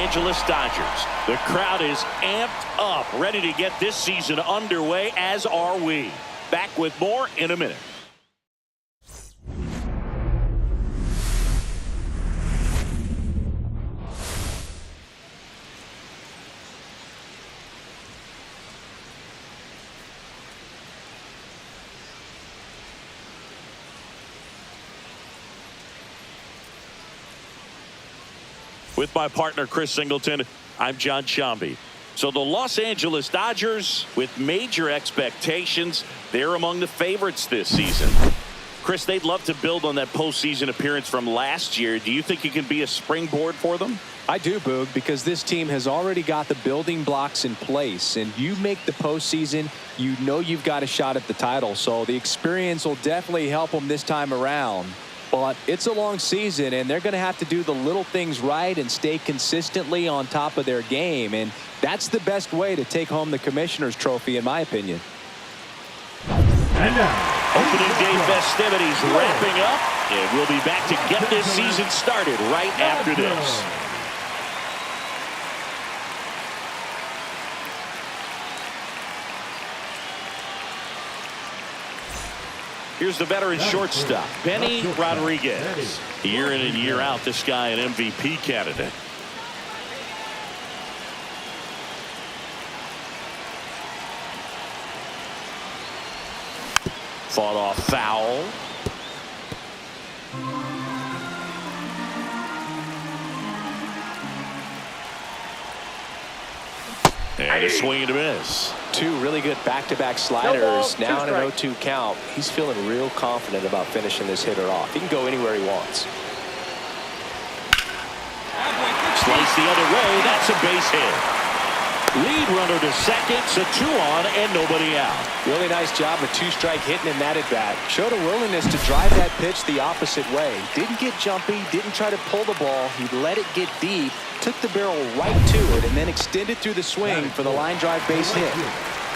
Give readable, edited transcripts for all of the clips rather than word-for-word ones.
Angeles Dodgers. The crowd is amped up, ready to get this season underway, as are we. Back with more in a minute. With my partner, Chris Singleton, I'm John Shambi. So the Los Angeles Dodgers, with major expectations, they're among the favorites this season. Chris, they'd love to build on that postseason appearance from last year. Do you think it can be a springboard for them? I do, Boog, because this team has already got the building blocks in place, and you make the postseason, you know you've got a shot at the title. So the experience will definitely help them this time around. But it's a long season, and they're going to have to do the little things right and stay consistently on top of their game. And that's the best way to take home the Commissioner's Trophy, in my opinion. And now, opening day festivities wrapping up, and we'll be back to get this season started right after this. Here's the veteran shortstop, Benny Rodriguez. Year in and year out, this guy an MVP candidate. Fought off foul. And a swing and a miss. Two really good back-to-back sliders. Now in an 0-2 count. He's feeling real confident about finishing this hitter off. He can go anywhere he wants. Slice the other way. That's a base hit. Lead runner to second, so 2 on and nobody out. Really nice job of 2-strike hitting in that at bat. Showed a willingness to drive that pitch the opposite way. Didn't get jumpy, didn't try to pull the ball. He let it get deep, took the barrel right to it, and then extended through the swing for the line drive base hit.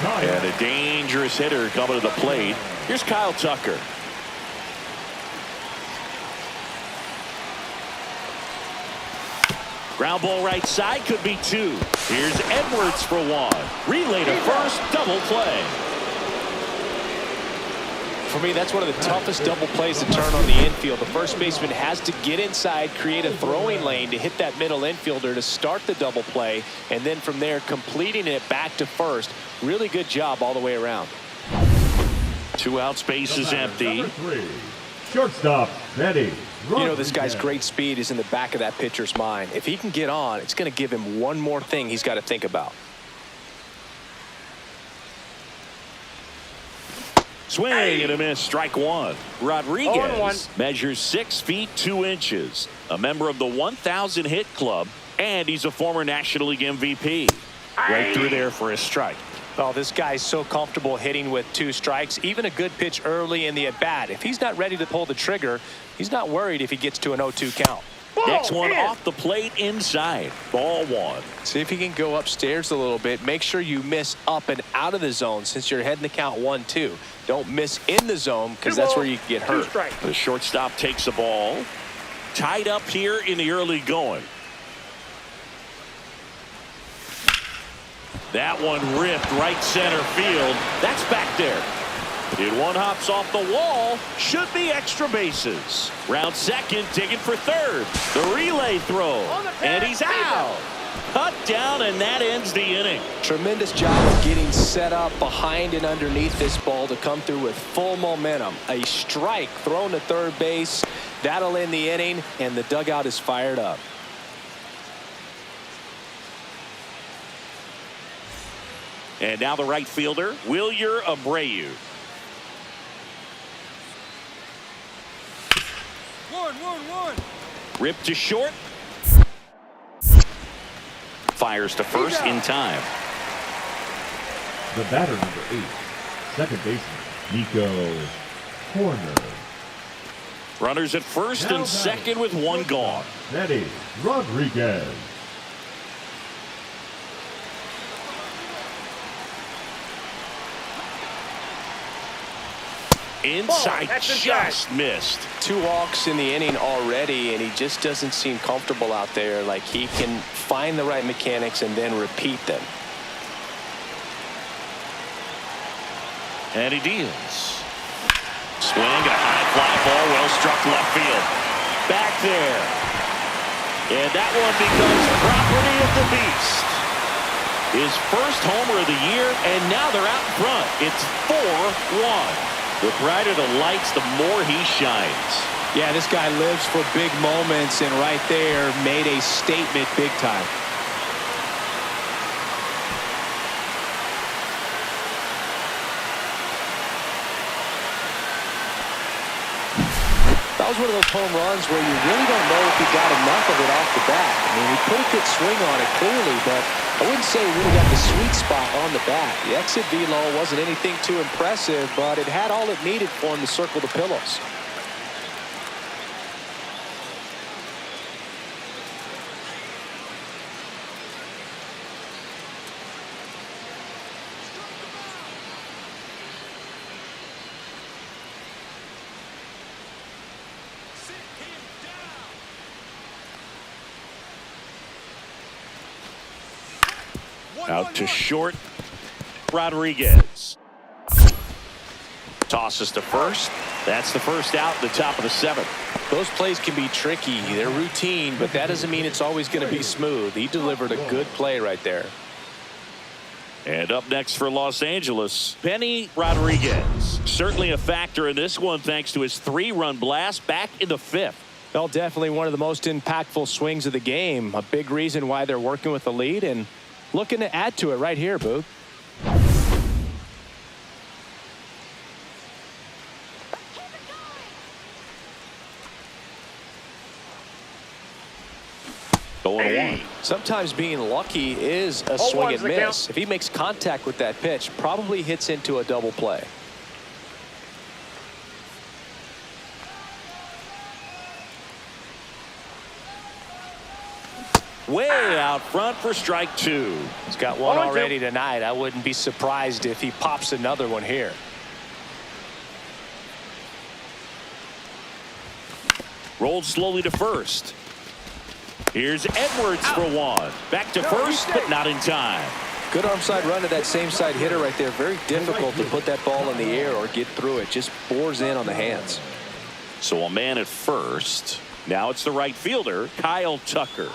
And a dangerous hitter coming to the plate. Here's Kyle Tucker. Ground ball right side, could be 2. Here's Edwards for 1. Relay to first, double play. For me, that's one of the toughest double plays to turn on the infield. The first baseman has to get inside, create a throwing lane to hit that middle infielder to start the double play, and then from there completing it back to first. Really good job all the way around. 2 outs, base is empty. Shortstop, Benny. You know, this guy's great speed is in the back of that pitcher's mind. If he can get on, it's going to give him one more thing he's got to think about. Swing and a miss, strike 1. Rodriguez measures 6 feet 2 inches, a member of the 1,000 hit club, and he's a former National League MVP. Right through there for a strike. Oh, this guy's so comfortable hitting with 2 strikes. Even a good pitch early in the at-bat. If he's not ready to pull the trigger, he's not worried if he gets to an 0-2 count. Next one off the plate inside. Ball 1. See if he can go upstairs a little bit. Make sure you miss up and out of the zone since you're heading the count 1-2. Don't miss in the zone because that's where you can get hurt. The shortstop takes the ball. Tied up here in the early going. That one ripped right center field. That's back there. And one hops off the wall. Should be extra bases. Round second, digging for third. The relay throw. And he's out. Cut down, and that ends the inning. Tremendous job of getting set up behind and underneath this ball to come through with full momentum. A strike thrown to third base. That'll end the inning, and the dugout is fired up. And now the right fielder, Wilyer Abreu. 1-1-1. Ripped to short. Fires to first in time. The batter, number 8, second baseman, Nico Corner. Runners at first and second with 1 gone. Benny Rodriguez. Inside, just missed. 2 walks in the inning already, and he just doesn't seem comfortable out there. Like he can find the right mechanics and then repeat them. And he deals. Swing, a high fly ball, well struck left field. Back there. And that one becomes property of the beast. His first homer of the year, and now they're out in front. It's 4-1. The brighter the lights, the more he shines. Yeah, this guy lives for big moments, and right there made a statement big time. That was one of those home runs where you really don't know if he got enough of it off the bat. I mean, he put a good swing on it clearly, but I wouldn't say he really got the sweet spot on the bat. The exit velo wasn't anything too impressive, but it had all it needed for him to circle the pillows. Out to short, Rodriguez. Tosses to first. That's the first out, the top of the 7th. Those plays can be tricky. They're routine, but that doesn't mean it's always going to be smooth. He delivered a good play right there. And up next for Los Angeles, Benny Rodriguez. Certainly a factor in this one thanks to his 3-run blast back in the 5th. Well, definitely one of the most impactful swings of the game. A big reason why they're working with the lead and looking to add to it right here, Boog. Going 1. Sometimes being lucky is a swing and miss. If he makes contact with that pitch, probably hits into a double play. Way out front for strike 2. He's got one already tonight. I wouldn't be surprised if he pops another one here. Rolled slowly to first. Here's Edwards for 1. Back to first, but not in time. Good arm side run to that same side hitter right there. Very difficult to put that ball in the air or get through it. Just bores in on the hands. So a man at first. Now it's the right fielder, Kyle Tucker.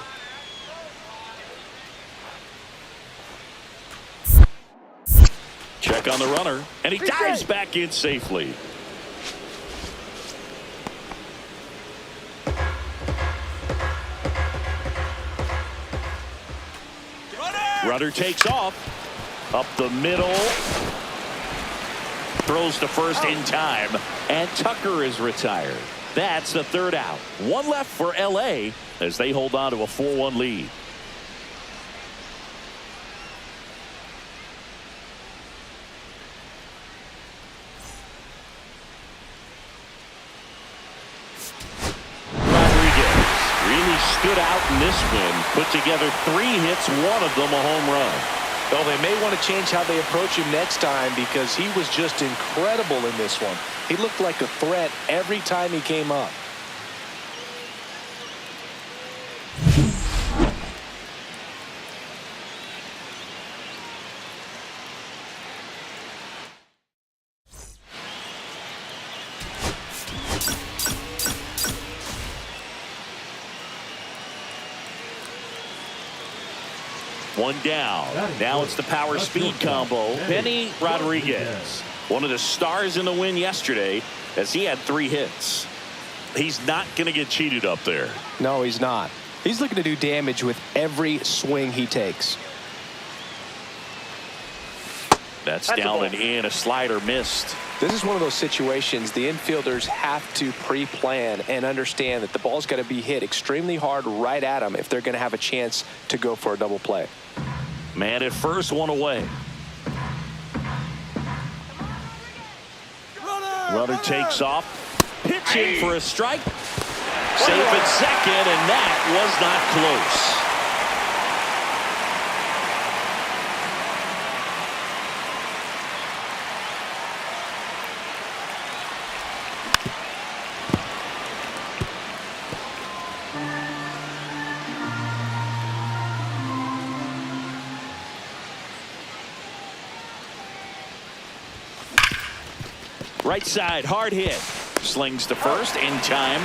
Check on the runner, and he dives back in safely. Runner takes off. Up the middle. Throws to first in time, and Tucker is retired. That's the 3rd out. 1 left for LA as they hold on to a 4-1 lead. Stood out in this win, put together 3 hits, 1 of them a home run. Well, they may want to change how they approach him next time because he was just incredible in this one. He looked like a threat every time he came up. One down. Now it's the power speed combo. Benny Rodriguez, one of the stars in the win yesterday as he had 3 hits. He's not going to get cheated up there. No, he's not. He's looking to do damage with every swing he takes. That's down and in. A slider missed. This is one of those situations the infielders have to pre-plan and understand that the ball's got to be hit extremely hard right at them if they're going to have a chance to go for a double play. Man at first, 1 away. Runner takes off. Pitching for a strike. Safe at second, and that was not close. Right side, hard hit. Slings to first in time.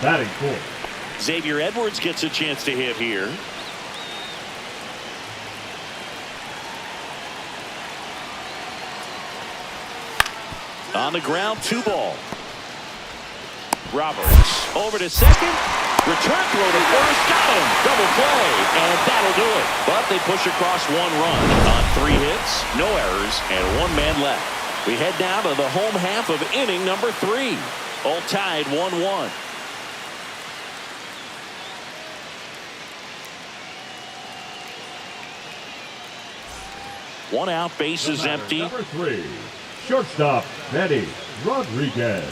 Batting fourth. Xavier Edwards gets a chance to hit here. On the ground, 2 ball. Roberts over to second. Return throw to first. Got him. Double play. And that'll do it. But they push across 1 run on 3 hits, no errors, and 1 man left. We head down to the home half of inning number 3. All tied 1-1. One out, bases empty. Number 3, shortstop, Eddie Rodriguez.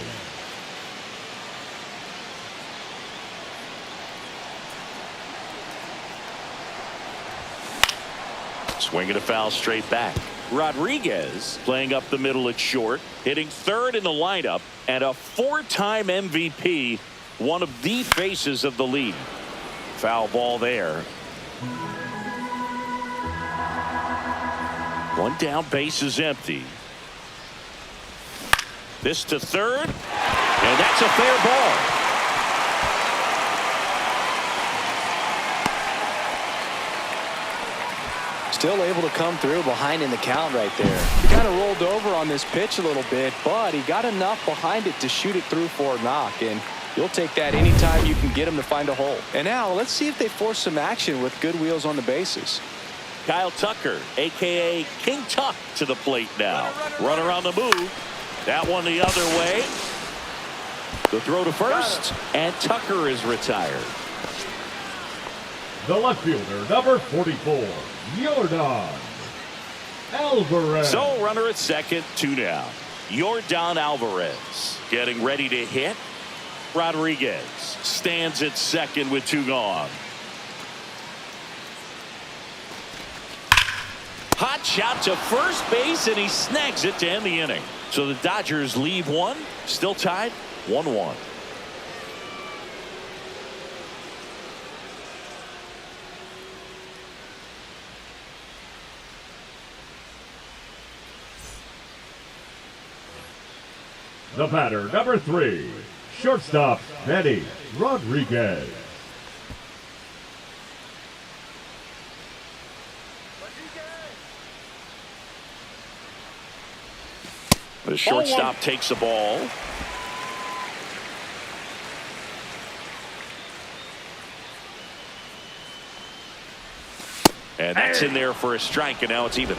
Swinging a foul straight back. Rodriguez playing up the middle at short, hitting 3rd in the lineup, and a 4-time MVP, one of the faces of the league. Foul ball there. 1 down, bases empty. This to 3rd, and that's a fair ball. Still able to come through behind in the count right there. He kind of rolled over on this pitch a little bit, but he got enough behind it to shoot it through for a knock, and you'll take that anytime you can get him to find a hole. And now let's see if they force some action with good wheels on the bases. Kyle Tucker, a.k.a. King Tuck, to the plate now. Runner on the move. That one the other way. The throw to first, and Tucker is retired. The left fielder, number 44, Yordan Alvarez. So runner at second, 2 down. Yordan Alvarez getting ready to hit. Rodriguez stands at second with 2 gone. Hot shot to first base, and he snags it to end the inning. So the Dodgers leave 1, still tied 1-1. The batter, number 3, shortstop, Eddie Rodriguez. The shortstop takes the ball. And that's in there for a strike, and now it's even.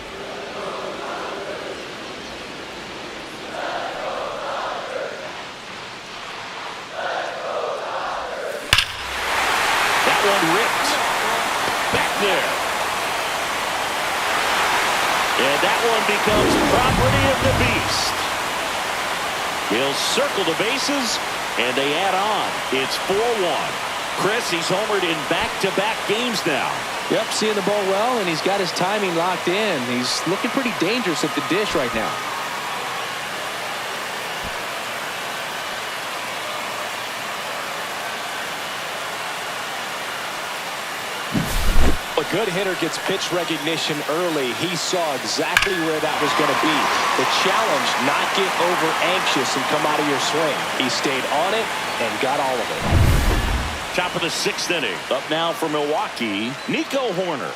That one ripped. Back there. And that one becomes property of the beast. He'll circle the bases, and they add on. It's 4-1. Chris, he's homered in back-to-back games now. Yep, seeing the ball well, and he's got his timing locked in. He's looking pretty dangerous at the dish right now. A good hitter gets pitch recognition early. He saw exactly where that was going to be. The challenge, not get over anxious and come out of your swing. He stayed on it and got all of it. Top of the 6th inning. Up now for Milwaukee, Nico Hoerner.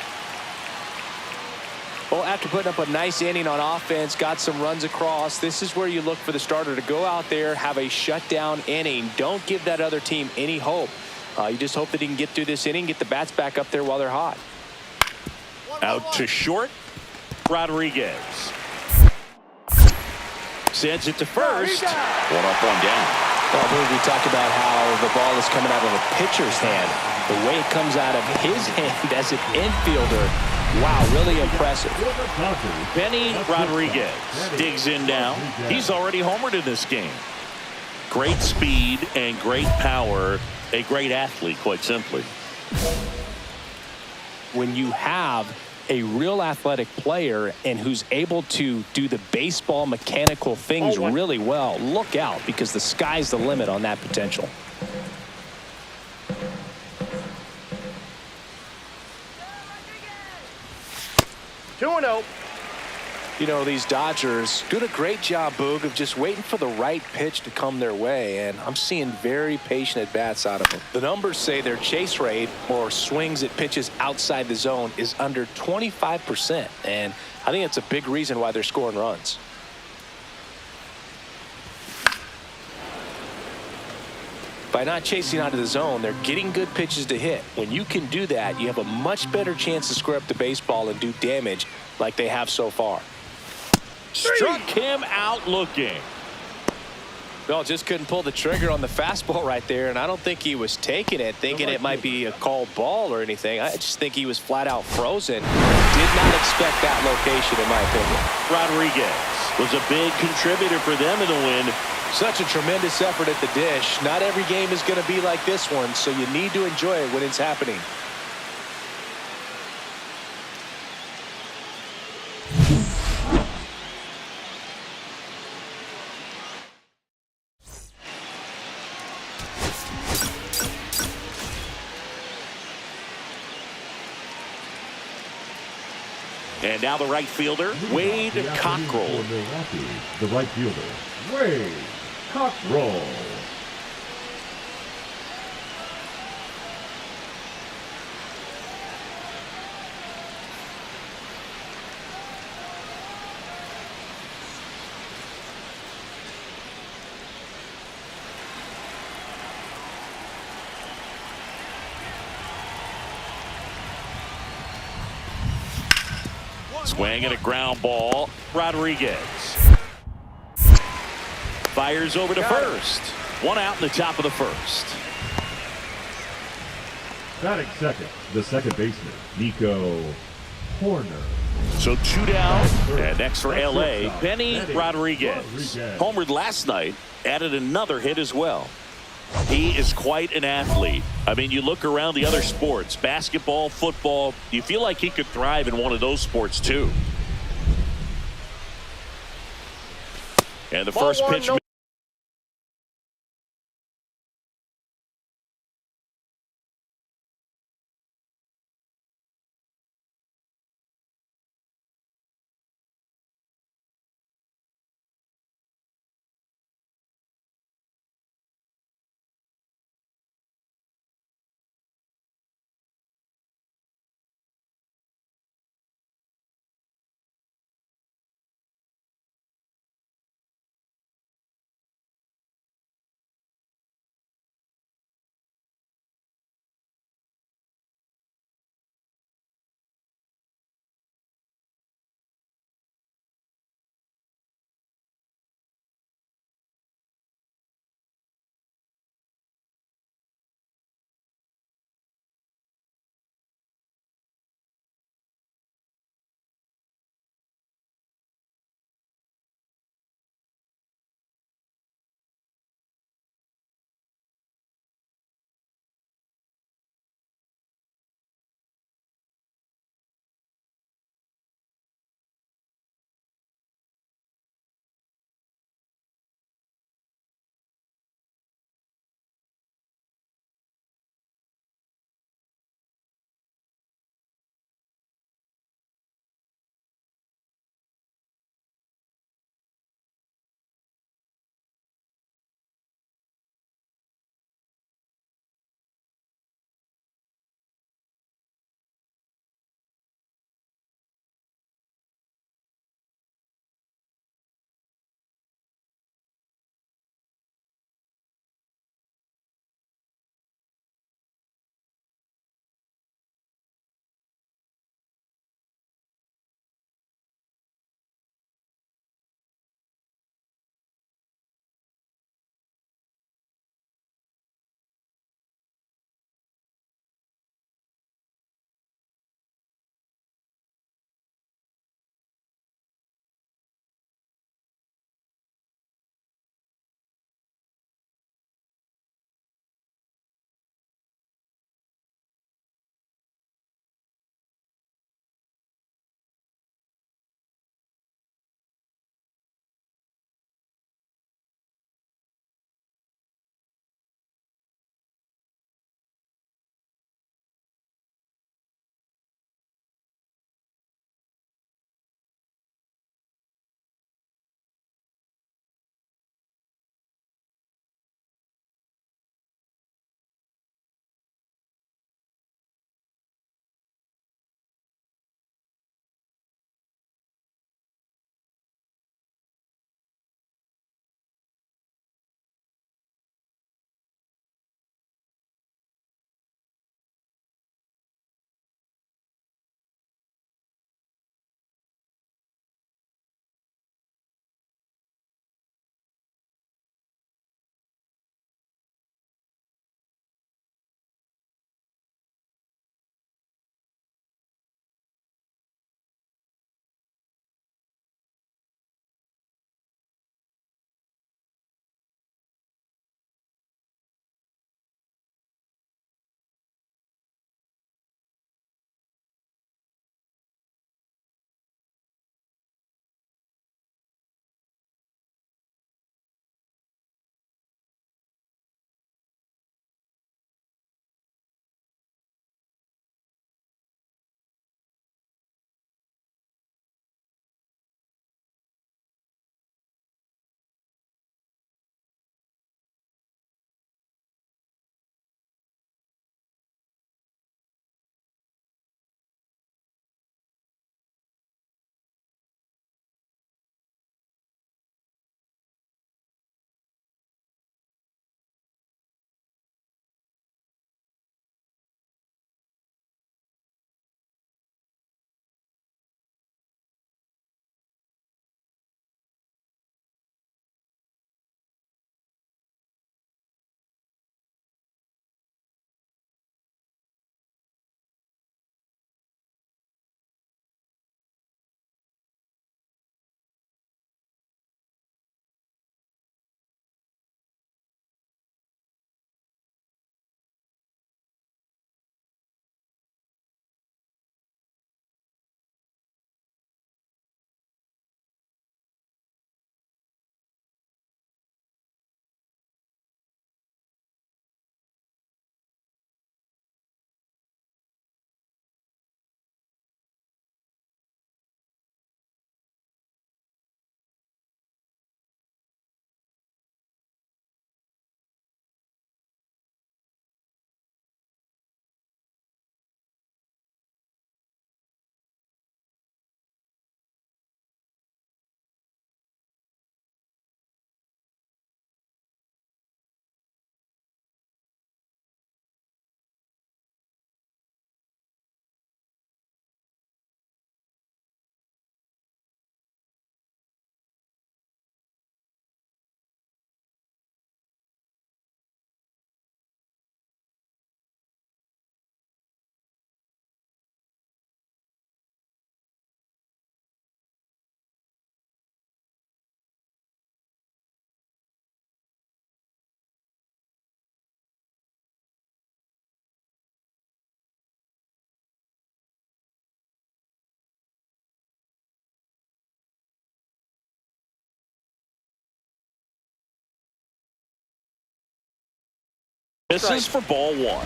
Well, after putting up a nice inning on offense, got some runs across, this is where you look for the starter to go out there, have a shutdown inning. Don't give that other team any hope. You just hope that he can get through this inning, get the bats back up there while they're hot. Out to short, Rodriguez. Sends it to first. 1 up, 1 down. Well, I believe we talked about how the ball is coming out of a pitcher's hand. The way it comes out of his hand as an infielder, wow, really impressive. Benny Rodriguez digs in now. He's already homered in this game. Great speed and great power. A great athlete, quite simply. When you have a real athletic player and who's able to do the baseball mechanical things really well, look out, because the sky's the limit on that potential. You know, these Dodgers doing a great job, Boog, of just waiting for the right pitch to come their way, and I'm seeing very patient at-bats out of them. The numbers say their chase rate, or swings at pitches outside the zone, is under 25%, and I think it's a big reason why they're scoring runs. By not chasing out of the zone, they're getting good pitches to hit. When you can do that, you have a much better chance to square up the baseball and do damage like they have so far. Struck him out looking. Well, just couldn't pull the trigger on the fastball right there, and I don't think he was taking it thinking it might be a called ball or anything. I just think he was flat out frozen. Did not expect that location, in my opinion. Rodriguez was a big contributor for them in the win. Such a tremendous effort at the dish. Not every game is going to be like this one, so you need to enjoy it when it's happening. And now the right fielder, Wade Cockrell. The right fielder, Wade Cockrell. Swing and a ground ball. Rodriguez fires over to first. One out in the top of the first. Batting second, the second baseman, Nico Horner. So 2 down, and next for LA, Benny Rodriguez. Homered last night, added another hit as well. He is quite an athlete. I mean, you look around the other sports, basketball, football, you feel like he could thrive in one of those sports too. And the first pitch This is for ball one.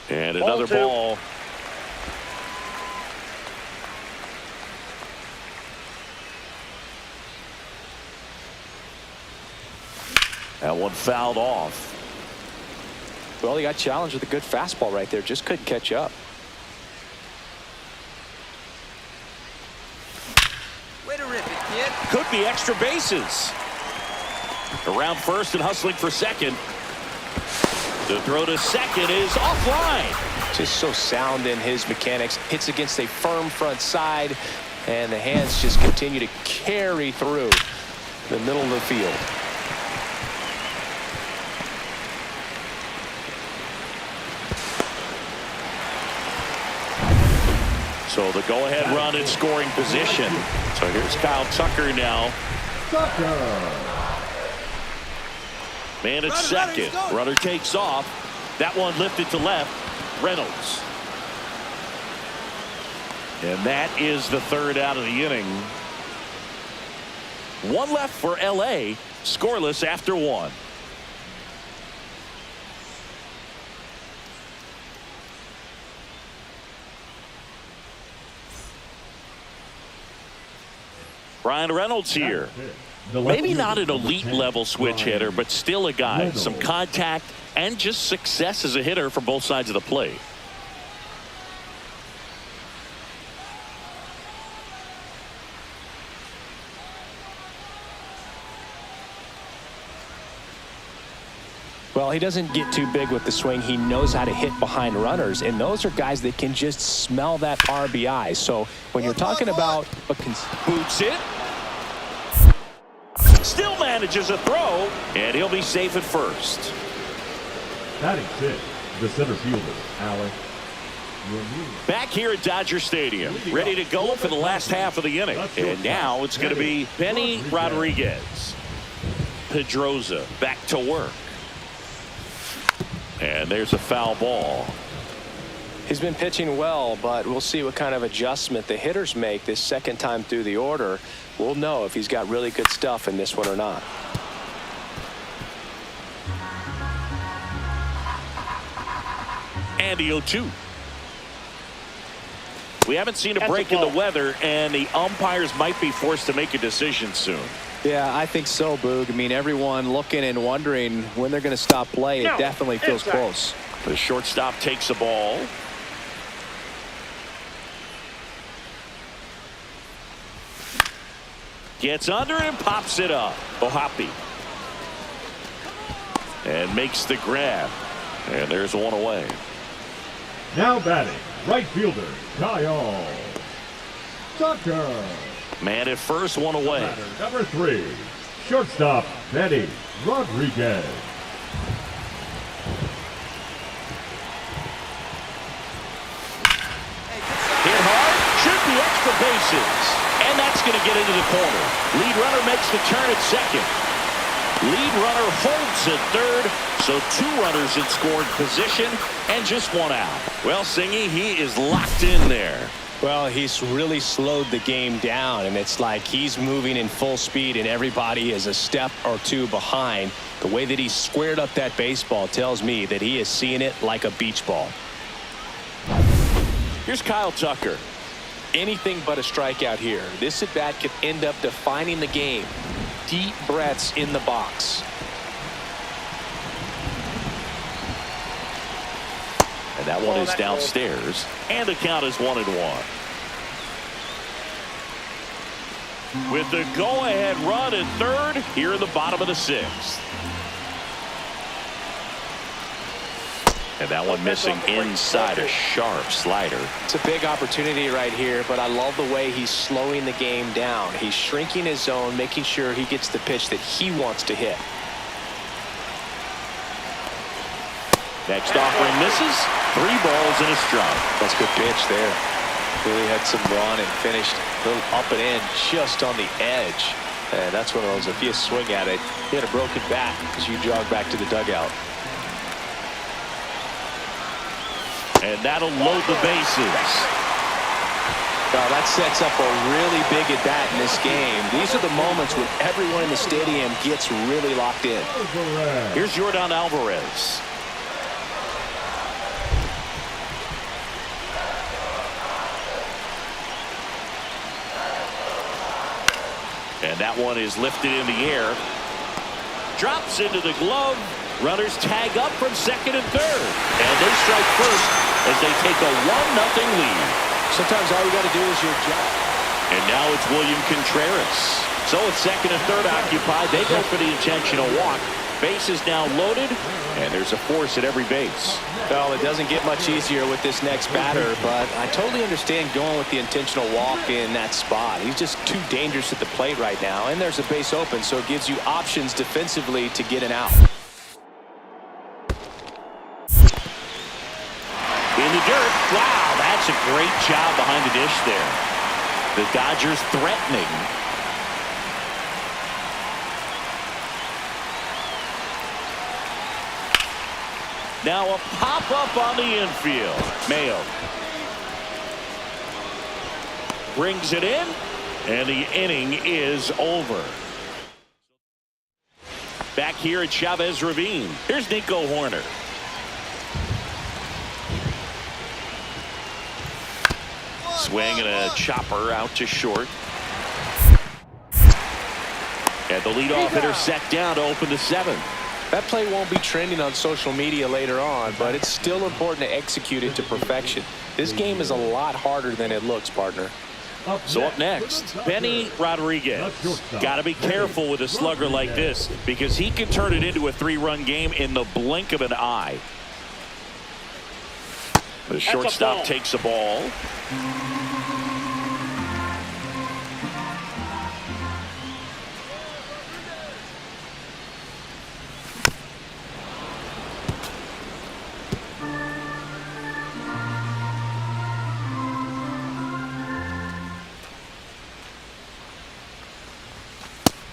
And another ball. That one fouled off. Well, he got challenged with a good fastball right there. Just couldn't catch up. Way to rip it, kid. Could be extra bases. Around first and hustling for second. The throw to second is offline. Just so sound in his mechanics. Hits against a firm front side, and the hands just continue to carry through the middle of the field. So the go-ahead run in scoring position. So here's Kyle Tucker now. Man at second. Runner takes off. That one lifted to left. Reynolds. And that is the third out of the inning. One left for LA. Scoreless after one. Brian Reynolds here. Maybe not an elite level switch hitter, but still a guy. Some contact and just success as a hitter from both sides of the plate. Well, he doesn't get too big with the swing. He knows how to hit behind runners, and those are guys that can just smell that RBI. So when you're talking about Boots it. Still manages a throw, and he'll be safe at first. Batting sixth, the center fielder, Alex. Back here at Dodger Stadium, ready to go for the last half of the inning. And now it's going to be Benny Rodriguez. Pedroza back to work. And there's a foul ball. He's been pitching well, but we'll see what kind of adjustment the hitters make this second time through the order. We'll know if he's got really good stuff in this one or not. And the 0-2. We haven't seen a break in the weather, and the umpires might be forced to make a decision soon. Yeah, I think so, Boog. I mean, everyone looking and wondering when they're going to stop play. It definitely feels close. The shortstop takes a ball. Gets under it and pops it up. Ohapi. And makes the grab. And there's one away. Now batting, right fielder, Kyle Tucker. Man at first, one away. Number 3, shortstop, Benny Rodriguez. Hit hard, should be extra bases. And that's going to get into the corner. Lead runner makes the turn at second. Lead runner holds at third. So 2 runners in scoring position and just 1 out. Well, Singy, he is locked in there. Well, he's really slowed the game down, and it's like he's moving in full speed and everybody is a step or 2 behind. The way that he squared up that baseball tells me that he is seeing it like a beach ball. Here's Kyle Tucker. Anything but a strikeout here. This at bat could end up defining the game. Deep breaths in the box. And that one is downstairs. And the count is 1-1. With the go-ahead run at third here in the bottom of the 6th. And that one missing inside, a sharp slider. It's a big opportunity right here, but I love the way he's slowing the game down. He's shrinking his zone, making sure he gets the pitch that he wants to hit. Next offering misses. 3 balls and a strike. That's a good pitch there. Really had some run and finished a little up and in just on the edge. And that's one of those, if you swing at it, you had a broken bat as you jog back to the dugout. And that'll load the bases. Well, that sets up a really big at-bat in this game. These are the moments when everyone in the stadium gets really locked in. Here's Jordan Alvarez. And that one is lifted in the air. Drops into the glove. Runners tag up from second and third. And they strike first as they take a 1-0 lead. Sometimes all you got to do is your job. And now it's William Contreras. So it's second and third occupied. They go for the intentional walk. Base is now loaded, and there's a force at every base. Well, it doesn't get much easier with this next batter, but I totally understand going with the intentional walk in that spot. He's just too dangerous at the plate right now, and there's a base open, so it gives you options defensively to get an out. In the dirt. Wow, that's a great job behind the dish there. The Dodgers threatening. Now a pop-up on the infield. Mayo brings it in, and the inning is over. Back here at Chavez Ravine, here's Nico Horner. Swing and a chopper out to short. And the leadoff hitter set down to open the seventh. That play won't be trending on social media later on, but it's still important to execute it to perfection. This game is a lot harder than it looks, partner. So up next, Benny Rodriguez. Got to be careful with a slugger like this because he can turn it into a 3-run game in the blink of an eye. The shortstop takes a ball.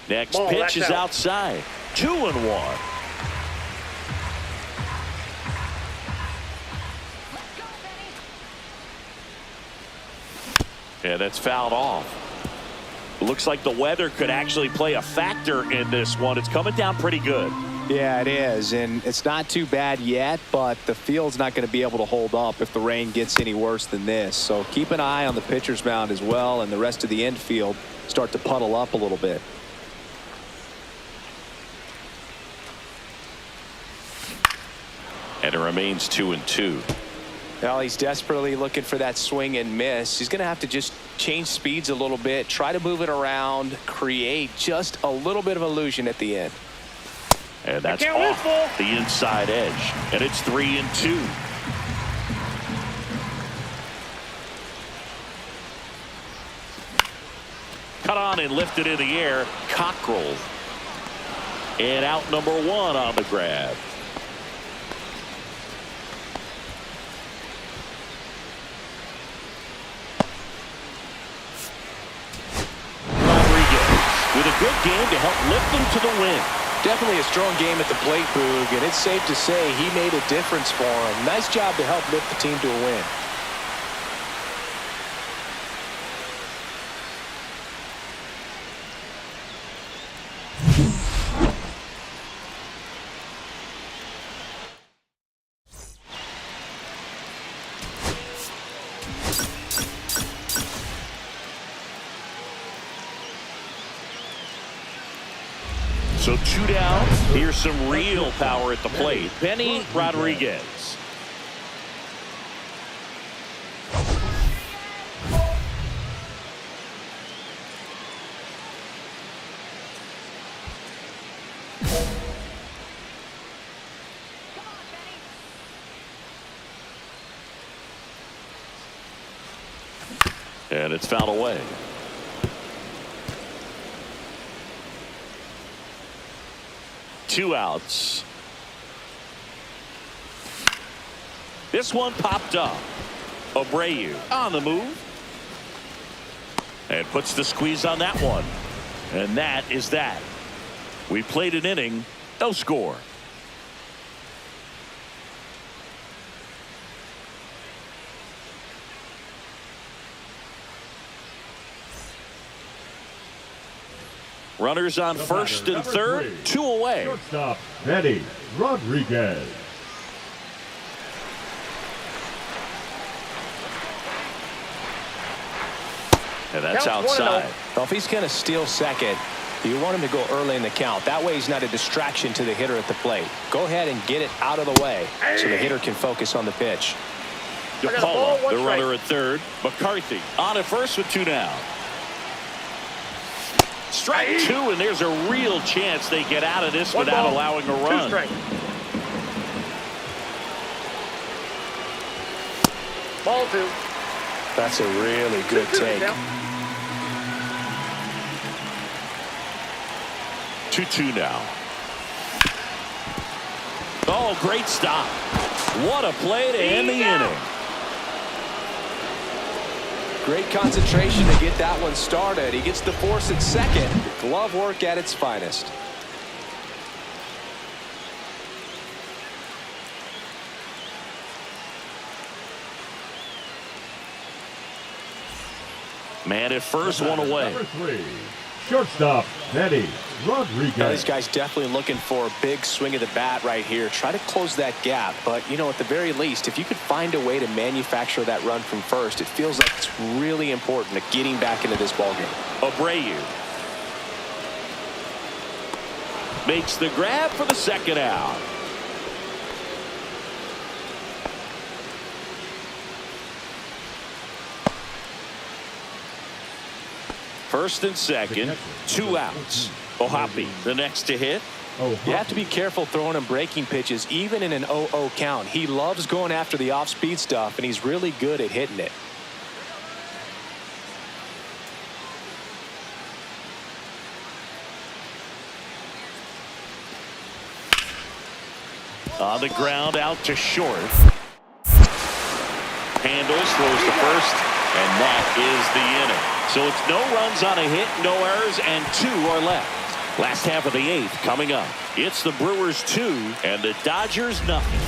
Next pitch is outside. 2-1. Yeah, that's fouled off. Looks like the weather could actually play a factor in this one. It's coming down pretty good. Yeah, it is, and it's not too bad yet, but the field's not going to be able to hold up if the rain gets any worse than this. So keep an eye on the pitcher's mound as well, and the rest of the infield start to puddle up a little bit. And it remains 2-2. Well, he's desperately looking for that swing and miss. He's going to have to just change speeds a little bit, try to move it around, create just a little bit of illusion at the end. And that's off the inside edge. And it's 3-2. Cut on and lifted in the air. Cockrell. And out number 1 on the grab. With a good game to help lift them to the win. Definitely a strong game at the plate, Boog, and it's safe to say he made a difference for him. Nice job to help lift the team to a win. So 2 down. Here's some real power at the plate. Benny Rodriguez. And it's fouled away. Two outs. This one popped up. Abreu on the move. And puts the squeeze on that one. And that is that. We played an inning. No score. Runners on first and third, 2 away. Shortstop, Eddie Rodriguez. And that's outside. Well, if he's going to steal second, you want him to go early in the count. That way he's not a distraction to the hitter at the plate. Go ahead and get it out of the way so the hitter can focus on the pitch. DePaula, the runner at third. McCarthy on at first with 2 down. Strike 2, and there's a real chance they get out of this without allowing a run. Ball 2. That's a really good take. 2-2 now. Oh, great stop. What a play to end the inning. Great concentration to get that one started. He gets the force at second. Glove work at its finest. Man at first, 1 away. Number 3, shortstop, Eddie Rodriguez. Now, this guy's definitely looking for a big swing of the bat right here. Try to close that gap. But, you know, at the very least, if you could find a way to manufacture that run from first, it feels like it's really important to getting back into this ballgame. Abreu makes the grab for the second out. First and second, 2 outs. Ohapi, the next to hit. You have to be careful throwing him breaking pitches, even in an 0-0 count. He loves going after the off-speed stuff, and he's really good at hitting it. On the ground, out to short. Handles, throws to first, and that is the inning. So it's no runs on a hit, no errors, and 2 are left. Last half of the 8th coming up. It's the Brewers 2 and the Dodgers nothing.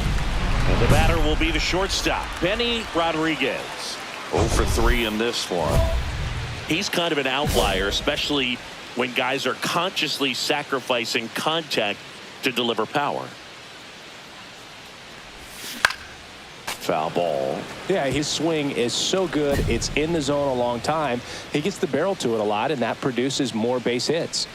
And the batter will be the shortstop, Benny Rodriguez. 0 for 3 in this one. He's kind of an outlier, especially when guys are consciously sacrificing contact to deliver power. Foul ball. Yeah, his swing is so good. It's in the zone a long time. He gets the barrel to it a lot, and that produces more base hits.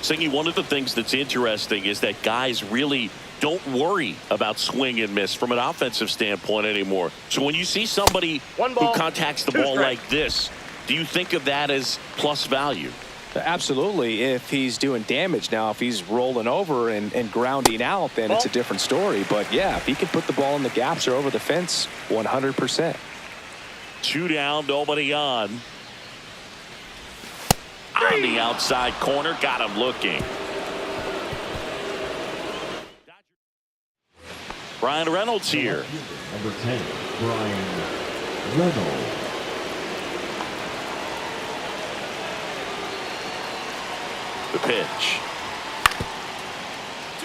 Singy, one of the things that's interesting is that guys really don't worry about swing and miss from an offensive standpoint anymore. So when you see somebody who contacts the ball like this, do you think of that as plus value? Absolutely, if he's doing damage. Now, if he's rolling over and grounding out, then it's a different story. But, yeah, if he can put the ball in the gaps or over the fence, 100%. 2 down, nobody on. On the outside corner, got him looking. Brian Reynolds here. Number 10, Brian Reynolds. The pitch.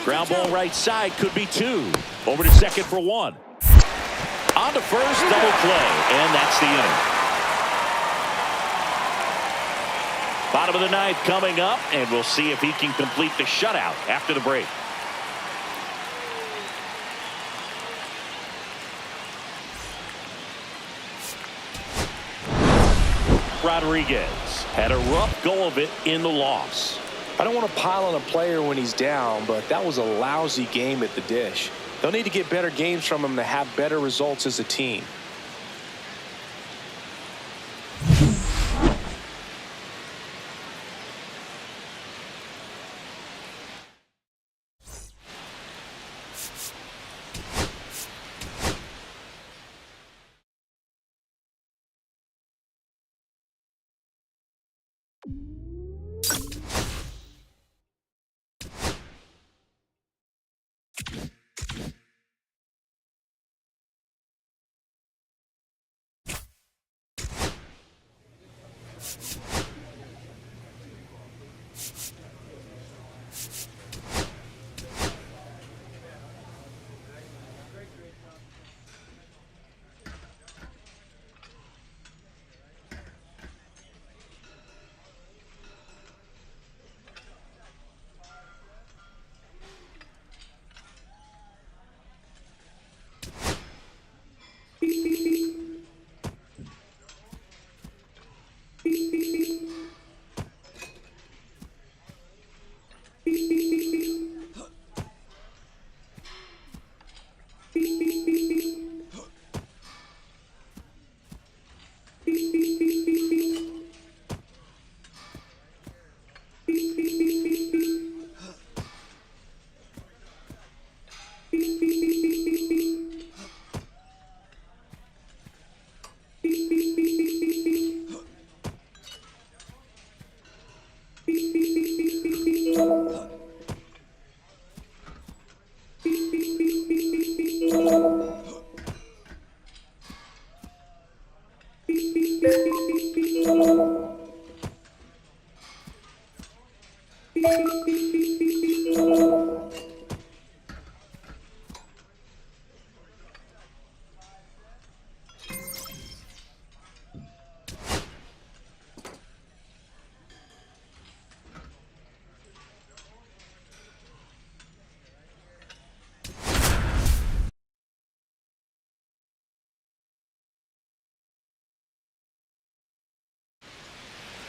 Ground ball right side, could be 2. Over to second for 1. On to first, double play, and that's the inning. Bottom of the 9th coming up, and we'll see if he can complete the shutout after the break. Rodriguez had a rough go of it in the loss. I don't want to pile on a player when he's down, but that was a lousy game at the dish. They'll need to get better games from him to have better results as a team.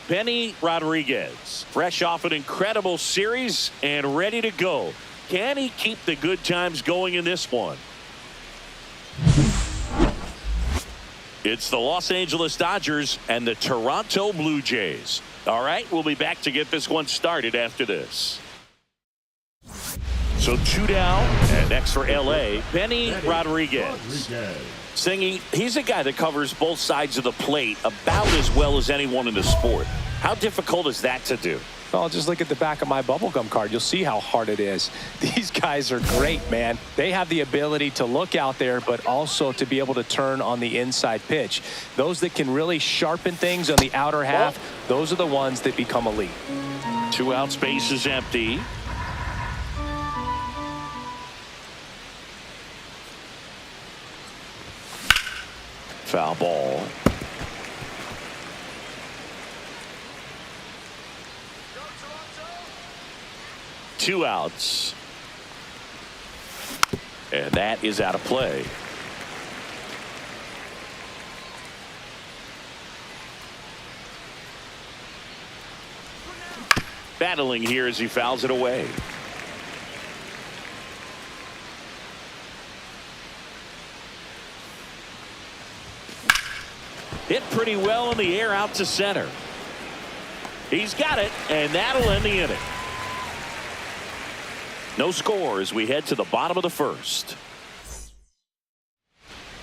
Benny Rodriguez, fresh off an incredible series and ready to go. Can he keep the good times going in this one? It's the Los Angeles Dodgers and the Toronto Blue Jays. All right, we'll be back to get this one started after this. So 2 down, and next for L.A., Benny Rodriguez. Singy, he's a guy that covers both sides of the plate about as well as anyone in the sport. How difficult is that to do? Well, just look at the back of my bubblegum card. You'll see how hard it is. These guys are great, man. They have the ability to look out there, but also to be able to turn on the inside pitch. Those that can really sharpen things on the outer half, those are the ones that become elite. 2 out, space is empty. Foul ball. Two outs. And that is out of play. Battling here as he fouls it away. Hit pretty well in the air out to center. He's got it, and that'll end the inning. No score as we head to the bottom of the first.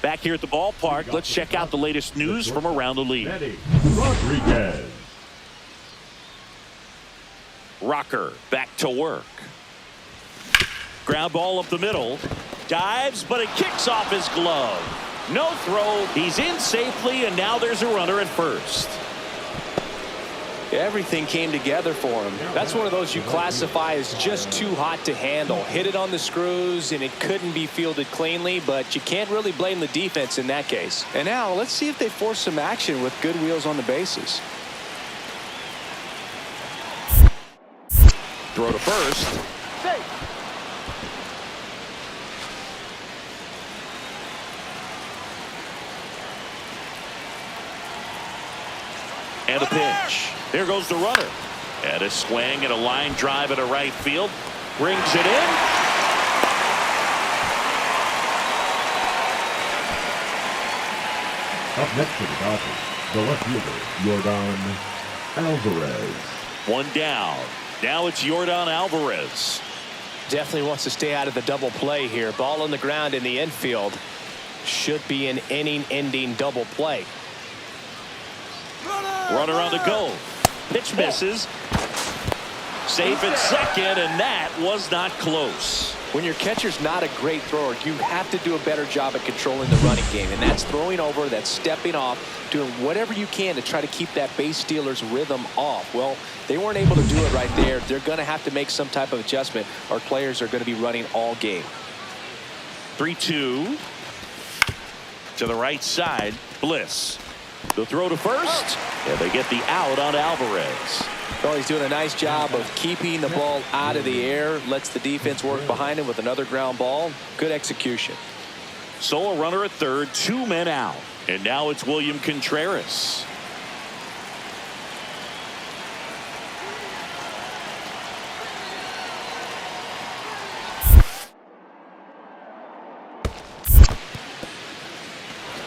Back here at the ballpark, let's check out the latest news from around the league. Rodriguez. Rocker back to work. Ground ball up the middle. Dives, but it kicks off his glove. No throw. He's in safely, and now there's a runner at first. Everything came together for him. That's one of those you classify as just too hot to handle. Hit it on the screws, and it couldn't be fielded cleanly, but you can't really blame the defense in that case. And now let's see if they force some action with good wheels on the bases. Throw to first. And a pitch. There goes the runner. And a swing and a line drive into right field. Brings it in. Up next for the Dodgers, the left fielder, Yordan Alvarez. One down. Now it's Yordan Alvarez. Definitely wants to stay out of the double play here. Ball on the ground in the infield. Should be an inning-ending double play. Runner on the go. Pitch misses. Safe at second, and that was not close. When your catcher's not a great thrower, you have to do a better job at controlling the running game, and that's throwing over, that's stepping off, doing whatever you can to try to keep that base stealer's rhythm off. Well, they weren't able to do it right there. They're going to have to make some type of adjustment. Our players are going to be running all game. 3-2 to the right side. Bliss. The throw to first, and they get the out on Alvarez. Well, he's doing a nice job of keeping the ball out of the air. Lets the defense work behind him with another ground ball. Good execution. So a runner at third, 2 men out. And now it's William Contreras.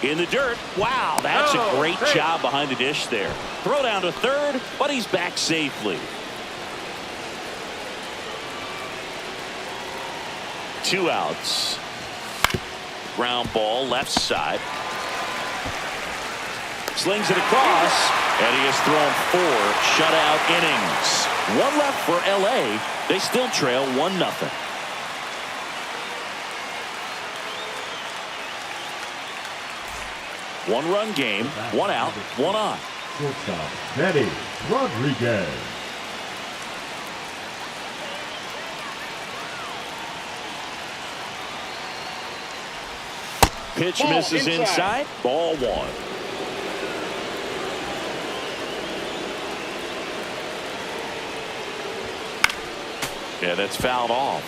In the dirt. Wow, that's a great job behind the dish there. Throw down to third, but he's back safely. 2 outs. ground ball left side. Slings it across, and he has thrown 4 shutout innings. 1 left for LA. They still trail 1-0. One-run game, 1 out, 1 on. Shortstop, Manny Rodriguez. Pitch misses inside. Ball 1. Yeah, that's fouled off.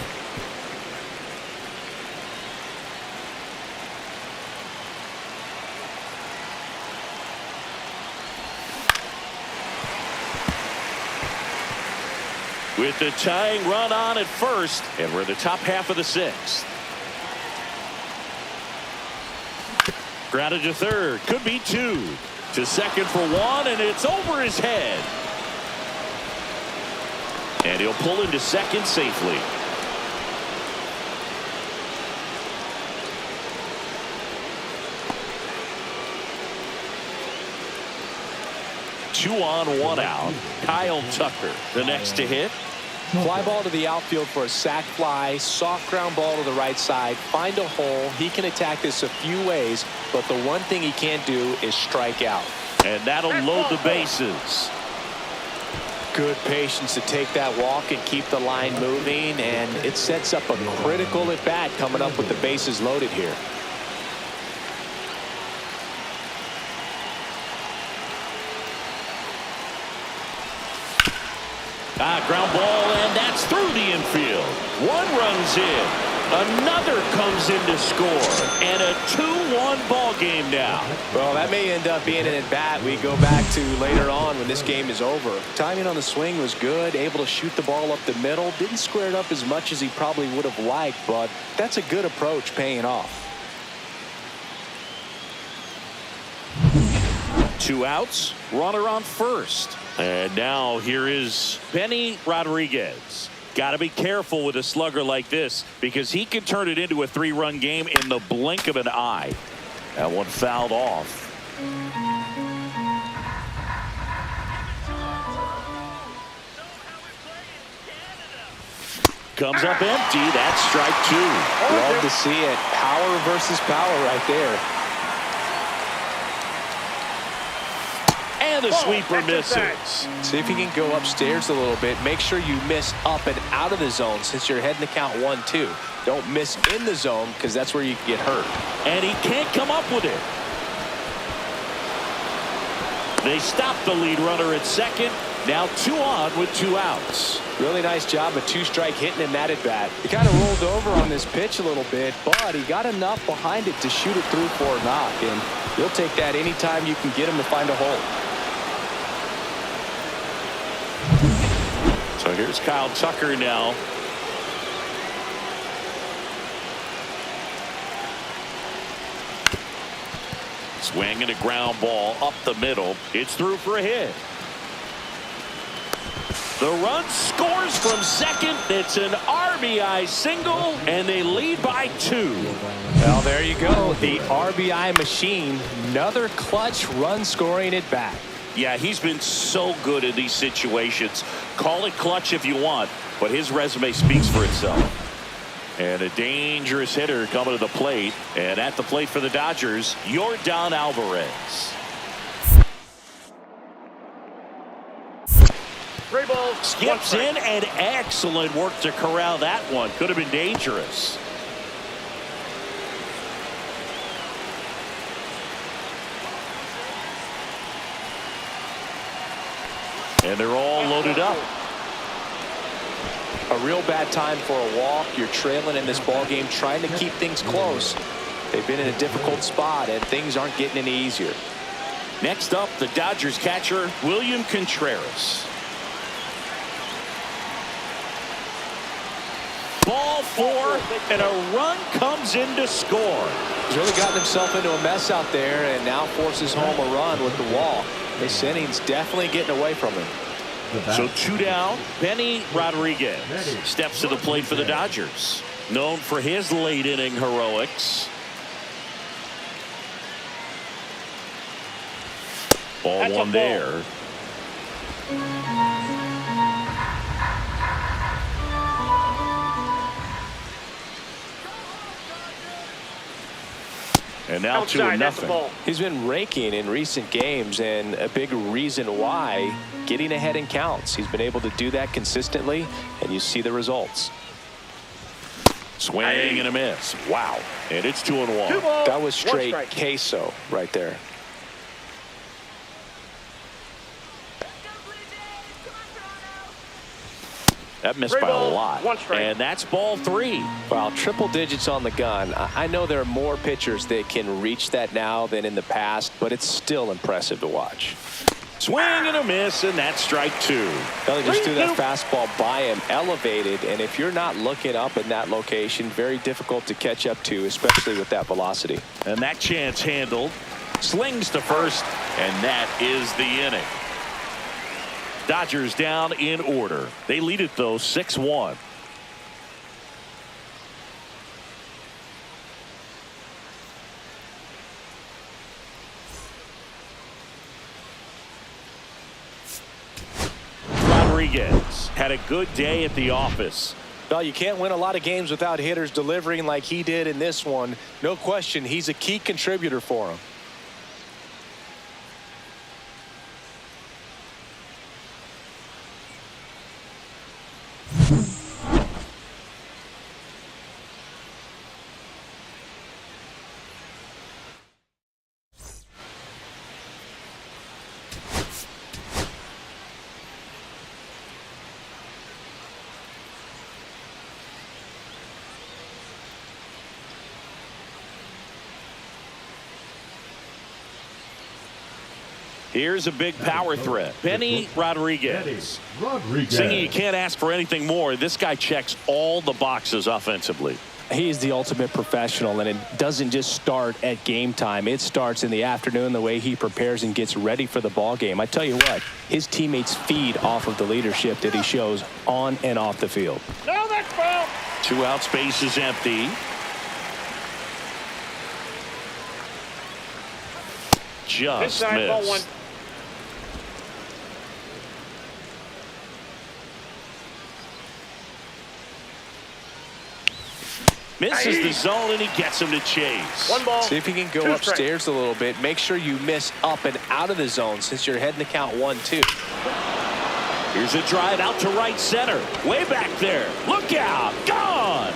With the tying run on at first, and we're in the top half of the 6th. Grounded to third, could be 2. To second for 1, and it's over his head. And he'll pull into second safely. Two on, 1 out. Kyle Tucker, the next to hit. Fly ball to the outfield for a sac fly. Soft ground ball to the right side. Find a hole. He can attack this a few ways, but the one thing he can't do is strike out. And that'll load the bases. Good patience to take that walk and keep the line moving, and it sets up a critical at bat coming up with the bases loaded here. Ground ball, and that's through the infield. 1 runs in. Another comes in to score. And a 2-1 ball game now. Well, that may end up being an at-bat we go back to later on when this game is over. Timing on the swing was good. Able to shoot the ball up the middle. Didn't square it up as much as he probably would have liked, but that's a good approach paying off. 2 outs. Runner on first. And now here is Benny Rodriguez. Got to be careful with a slugger like this because he can turn it into a 3-run game in the blink of an eye. That one fouled off. Comes up empty. That's strike 2. Love to see it. Power versus power right there. And the sweeper misses. See if you can go upstairs a little bit. Make sure you miss up and out of the zone since you're heading to count 1-2. Don't miss in the zone because that's where you can get hurt. And he can't come up with it. They stop the lead runner at second. Now 2 on with 2 outs. Really nice job of 2-strike hitting in that at bat. He kind of rolled over on this pitch a little bit, but he got enough behind it to shoot it through for a knock. And you'll take that anytime you can get him to find a hole. So here's Kyle Tucker now. Swinging a ground ball up the middle. It's through for a hit. The run scores from second. It's an RBI single, and they lead by 2. Well, there you go. The RBI machine. Another clutch run scoring at bat. Yeah, he's been so good in these situations. Call it clutch if you want, but his resume speaks for itself. And a dangerous hitter coming to the plate. And at the plate for the Dodgers, Yordan Alvarez. 3 balls. Skips in, and excellent work to corral that one. Could have been dangerous. And they're all loaded up. A real bad time for a walk. You're trailing in this ball game, trying to keep things close. They've been in a difficult spot, and things aren't getting any easier. Next up, the Dodgers catcher, William Contreras. Ball 4, and a run comes in to score. He's really gotten himself into a mess out there and now forces home a run with the walk. This inning's definitely getting away from him. So 2 down. Benny Rodriguez steps to the plate for the Dodgers. Known for his late inning heroics. Ball That's a one ball. there. And now Outside, that's a 2-0. ball. He's been raking in recent games, and a big reason why, getting ahead in counts. He's been able to do that consistently, and you see the results. Swing and a miss. Wow. And it's 2-1. 2 balls, That was 1 straight strike. queso right there. That missed 3 by a balls, lot. 1 strike. And that's ball 3. Wow, triple digits on the gun. I know there are more pitchers that can reach that now than in the past, but it's still impressive to watch. Swing and a miss, and that's strike 2. They just threw that 3-2. fastball by him, elevated, and if you're not looking up in that location, very difficult to catch up to, especially with that velocity. And that chance handled. Slings to first, and that is the inning. Dodgers down in order. They lead it, though, 6-1. Rodriguez had a good day at the office. Well, you can't win a lot of games without hitters delivering like he did in this one. No question, he's a key contributor for him. Here's a big power threat. Benny Rodriguez. Singing, you can't ask for anything more. This guy checks all the boxes offensively. He is the ultimate professional, and it doesn't just start at game time. It starts in the afternoon, the way he prepares and gets ready for the ball game. I tell you what, his teammates feed off of the leadership that he shows on and off the field. No, that's ball. 2 out, space is empty. Just Inside, ball 1. missed. Misses the zone, and he gets him to chase. 1 ball. See if you can go 2 upstairs a little bit. Make sure you miss up and out of the zone since you're heading to count 1-2. Here's a drive out to right center. Way back there. Look out. Gone.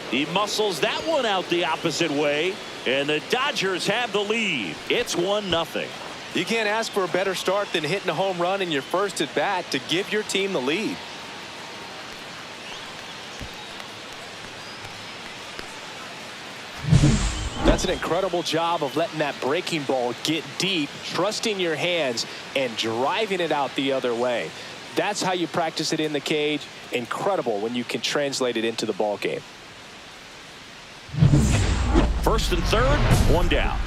He muscles that one out the opposite way, and the Dodgers have the lead. It's 1-0. You can't ask for a better start than hitting a home run in your first at bat to give your team the lead. That's an incredible job of letting that breaking ball get deep, trusting your hands, and driving it out the other way. That's how you practice it in the cage. Incredible when you can translate it into the ball game. First and third, 1 down.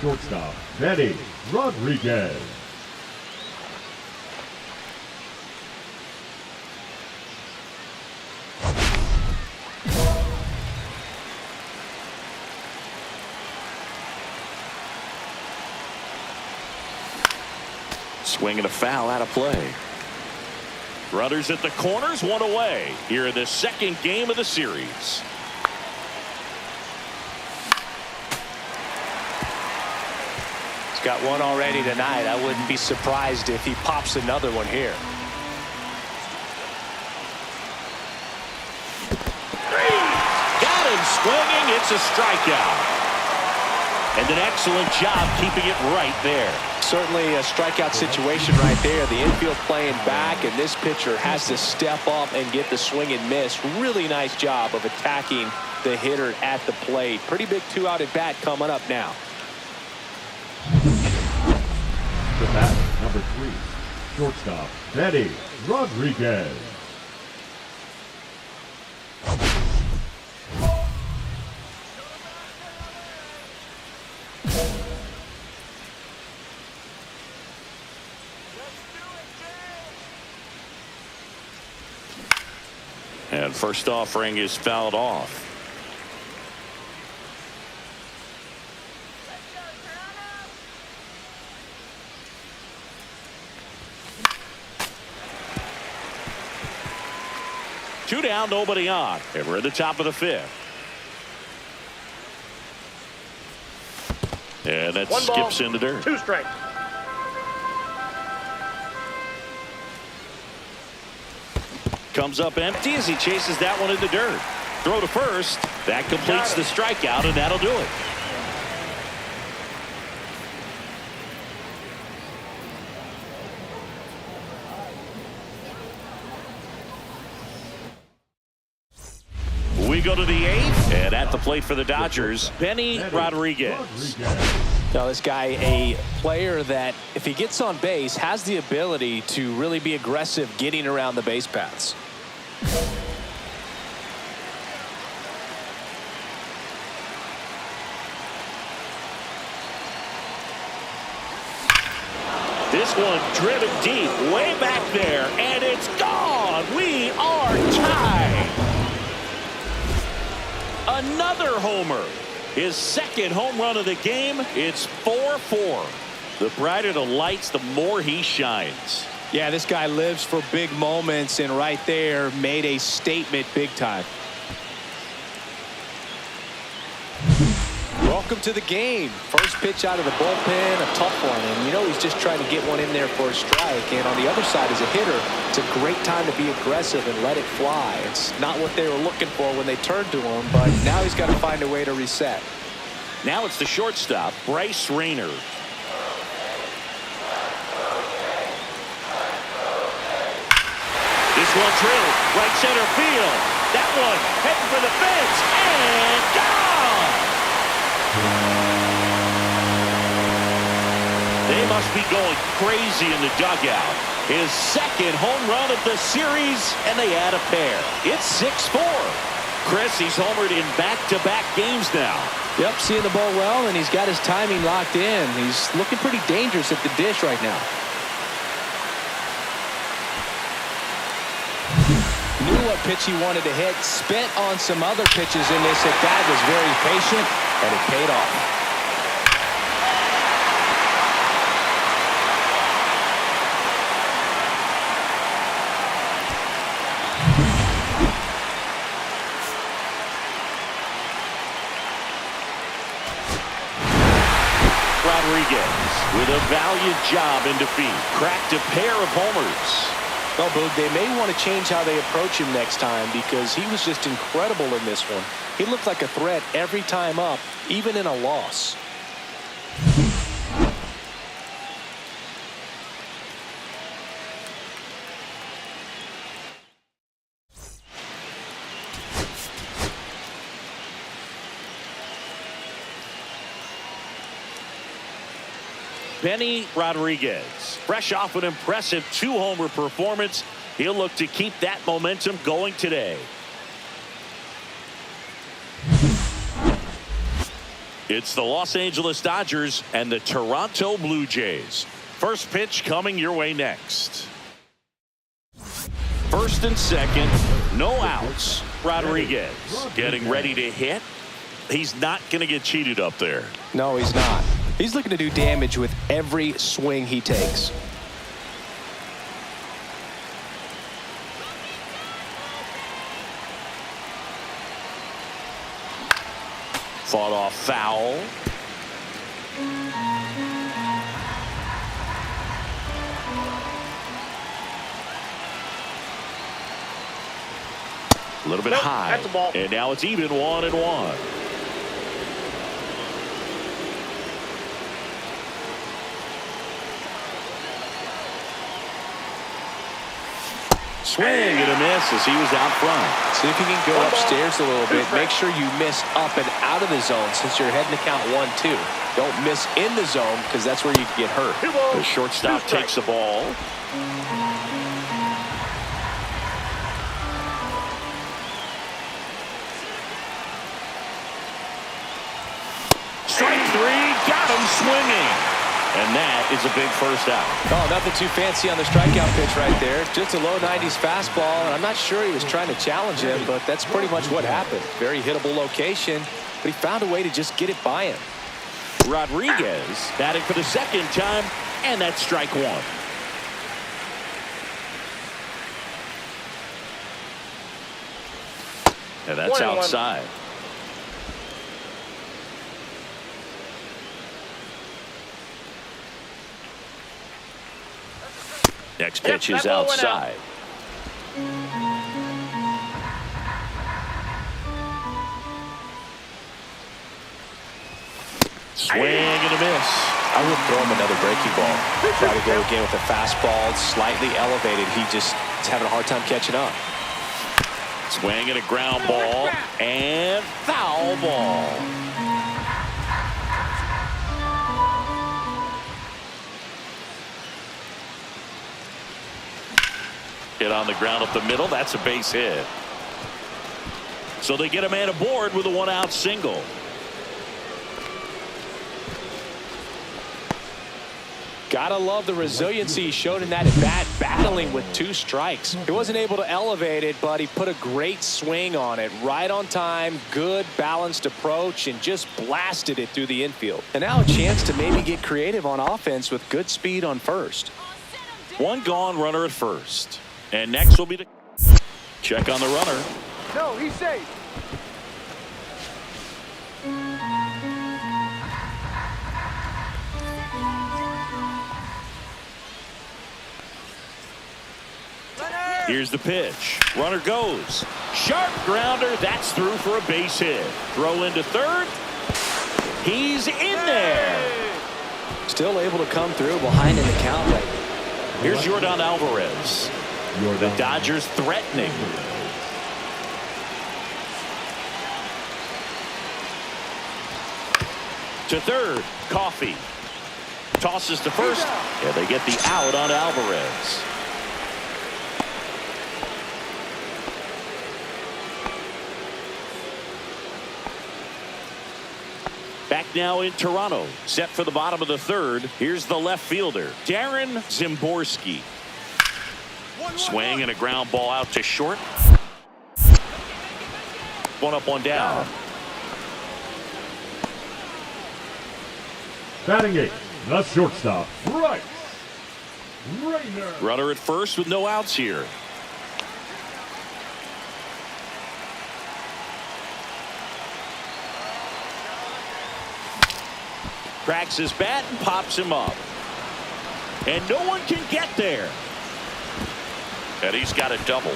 Shortstop, Benny Rodriguez. Swing and a foul out of play. Runners at the corners, 1 away. Here in the second game of the series. He's got one already tonight. I wouldn't be surprised if he pops another one here. Got him swinging. It's a strikeout. And an excellent job keeping it right there. Certainly a strikeout situation right there. The infield playing back, and this pitcher has to step up and get the swing and miss. Really nice job of attacking the hitter at the plate. Pretty big 2-out at bat coming up now. The batter, number 3, shortstop, Benny Rodriguez. And first offering is fouled off. Two down, nobody on. And we're at the top of the fifth. And that One ball, skips in the dirt. 2 strikes. Comes up empty as he chases that one in the dirt. Throw to first. That completes the strikeout, and that'll do it. We go to the eighth, and at the plate for the Dodgers, Benny Rodriguez. Now, this guy, a player that, if he gets on base, has the ability to really be aggressive getting around the base paths. This one driven deep, way back there, and it's gone. We are tied. Another homer. His second home run of the game. It's 4-4. The brighter the lights, the more he shines. Yeah, this guy lives for big moments, and right there made a statement big time. Welcome to the game. First pitch out of the bullpen, a tough one, and you know he's just trying to get one in there for a strike. And on the other side, as a hitter, it's a great time to be aggressive and let it fly. It's not what they were looking for when they turned to him, but now he's got to find a way to reset. Now it's the shortstop, Bryce Rayner. This one drilled right center field. That one heading for the fence and gone. They must be going crazy in the dugout. His second home run of the series, and they add a pair. It's 6-4. Chris, he's homered in back-to-back games now. Yep, seeing the ball well, and he's got his timing locked in. He's looking pretty dangerous at the dish right now. Knew what pitch he wanted to hit, spent on some other pitches in this at bat, was very patient, and it paid off. Rodriguez with a valiant job in defeat. Cracked a pair of homers. Well, Boog, they may want to change how they approach him next time because he was just incredible in this one. He looked like a threat every time up, even in a loss. Benny Rodriguez, fresh off an impressive 2-homer performance. He'll look to keep that momentum going today. It's the Los Angeles Dodgers and the Toronto Blue Jays. First pitch coming your way next. First and second, no outs. Rodriguez getting ready to hit. He's not going to get cheated up there. No, he's not. He's looking to do damage with every swing he takes. Fought off foul. A little bit high. That's a ball. And now it's even 1-1. Swing and a miss as he was out front. See if you can go upstairs a little bit. Make sure you miss up and out of the zone since you're heading to count 1-2. Don't miss in the zone because that's where you can get hurt. The shortstop takes the ball. Strike three, got him swinging. And that is a big first out. Oh, nothing too fancy on the strikeout pitch right there. Just a low 90s fastball, and I'm not sure he was trying to challenge him, but that's pretty much what happened. Very hittable location, but he found a way to just get it by him. Rodriguez batting for the second time, and that's strike one. And that's 21. outside. Next pitch Yep, is that ball went out. outside. Swing and a miss. I would throw him another breaking ball. Try to go again with a fastball, slightly elevated. He just is having a hard time catching up. Swing and a ground ball and foul ball. Hit on the ground up the middle. That's a base hit. So they get a man aboard with a one-out single. Gotta love the resiliency he showed in that at bat, battling with 2 strikes. He wasn't able to elevate it, but he put a great swing on it. Right on time, good balanced approach, and just blasted it through the infield. And now a chance to maybe get creative on offense with good speed on first. One gone, runner at first. And next will be the check on the runner. No, he's safe. Here's the pitch. Runner goes. Sharp grounder. That's through for a base hit. Throw into third. He's in there. Still able to come through behind in the count right. Here's Yordan Alvarez. The Dodgers threatening. To third. Coffee. Tosses to first. Yeah, they get the out on Alvarez. Back now in Toronto. Set for the bottom of the third. Here's the left fielder, Darren Zimborski. Swing and a ground ball out to short. One up, one down. Batting eight, the shortstop, Bryce Rayner. Runner at first with no outs here. Cracks his bat and pops him up. And no one can get there. And he's got a double.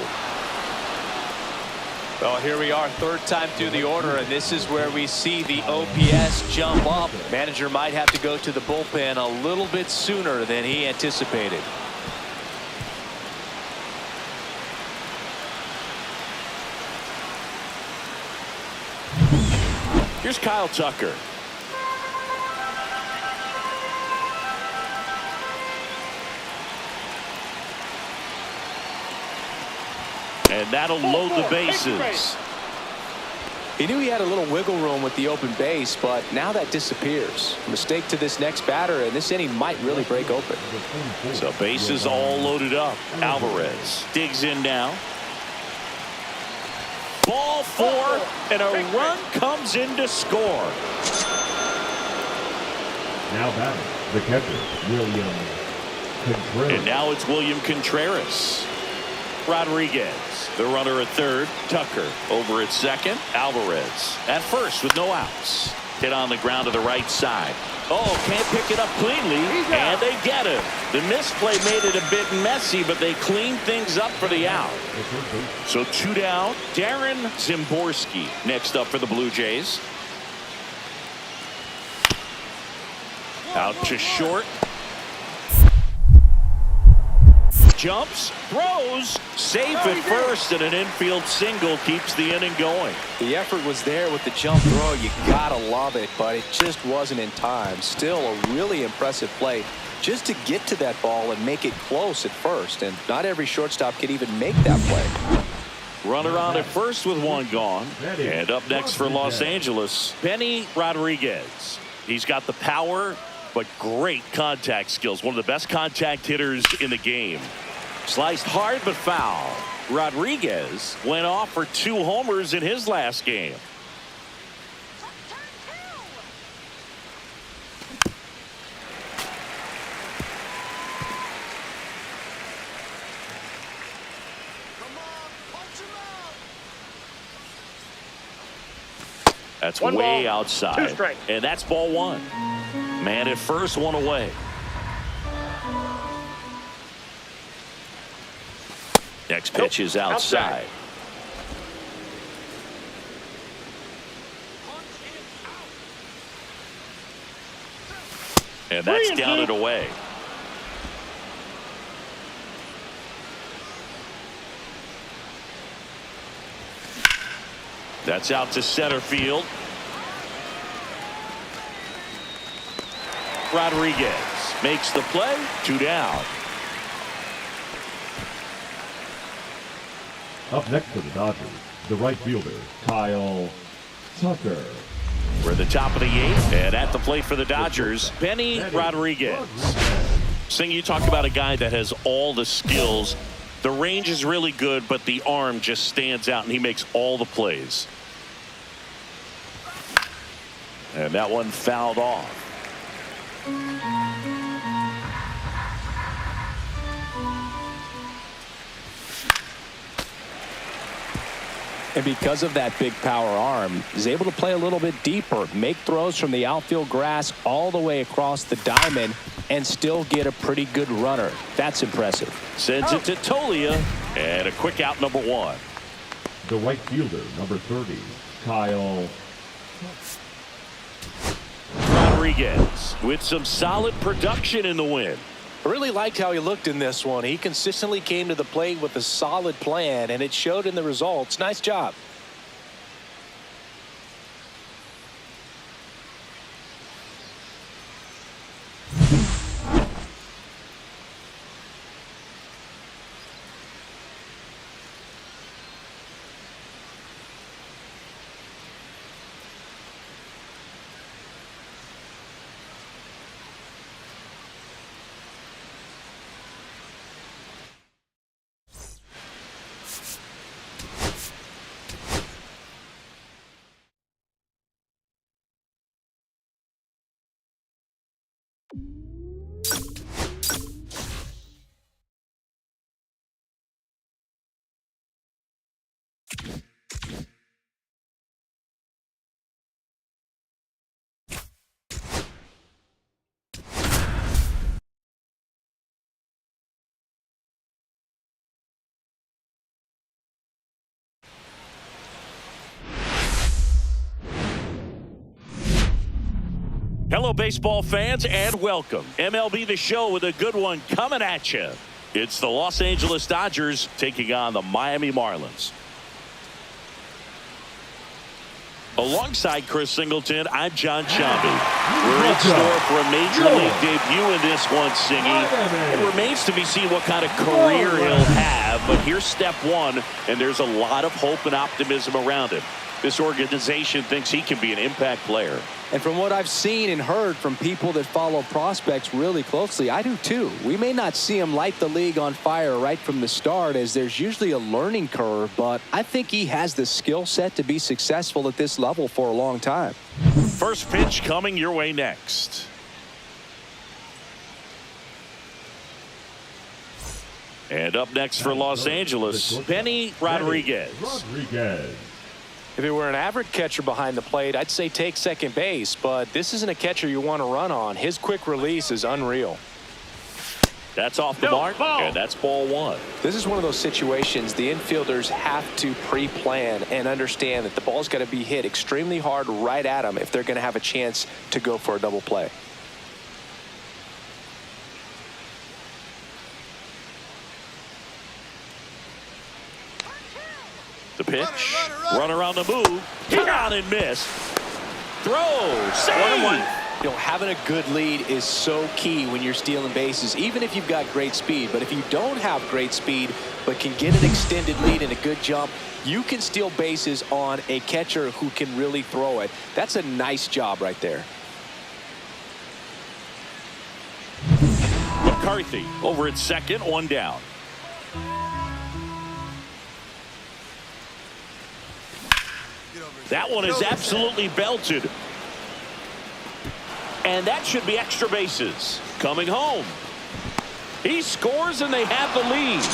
Well, here we are, third time through the order, and this is where we see the OPS jump up. Manager might have to go to the bullpen a little bit sooner than he anticipated. Here's Kyle Tucker. And that'll load the bases. He knew he had a little wiggle room with the open base, but now that disappears. Mistake to this next batter, and this inning might really break open. So bases all loaded up. Alvarez digs in now. Ball 4, and a run comes in to score. Now batting, the catcher, William Contreras. And now it's William Contreras. Rodriguez, the runner at third. Tucker over at second. Alvarez at first with no outs. Hit on the ground to the right side. Oh, can't pick it up cleanly, and they get it. The misplay made it a bit messy, but they cleaned things up for the out. So 2 down. Darren Zimborski next up for the Blue Jays. Out to short. Jumps, throws, safe at first, and an infield single keeps the inning going. The effort was there with the jump throw. You gotta love it, but it just wasn't in time. Still a really impressive play just to get to that ball and make it close at first, and not every shortstop can even make that play. Runner on at first with 1 gone. And up next for Los Angeles, Benny Rodriguez. He's got the power, but great contact skills. One of the best contact hitters in the game. Sliced hard but foul. Rodriguez went off for 2 homers in his last game. That's One way ball, outside. 2 strikes. And that's ball 1. Man at first, 1 away. Next pitch is outside. And that's down and away. That's out to center field. Rodriguez makes the play. 2 down. Up next for the Dodgers, the right fielder, Kyle Tucker. We're at the top of the 8th, and at the plate for the Dodgers, Benny Rodriguez. Sing, you talk about a guy that has all the skills. The range is really good, but the arm just stands out, and he makes all the plays. And that one fouled off. And because of that big power arm, he's able to play a little bit deeper, make throws from the outfield grass all the way across the diamond, and still get a pretty good runner. That's impressive. Sends it to Tolia, and a quick out, number 1. The right fielder, number 30, Kyle Rodriguez with some solid production in the win. I really liked how he looked in this one. He consistently came to the plate with a solid plan, and it showed in the results. Nice job. Hello, baseball fans, and welcome. MLB The Show with a good one coming at you. It's the Los Angeles Dodgers taking on the Miami Marlins. Alongside Chris Singleton, I'm John Shambi. We're in store for a major league debut in this one, Singy. It remains to be seen what kind of career he'll have, but here's step 1, and there's a lot of hope and optimism around him. This organization thinks he can be an impact player. And from what I've seen and heard from people that follow prospects really closely, I do too. We may not see him light the league on fire right from the start, as there's usually a learning curve, but I think he has the skill set to be successful at this level for a long time. First pitch coming your way next. And up next for Los Angeles, Benny Rodriguez. If it were an average catcher behind the plate, I'd say take second base, but this isn't a catcher you want to run on. His quick release is unreal. That's off the mark, and that's ball 1. This is one of those situations the infielders have to pre-plan and understand that the ball's got to be hit extremely hard right at them if they're going to have a chance to go for a double play. The pitch, run around the move, hit on and miss. Throw, save. You know, having a good lead is so key when you're stealing bases, even if you've got great speed. But if you don't have great speed but can get an extended lead and a good jump, you can steal bases on a catcher who can really throw it. That's a nice job right there. McCarthy over at second, 1 down. That one is absolutely belted. And that should be extra bases. Coming home. He scores and they have the lead.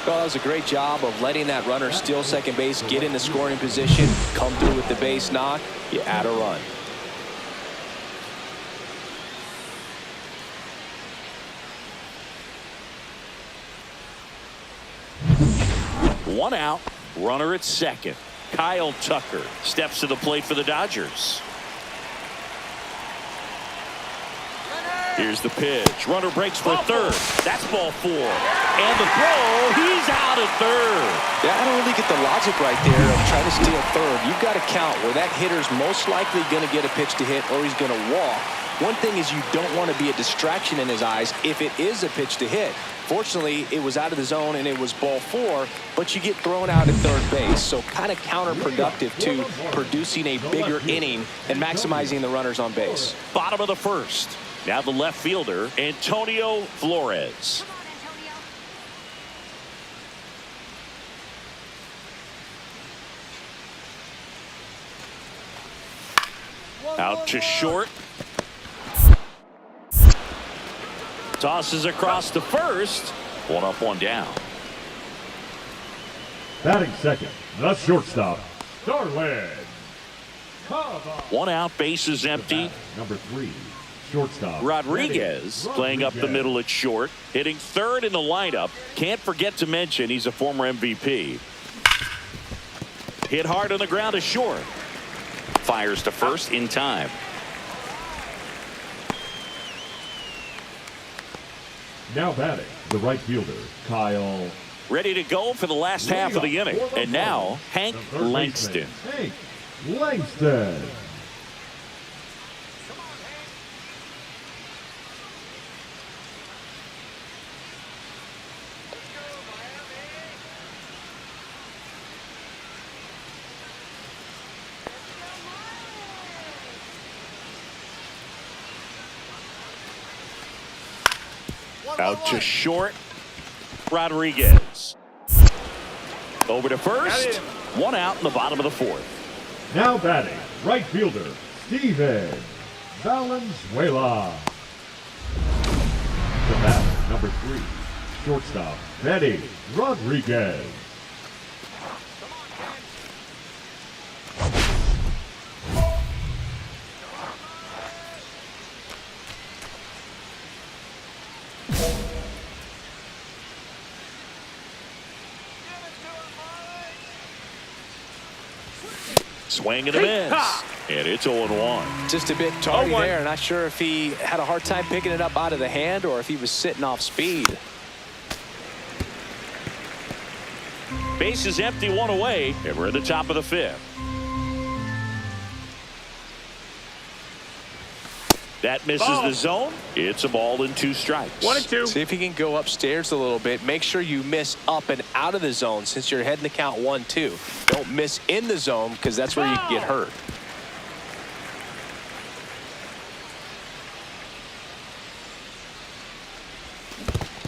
Well, that was a great job of letting that runner steal second base, get in the scoring position, come through with the base knock. You add a run. One out, runner at second. Kyle Tucker steps to the plate for the Dodgers. Here's the pitch. Runner breaks for third. That's ball 4. And the throw. He's out at third. Yeah, I don't really get the logic right there of trying to steal third. You've got to count where that hitter's most likely going to get a pitch to hit or he's going to walk. One thing is you don't want to be a distraction in his eyes if it is a pitch to hit. Fortunately, it was out of the zone and it was ball 4, but you get thrown out at third base. So kind of counterproductive to producing a bigger inning and maximizing the runners on base. Bottom of the first. Now the left fielder, Antonio Flores. Out to short. Tosses across to first. One up, one down. Batting second, the shortstop, Darwin. One out, bases empty. Number 3, shortstop, Rodriguez playing up the middle at short. Hitting third in the lineup. Can't forget to mention he's a former MVP. Hit hard on the ground to short. Fires to first in time. Now batting, the right fielder, Kyle. Ready to go for the last half of the inning. And now, Hank Langston. Hank Langston. Out to short. Rodriguez. Over to first. One out in the bottom of the fourth. Now batting, right fielder, Steven Valenzuela. The bat, number 3, shortstop, Betty Rodriguez. Swing and a miss. And it's 0-1. Just a bit tardy there. Not sure if he had a hard time picking it up out of the hand or if he was sitting off speed. Base is empty, one away, and we're at the top of the fifth. That misses the zone. It's a ball and 2 strikes. 1-2. See if he can go upstairs a little bit. Make sure you miss up and out of the zone since you're heading to count 1-2. Don't miss in the zone because that's where you can get hurt.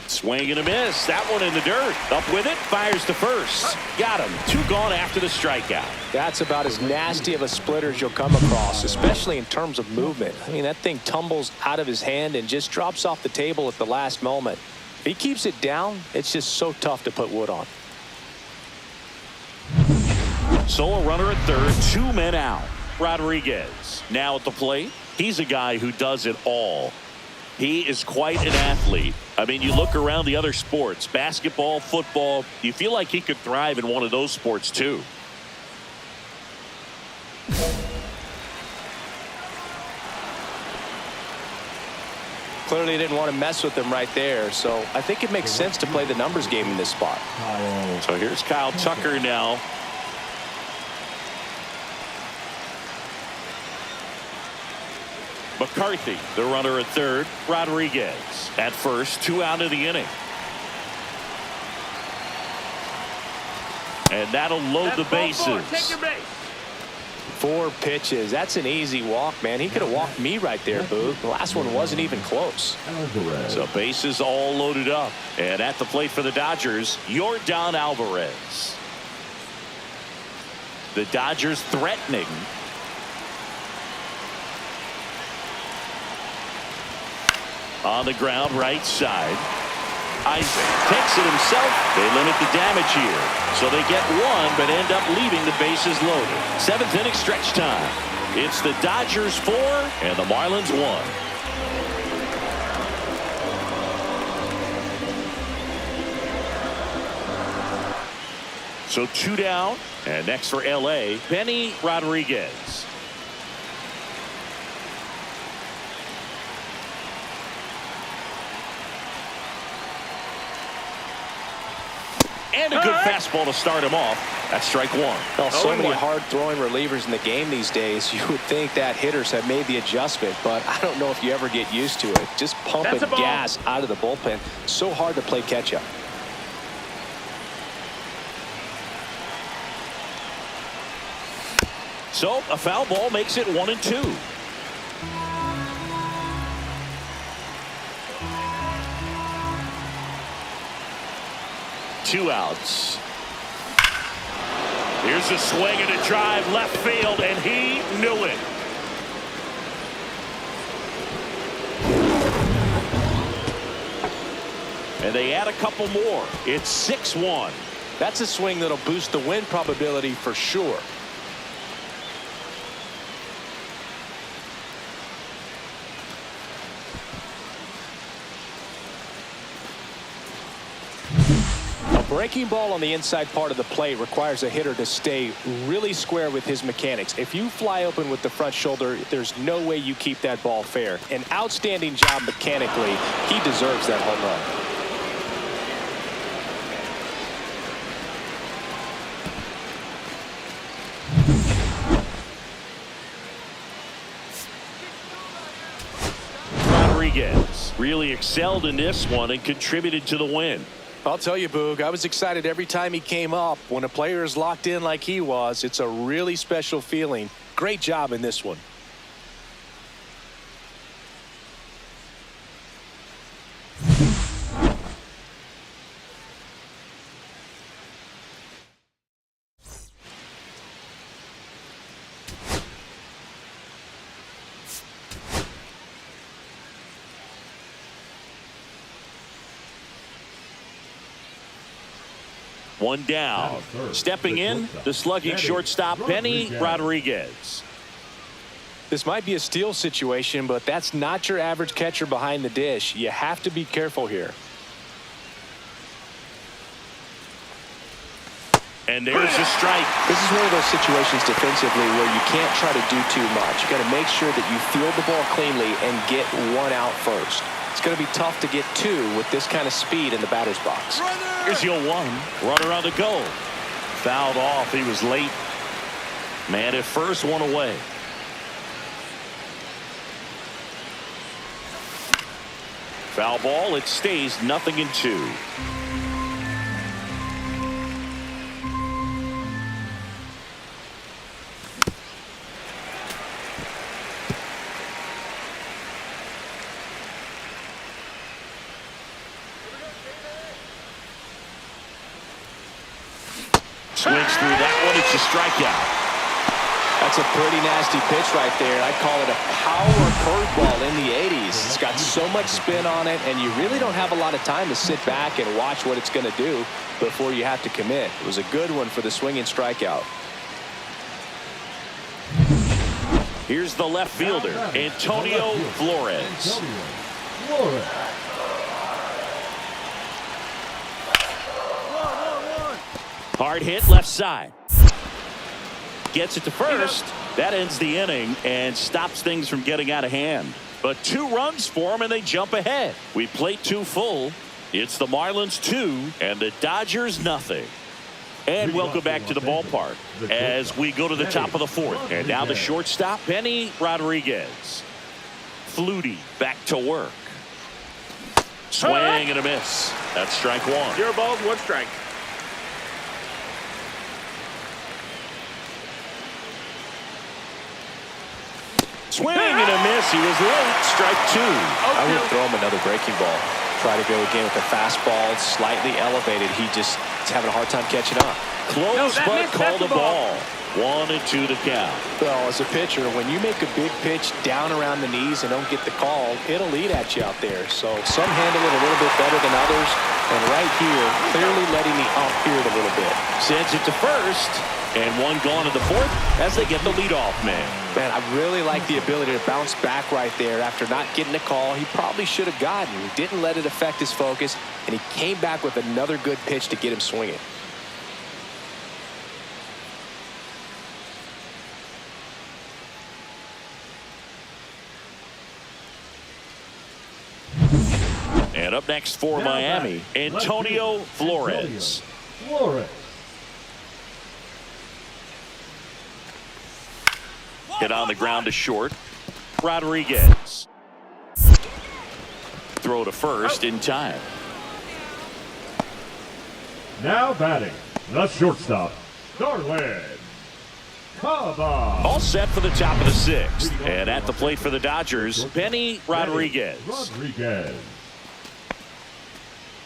Swing and a miss. That one in the dirt. Up with it. Fires to first. Got him. 2 gone after the strikeout. That's about as nasty of a splitter as you'll come across, especially in terms of movement. I mean, that thing tumbles out of his hand and just drops off the table at the last moment. If he keeps it down, it's just so tough to put wood on. So a runner at third, 2 men out. Rodriguez now at the plate. He's a guy who does it all. He is quite an athlete. I mean, you look around the other sports, basketball, football, you feel like he could thrive in one of those sports too. Clearly didn't want to mess with him right there, so I think it makes sense to play the numbers game in this spot. So here's Kyle Tucker now. McCarthy, the runner at third. Rodriguez at first, 2 out of the inning. And that'll load the bases. Take your base. 4 pitches. That's an easy walk, man. He could have walked me right there, Boo. The last one wasn't even close. So bases all loaded up. And at the plate for the Dodgers, Yordan Alvarez. The Dodgers threatening. On the ground, right side. Isaac takes it himself. They limit the damage here. So they get one, but end up leaving the bases loaded. 7th inning stretch time. It's the Dodgers 4 and the Marlins 1. So 2 down, and next for L.A., Benny Rodriguez. And a good fastball to start him off. That's strike 1. Well, so many hard-throwing relievers in the game these days. You would think that hitters have made the adjustment, but I don't know if you ever get used to it. Just pumping gas out of the bullpen. So hard to play catch-up. So a foul ball makes it 1-2. Two outs. Here's a swing and a drive left field, and he knew it. And they add a couple more. It's 6-1. That's a swing that'll boost the win probability for sure. Breaking ball on the inside part of the plate requires a hitter to stay really square with his mechanics. If you fly open with the front shoulder, there's no way you keep that ball fair. An outstanding job mechanically. He deserves that home run. Rodriguez really excelled in this one and contributed to the win. I'll tell you, Boog, I was excited every time he came up. When a player is locked in like he was, it's a really special feeling. Great job in this one. One down. Stepping in, the slugging shortstop, Benny Rodriguez. This might be a steal situation, but that's not your average catcher behind the dish. You have to be careful here. And there's a strike. This is one of those situations defensively where you can't try to do too much. You got to make sure that you field the ball cleanly and get one out first. It's going to be tough to get two with this kind of speed in the batter's box. Here's your one. Runner on the go. Fouled off. He was late. Man at first, one away. Foul ball. It stays 0-2. Swings through that one. It's a strikeout. That's a pretty nasty pitch right there. I'd call it a power curveball in the 80s. It's got so much spin on it, and you really don't have a lot of time to sit back and watch what it's going to do before you have to commit. It was a good one for the swinging strikeout. Here's the left fielder, Antonio Flores. Hard hit left side. Gets it to first. That ends the inning and stops things from getting out of hand. But 2 runs for them and they jump ahead. We play 2 full. It's the Marlins 2 and the Dodgers 0. And welcome back to the ballpark as we go to the top of the 4th. And now the shortstop, Benny Rodriguez. Flutie back to work. Swing and a miss. That's strike 1. 0 balls, 1 strike. Swing and a miss. He was late. Strike 2. I would throw him another breaking ball. Try to go again with the fastball slightly elevated. He just is having a hard time catching up. Close, but called a ball. 1-2 the count. Well, as a pitcher, when you make a big pitch down around the knees and don't get the call, it'll eat at you out there. So some handle it a little bit better than others. And right here, clearly letting the ump hear it a little bit. Sends it to first. And one gone in the fourth as they get the leadoff man. Man, I really like the ability to bounce back right there after not getting a call he probably should have gotten. He didn't let it affect his focus, and he came back with another good pitch to get him swinging. And up next for Now Miami, batting, Antonio left Flores. fielder, Flores. Hit on the ground to short. Rodriguez. Throw to first in time. Now batting, the shortstop, Darwin Caba. All set for the top of the sixth. And at the plate for the Dodgers, Benny Rodriguez.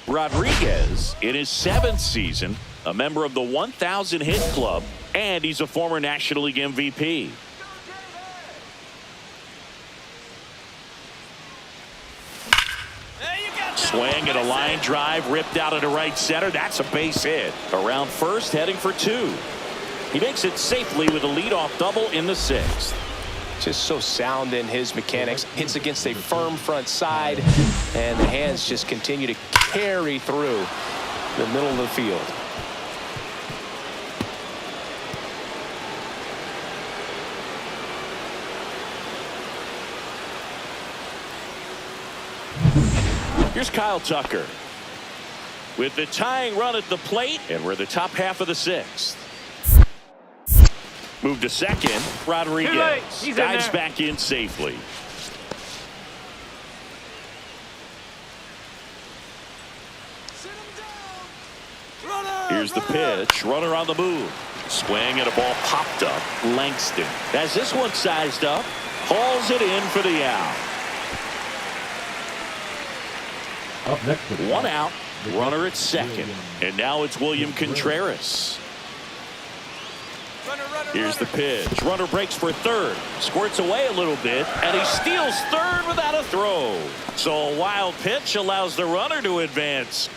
Rodriguez, in his 7th season, a member of the 1,000 hit club, and he's a former National League MVP. Swing and a line drive ripped out into right center. That's a base hit. Around first, heading for 2. He makes it safely with a leadoff double in the 6th. Just so sound in his mechanics. Hits against a firm front side, and the hands just continue to carry through the middle of the field. Here's Kyle Tucker with the tying run at the plate, and we're the top half of the 6th. Move to second. Rodriguez dives back in safely. Here's the pitch. Runner on the move. Swing and a ball popped up. Langston has this one sized up. Hauls it in for the out. Up next to One out. Runner at second. And now it's William Contreras. Here's the pitch. Runner breaks for third. Squirts away a little bit. And he steals third without a throw. So a wild pitch allows the runner to advance.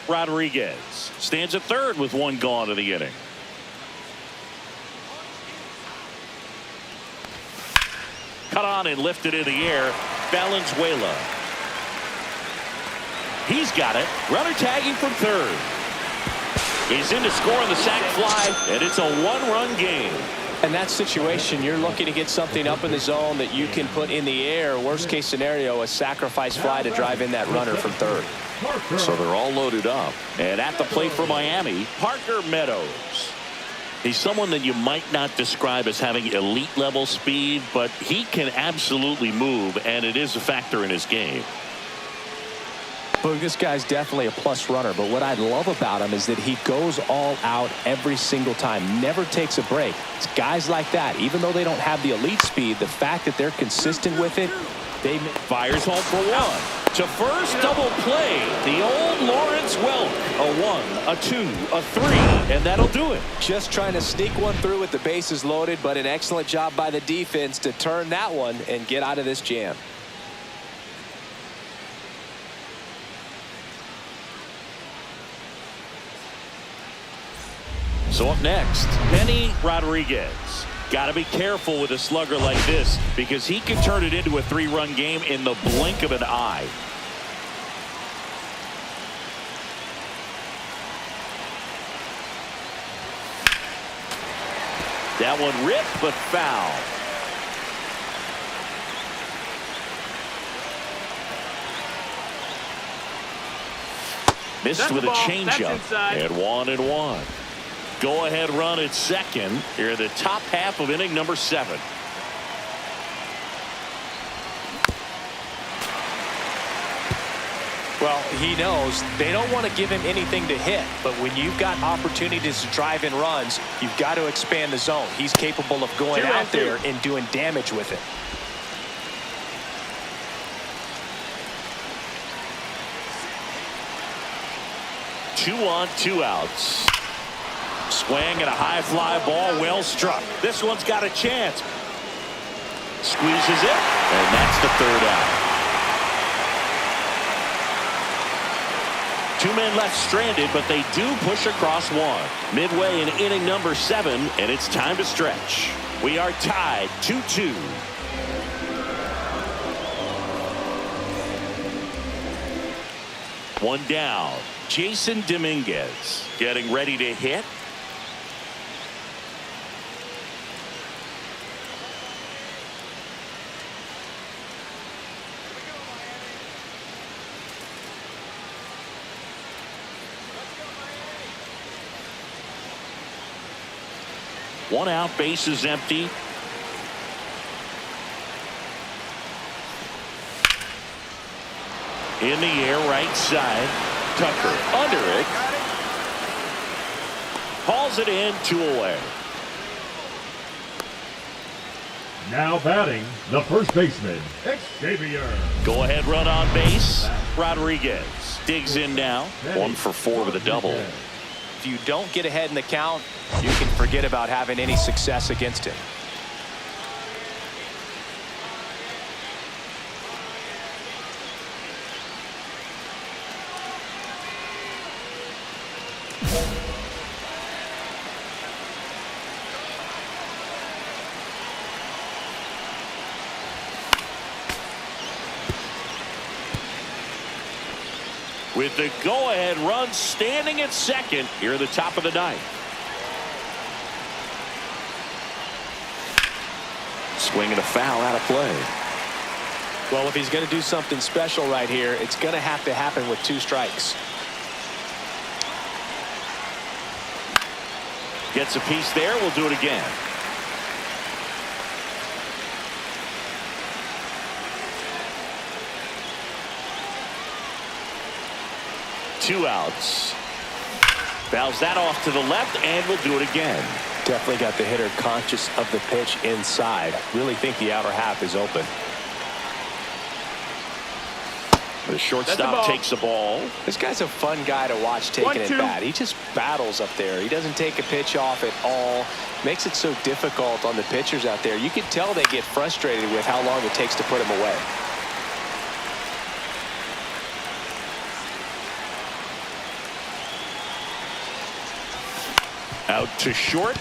Rodriguez stands at third with one gone in the inning. Cut on and lifted in the air. Valenzuela. He's got it. Runner tagging from third. He's in to score on the sac fly, and it's a one-run game. In that situation, you're looking to get something up in the zone that you can put in the air. Worst case scenario, a sacrifice fly to drive in that runner from third. So they're all loaded up. And at the plate for Miami, Parker Meadows. He's someone that you might not describe as having elite level speed, but he can absolutely move, and it is a factor in his game. Look, this guy's definitely a plus runner, but what I love about him is that he goes all out every single time, never takes a break. It's guys like that, even though they don't have the elite speed, the fact that they're consistent with it, they fires home for one. To first, double play. The old Lawrence Welk. A 1, a 2, a 3, and that'll do it. Just trying to sneak one through with the bases loaded, but an excellent job by the defense to turn that one and get out of this jam. So up next, Benny Rodriguez. Got to be careful with a slugger like this because he can turn it into a 3-run game in the blink of an eye. That one ripped but foul. Missed with a changeup. And 1-1. Go-ahead run at second. Here in the top half of inning number 7. Well, he knows they don't want to give him anything to hit, but when you've got opportunities to drive in runs, you've got to expand the zone. He's capable of going out there and doing damage with it. Two on, 2 outs. Swing and a high fly ball, well struck. This one's got a chance. Squeezes it, and that's the third out. 2 men left stranded, but they do push across one. Midway in inning number 7, and it's time to stretch. We are tied 2-2. One down. Jason Dominguez getting ready to hit. One out, base is empty. In the air, right side. Tucker under it. Hauls it in, 2 away. Now batting, the first baseman, Xavier. Go ahead run on base. Rodriguez digs in now. 1 for 4 with a double. If you don't get ahead in the count, you can forget about having any success against him. With the go-ahead run standing at second here at the top of the 9th. Swing and a foul out of play. Well, if he's going to do something special right here, it's going to have to happen with 2 strikes. Gets a piece there. We'll do it again. Two outs. Fouls that off to the left, and we'll do it again. Definitely got the hitter conscious of the pitch inside. Really think the outer half is open. The shortstop takes the ball. This guy's a fun guy to watch taking it bat. He just battles up there. He doesn't take a pitch off at all. Makes it so difficult on the pitchers out there. You can tell they get frustrated with how long it takes to put him away. Out to short.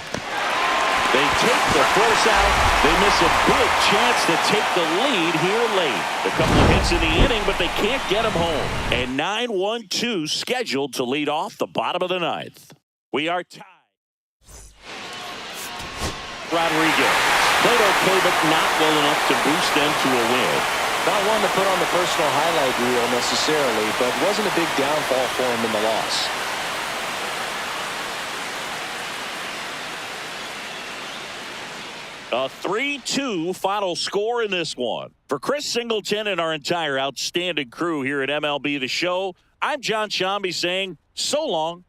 They take the force out. They miss a big chance to take the lead here late. A couple of hits in the inning, but they can't get them home. And 9-1-2 scheduled to lead off the bottom of the 9th. We are tied. Rodriguez played okay, but not well enough to boost them to a win. Not one to put on the personal highlight reel necessarily, but wasn't a big downfall for him in the loss. A 3-2 final score in this one. For Chris Singleton and our entire outstanding crew here at MLB The Show, I'm John Shambi saying so long.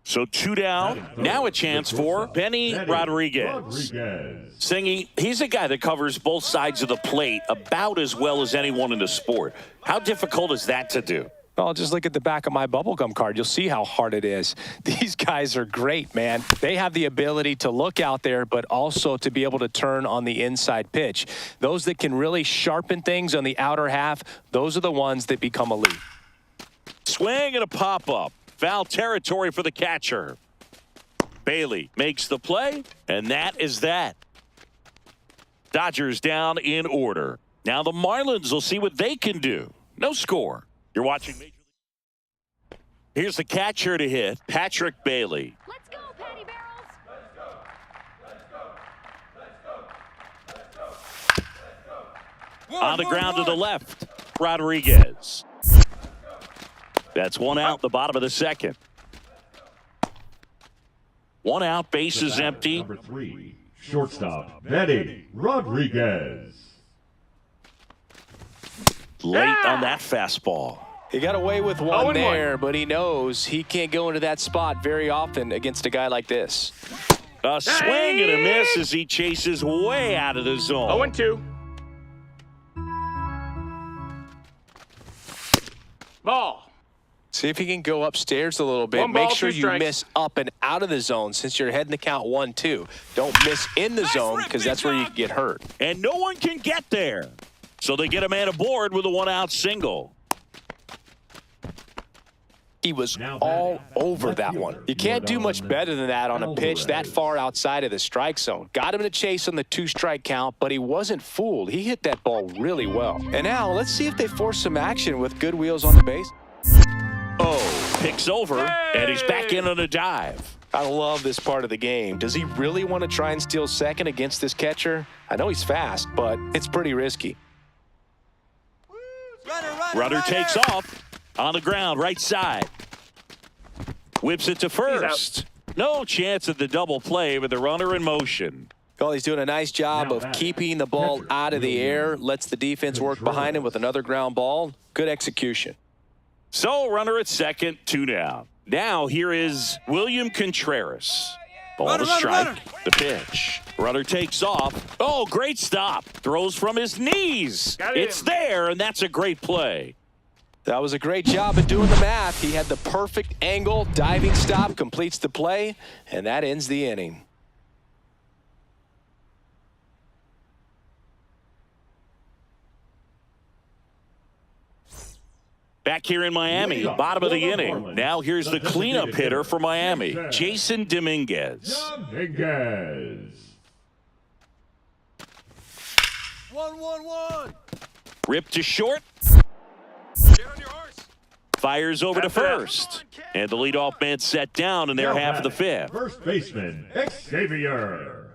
So 2 down. Now a chance for Benny Rodriguez. Singy, he's a guy that covers both sides of the plate about as well as anyone in the sport. How difficult is that to do? Well, just look at the back of my bubblegum card. You'll see how hard it is. These guys are great, man. They have the ability to look out there, but also to be able to turn on the inside pitch. Those that can really sharpen things on the outer half, those are the ones that become elite. Swing and a pop-up. Foul territory for the catcher. Bailey makes the play, and that is that. Dodgers down in order. Now the Marlins will see what they can do. No score. You're watching Major League. Here's the catcher to hit, Patrick Bailey. Let's go, Patty Barrels. On the ground to the left. Rodriguez. That's one out, the bottom of the second. One out, bases empty. Number 3, shortstop, Betty Rodriguez. Late on that fastball. He got away with one 0-1. there, but he knows he can't go into that spot very often against a guy like this. A swing and a miss as he chases way out of the zone. 0-2. Ball. See if he can go upstairs a little bit. One ball, Make sure 2 you strikes. miss up and out of the zone since you're heading to count 1-2. Don't miss in the zone because that's where you can get hurt. And no one can get there. So they get a man aboard with a one-out single. He was all over that one. You can't do much better than that on a pitch that far outside of the strike zone. Got him in a chase on the 2-strike count, but he wasn't fooled. He hit that ball really well. And now let's see if they force some action with good wheels on the base. Oh, picks over, and he's back in on a dive. I love this part of the game. Does he really want to try and steal second against this catcher? I know he's fast, but it's pretty risky. Runner takes off on the ground, right side. Whips it to first. No chance at the double play with the runner in motion. Well, he's doing a nice job of keeping the ball out of the air. Lets the defense work behind him with another ground ball. Good execution. So runner at second, 2 down. Now here is William Contreras. Ball to strike. The pitch. Runner takes off. Oh, great stop. Throws from his knees. Got him. It's there, and that's a great play. That was a great job of doing the math. He had the perfect angle. Diving stop completes the play, and that ends the inning. Back here in Miami, bottom of the inning. Now here's the cleanup hitter for Miami, Jason Dominguez. Dominguez. 1-1-1. Ripped to short. Fires over to first. And the leadoff man set down in their half of the fifth. First baseman, Xavier.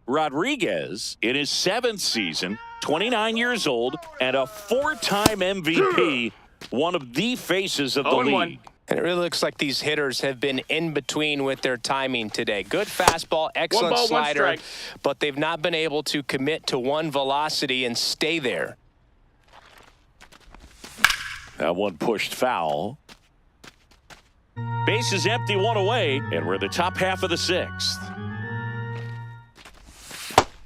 Rodriguez, in his 7th season, 29 years old, and a 4-time MVP, one of the faces of the 0-1. league. And it really looks like these hitters have been in between with their timing today. Good fastball, excellent 1 ball, 1 slider, strike. but they've not been able to commit to one velocity and stay there. That one pushed foul. Base is empty, 1 away, and we're the top half of the 6th.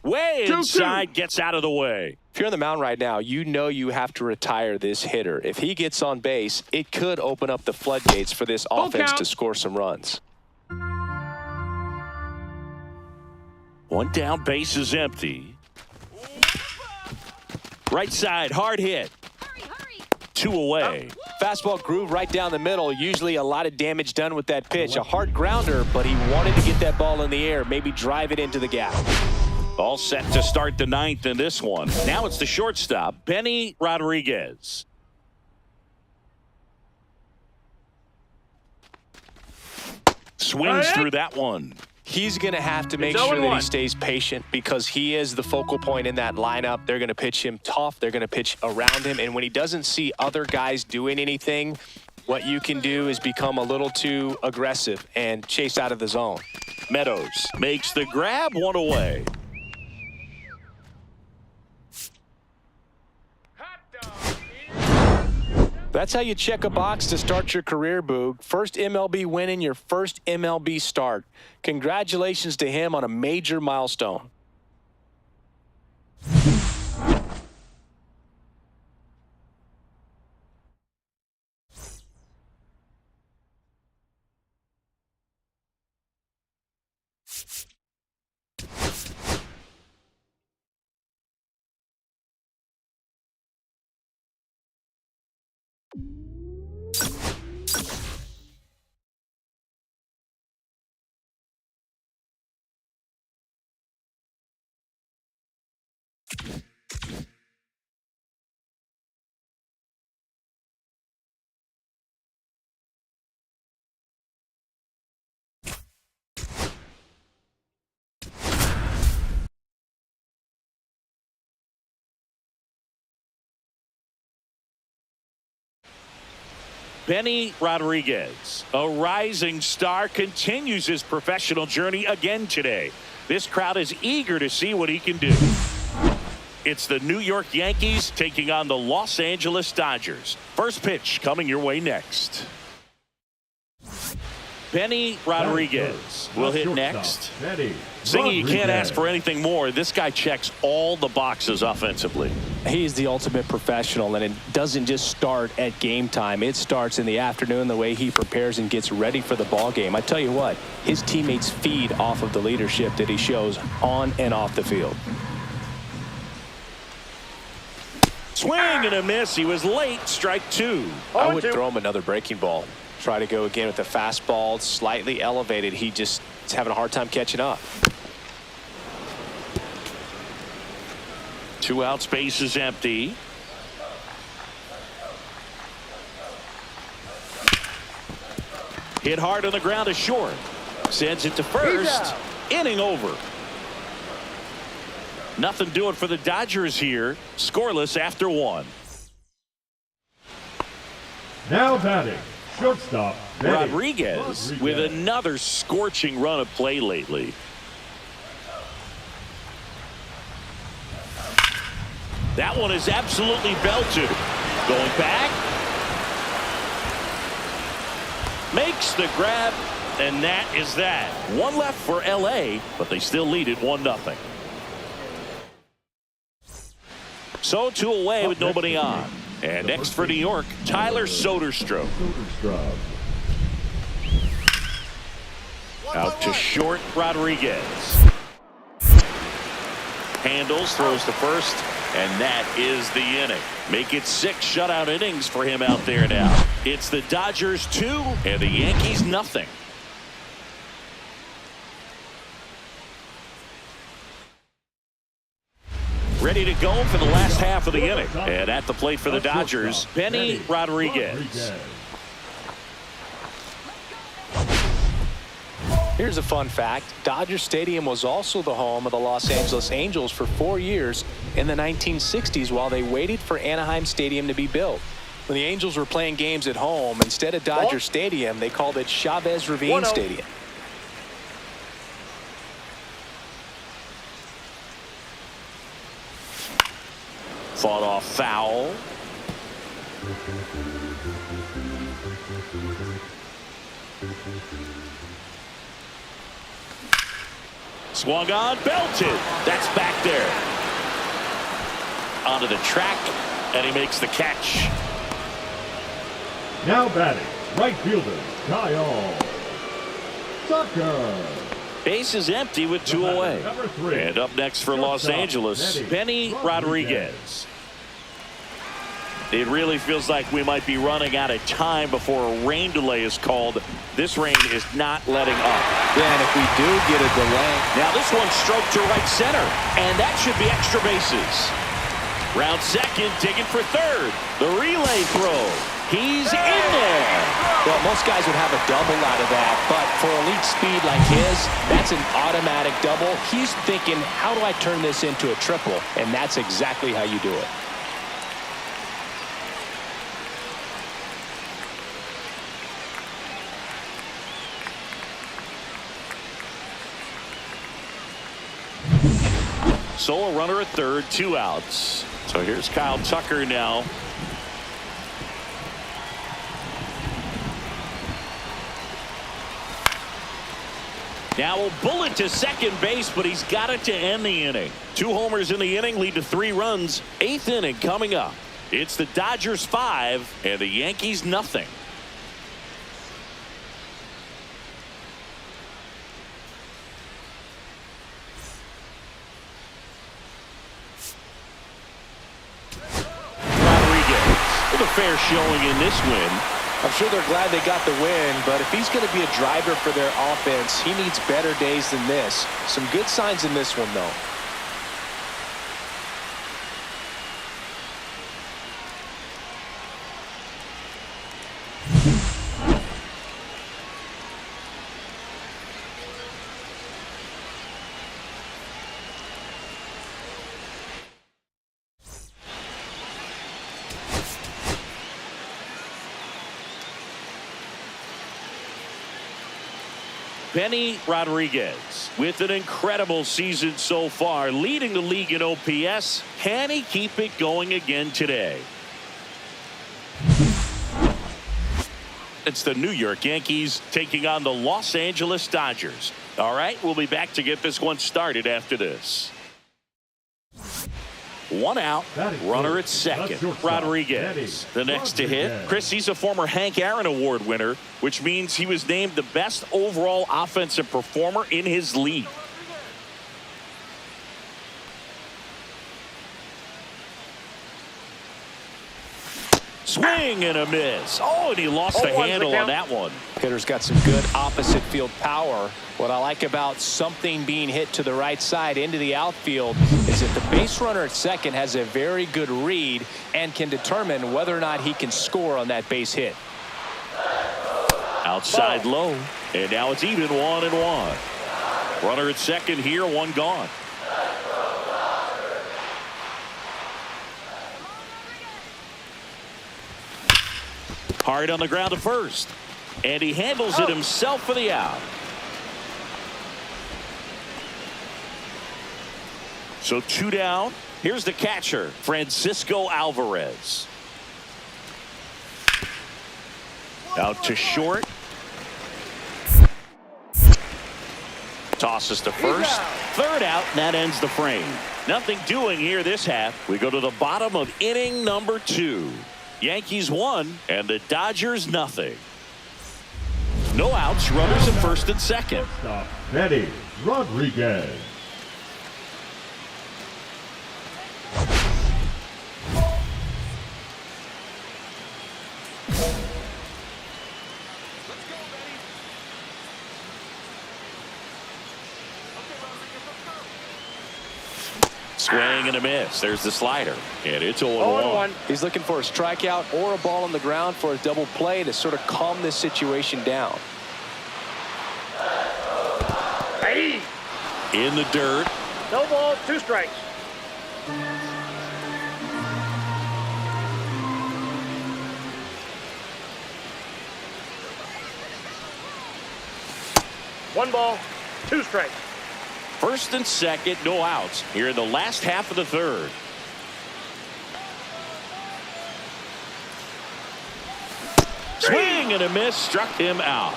Way 2-2. inside, gets out of the way. If you're on the mound right now, you know you have to retire this hitter. If he gets on base, it could open up the floodgates for this offense count. to score some runs. 1 down, base is empty. Right side, hard hit. Hurry, hurry. 2 away. Fastball groove right down the middle. Usually a lot of damage done with that pitch. A hard grounder, but he wanted to get that ball in the air, maybe drive it into the gap. All set to start the 9th in this one. Now it's the shortstop, Benny Rodriguez. Swings through that one. He's going to have to make It's sure that he 0-1. stays patient because he is the focal point in that lineup. They're going to pitch him tough. They're going to pitch around him. And when he doesn't see other guys doing anything, what you can do is become a little too aggressive and chase out of the zone. Meadows makes the grab, 1 away. That's how you check a box to start your career, Boog. First MLB win in your first MLB start. Congratulations to him on a major milestone. Benny Rodriguez, a rising star, continues his professional journey again today. This crowd is eager to see what he can do. It's the New York Yankees taking on the Los Angeles Dodgers. First pitch coming your way next. Benny Rodriguez will hit next. Singy, you can't ask for anything more. This guy checks all the boxes offensively. He's the ultimate professional, and it doesn't just start at game time. It starts in the afternoon, the way he prepares and gets ready for the ball game. I tell you what, his teammates feed off of the leadership that he shows on and off the field. Swing and a miss. He was late. Strike two. I would throw him another breaking ball. Try to go again with the fastball, slightly elevated. He just is having a hard time catching up. 2 outs, base is empty. Hit hard on the ground to short. Sends it to first. Inning over. Nothing doing for the Dodgers here. Scoreless after 1. Now batting, shortstop Benny Rodriguez with another scorching run of play lately. That one is absolutely belted. Going back. Makes the grab, and that is that. One left for LA, but they still lead it 1-0. So 2 away with nobody on. And next for New York, Tyler Soderstrom. Out to short, Rodriguez. Handles, throws to first, and that is the inning. Make it 6 shutout innings for him out there now. It's the Dodgers 2 and the Yankees nothing. Ready to go for the last half of the inning. And at the plate for the Dodgers, Benny Rodriguez. Here's a fun fact. Dodger Stadium was also the home of the Los Angeles Angels for 4 years in the 1960s while they waited for Anaheim Stadium to be built. When the Angels were playing games at home, instead of Dodger Stadium, they called it Chavez Ravine Stadium. Fought off foul. Swung on, belted. That's back there. Onto the track, and he makes the catch. Now batting, right fielder Kyle Tucker. Base is empty with 2 away. And up next for Los Angeles, Benny Rodriguez. It really feels like we might be running out of time before a rain delay is called. This rain is not letting up. Yeah, and if we do get a delay. Now this one stroked to right center, and that should be extra bases. Round second, digging for third. The relay throw. He's in there. Well, most guys would have a double out of that, but for elite speed like his, that's an automatic double. He's thinking, how do I turn this into a triple? And that's exactly how you do it. So a runner at third, 2 outs. So here's Kyle Tucker now. Now a bullet to second base, but he's got it to end the inning. 2 homers in the inning lead to 3 runs. 8th inning coming up. It's the Dodgers 5 and the Yankees nothing. With a fair showing in this win. I'm sure they're glad they got the win, but if he's going to be a driver for their offense, he needs better days than this. Some good signs in this one, though. Benny Rodriguez with an incredible season so far, leading the league in OPS. Can he keep it going again today? It's the New York Yankees taking on the Los Angeles Dodgers. All right, we'll be back to get this one started after this. One out, runner at second. Rodriguez, the next to hit. Chris, he's a former Hank Aaron Award winner, which means he was named the best overall offensive performer in his league. Swing and a miss. Oh, and he lost the handle on that one. Hitter's got some good opposite field power. What I like about something being hit to the right side into the outfield is that the base runner at second has a very good read and can determine whether or not he can score on that base hit. Outside low, and now it's even 1-1. Runner at second here, one gone. Hard on the ground to first, and he handles it himself for the out. So 2 down. Here's the catcher, Francisco Alvarez. Out to short. Tosses to first. Third out, and that ends the frame. Nothing doing here this half. We go to the bottom of inning number 2. Yankees 1 and the Dodgers nothing. No outs, runners at first and second. Stop. Benny Rodriguez. Swing and a miss. There's the slider. And it's 0-1. He's looking for a strikeout or a ball on the ground for a double play to sort of calm this situation down. Hey! In the dirt. No ball, 2 strikes. One ball, 2 strikes. First and second, no outs here in the last half of the third. Swing and a miss, struck him out.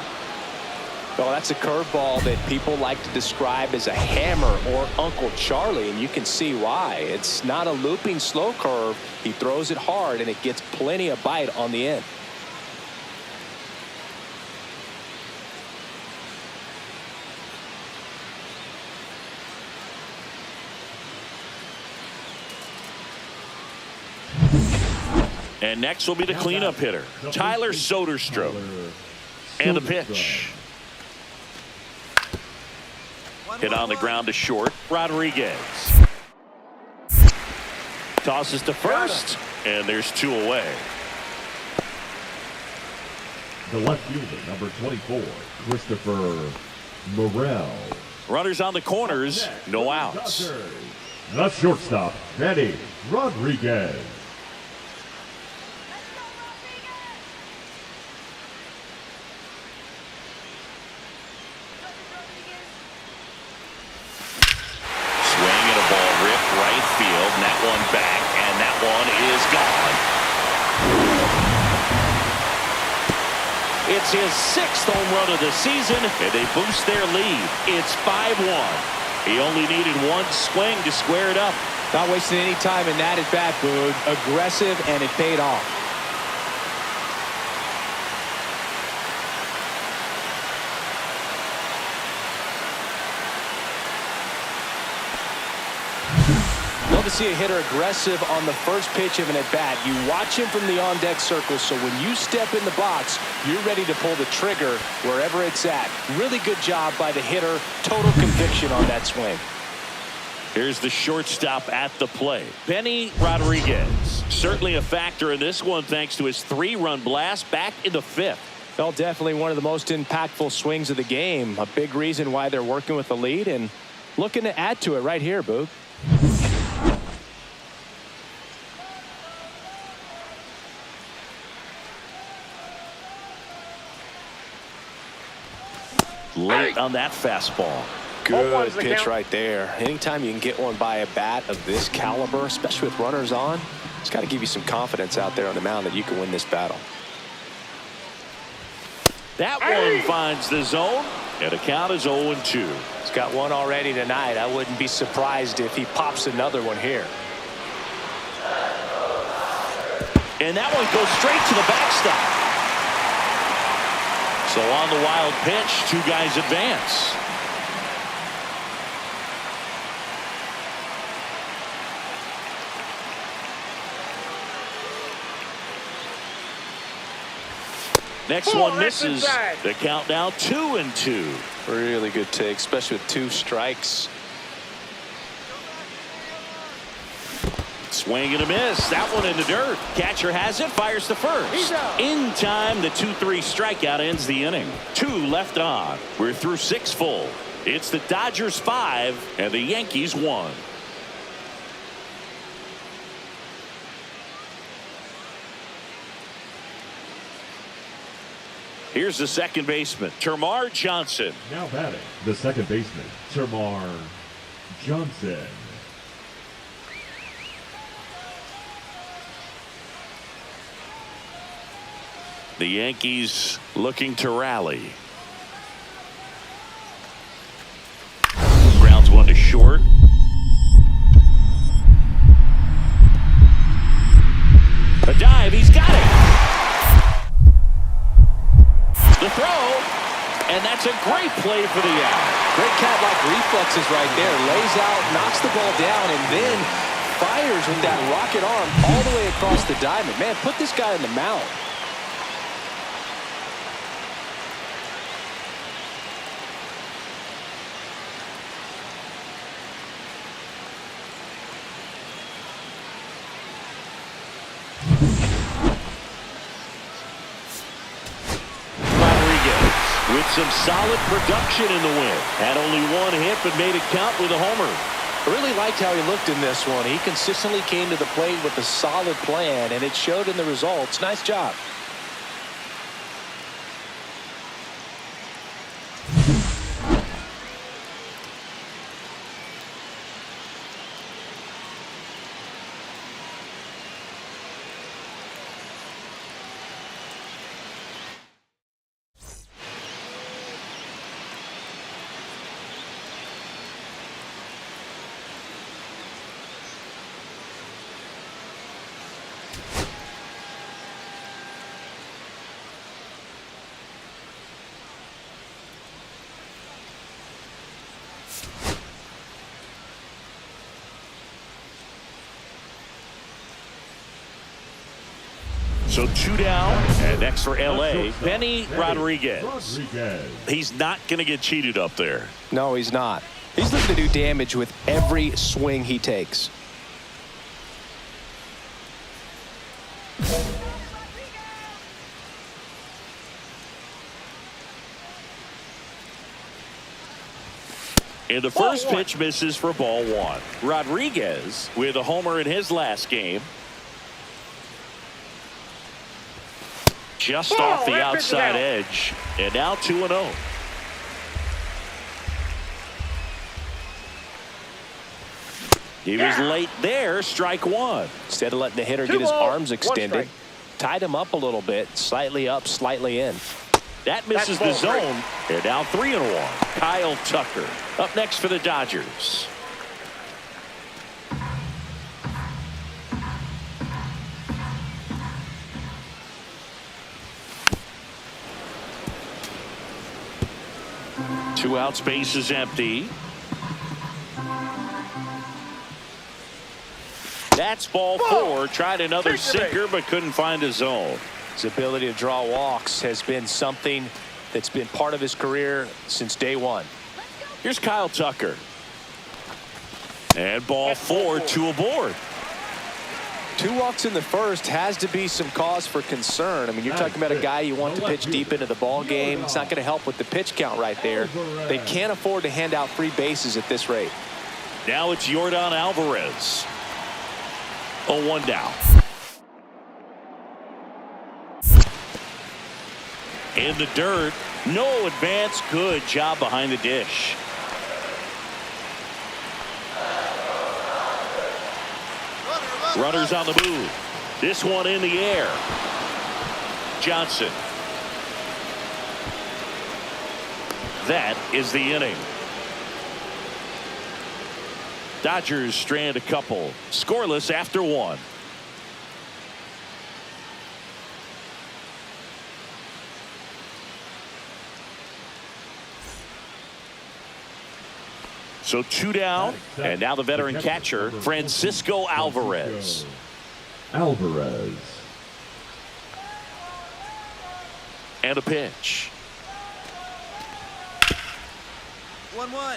Well, that's a curveball that people like to describe as a hammer or Uncle Charlie, and you can see why. It's not a looping slow curve. He throws it hard, and it gets plenty of bite on the end. And next will be the cleanup hitter, Tyler Soderstrom. And the pitch. Hit on the ground to short. Rodriguez. Tosses to first, and there's 2 away. The left fielder, number 24, Christopher Morel. Runners on the corners, no outs. The shortstop, Benny Rodriguez. Back, and that one is gone. It's his 6th home run of the season, and they boost their lead. It's 5-1. He only needed 1 swing to square it up. Not wasting any time in that at bat, Boog. Aggressive, and it paid off. Love to see a hitter aggressive on the first pitch of an at-bat. You watch him from the on-deck circle, so when you step in the box, you're ready to pull the trigger wherever it's at. Really good job by the hitter. Total conviction on that swing. Here's the shortstop at the plate, Benny Rodriguez. Certainly a factor in this one thanks to his 3-run blast back in the 5th. Well, definitely one of the most impactful swings of the game. A big reason why they're working with the lead and looking to add to it right here, Boog. late on that fastball. Good pitch right there. Anytime you can get one by a bat of this caliber, especially with runners on, it's got to give you some confidence out there on the mound that you can win this battle. That one finds the zone, and the count is 0-2. He's got one already tonight. I wouldn't be surprised if he pops another one here. And that one goes straight to the backstop. So on the wild pitch, two guys advance. Next one misses. The count now 2-2. Really good take, especially with 2 strikes. Swing and a miss. That one in the dirt. Catcher has it, fires to first. In time, the 2-3 strikeout ends the inning. 2 left on. We're through 6 full. It's the Dodgers 5 and the Yankees 1. Here's the second baseman, Termarr Johnson. Now batting, the second baseman, Termarr Johnson. The Yankees looking to rally. Grounds one to short. A dive, he's got it. The throw, and that's a great play for the out. Great cat-like reflexes right there. Lays out, knocks the ball down, and then fires with that rocket arm all the way across the diamond. Man, put this guy in the mound. With some solid production in the win. Had only 1 hit, but made it count with a homer. I really liked how he looked in this one. He consistently came to the plate with a solid plan, and it showed in the results. Nice job. So 2 down, and next for L.A., Benny Rodriguez. He's not going to get cheated up there. No, he's not. He's looking to do damage with every swing he takes. And the first pitch misses for ball 1. Rodriguez with a homer in his last game. Just off the outside edge, and now 2-0. He was late there, strike 1. Instead of letting the hitter get his arms extended, tied him up a little bit, slightly up, slightly in. That misses the zone, and now 3-1. Kyle Tucker up next for the Dodgers. Two outs, base is empty. That's ball 4. Tried another sinker, but couldn't find a zone. His ability to draw walks has been something that's been part of his career since day 1. Here's Kyle Tucker. And ball 4, 2 aboard. 2 walks in the first has to be some cause for concern. I mean, you're talking about a guy you want to pitch deep into the ball game. It's not going to help with the pitch count right there. They can't afford to hand out free bases at this rate. Now it's Yordan Alvarez. 0-1 down. In the dirt. No advance. Good job behind the dish. Runners on the move. This one in the air. Johnson. That is the inning. Dodgers strand a couple. Scoreless after one. So 2 down, and now the veteran catcher, Francisco Alvarez. Alvarez. And a pitch. 1-1.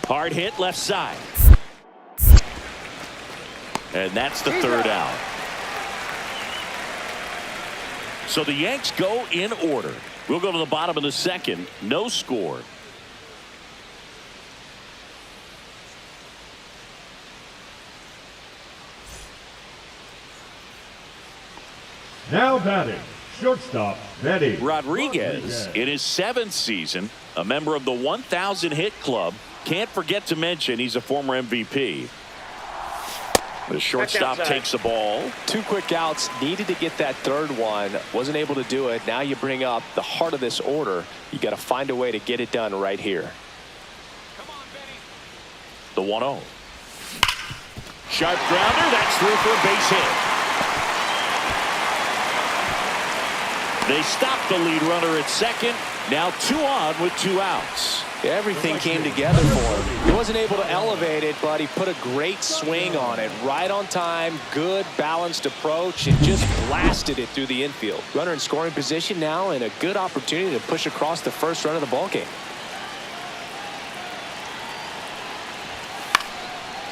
Hard hit left side. And that's the third out. So the Yanks go in order. We'll go to the bottom of the second. No score. Now batting, shortstop, Betty Rodriguez in his 7th season, a member of the 1,000 hit club. Can't forget to mention he's a former MVP. The shortstop takes the ball. 2 quick outs. Needed to get that third one. Wasn't able to do it. Now you bring up the heart of this order. You got to find a way to get it done right here. The 1-0. Sharp grounder. That's through for a base hit. They stop the lead runner at second. Now 2 on with 2 outs. Everything came together for him. He wasn't able to elevate it, but he put a great swing on it. Right on time, good balanced approach, and just blasted it through the infield. Runner in scoring position now, and a good opportunity to push across the first run of the ballgame.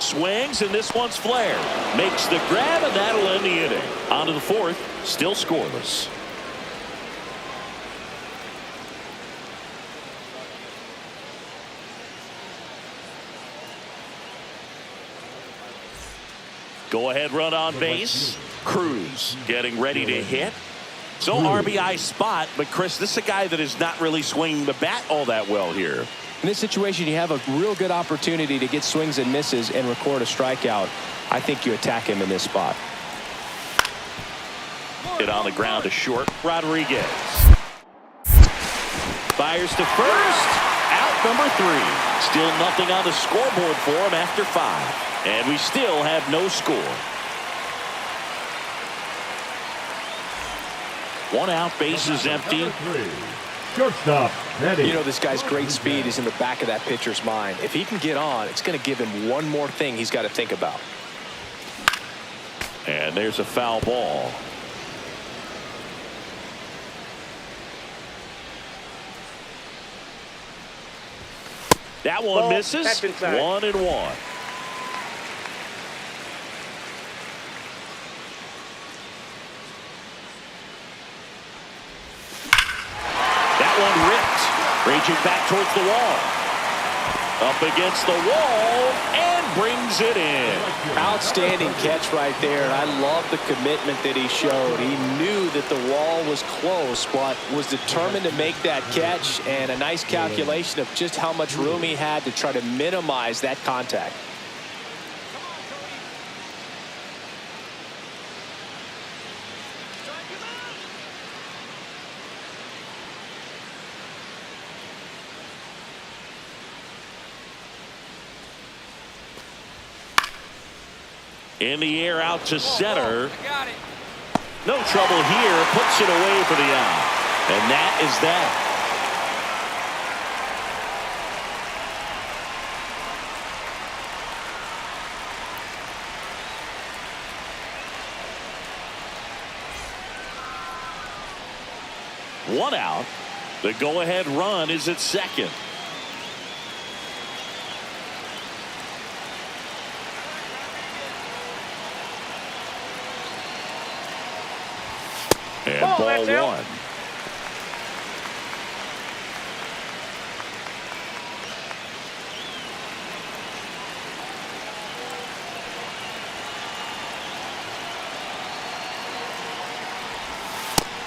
Swings, and this one's flared. Makes the grab, and that'll end the inning. On to the 4th, still scoreless. Go ahead run on base. Cruz getting ready to hit. So RBI spot, but Chris, this is a guy that is not really swinging the bat all that well here. In this situation, you have a real good opportunity to get swings and misses and record a strikeout. I think you attack him in this spot. Hit on the ground to short. Rodriguez fires to first. Out number 3. Still nothing on the scoreboard for him after 5. And we still have no score. 1 out, base is empty. Shortstop, Betty. You know, this guy's great speed is in the back of that pitcher's mind. If he can get on, it's going to give him one more thing he's got to think about. And there's a foul ball. That one misses. 1-1. Raging back towards the wall. Up against the wall and brings it in. Outstanding catch right there. I love the commitment that he showed. He knew that the wall was close, but was determined to make that catch, and a nice calculation of just how much room he had to try to minimize that contact. In the air out to center. No trouble here. Puts it away for the out. And that is that. One out. The go-ahead run is at second. And ball 1.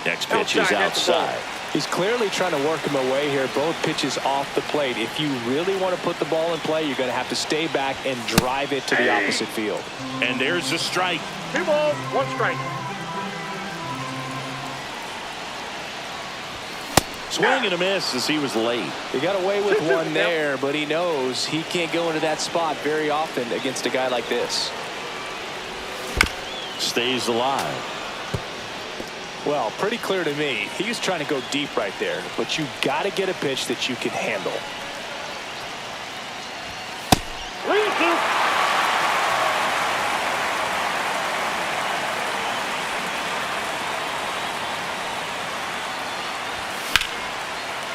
Next pitch is outside. He's clearly trying to work him away here. Both pitches off the plate. If you really want to put the ball in play, you're going to have to stay back and drive it to the opposite field. And there's the strike. 2 balls, 1 strike. Swing and a miss as he was late. He got away with one there, but he knows he can't go into that spot very often against a guy like this. Stays alive. Well, pretty clear to me. He's trying to go deep right there, but you got to get a pitch that you can handle. 3-2.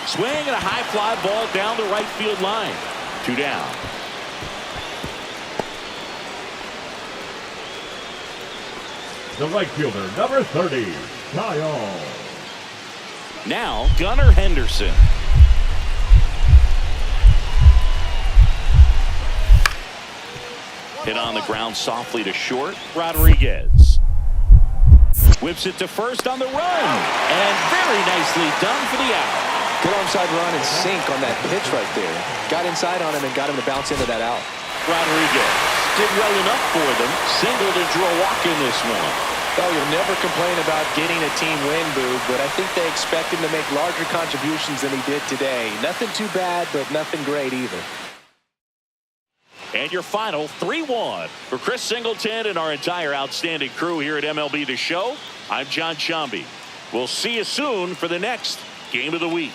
Swing and a high fly ball down the right field line. 2 down. The right fielder, number 30, Kyle. Now Gunnar Henderson. Hit on the ground softly to short. Rodriguez whips it to first on the run, and very nicely done for the out. Good onside run and sink on that pitch right there. Got inside on him and got him to bounce into that out. Rodriguez did well enough for them. Singled and drew a walk in this one. Oh, you'll never complain about getting a team win, Boog, but I think they expect him to make larger contributions than he did today. Nothing too bad, but nothing great either. And your final 3-1 for Chris Singleton and our entire outstanding crew here at MLB The Show. I'm John Shambi. We'll see you soon for the next Game of the Week.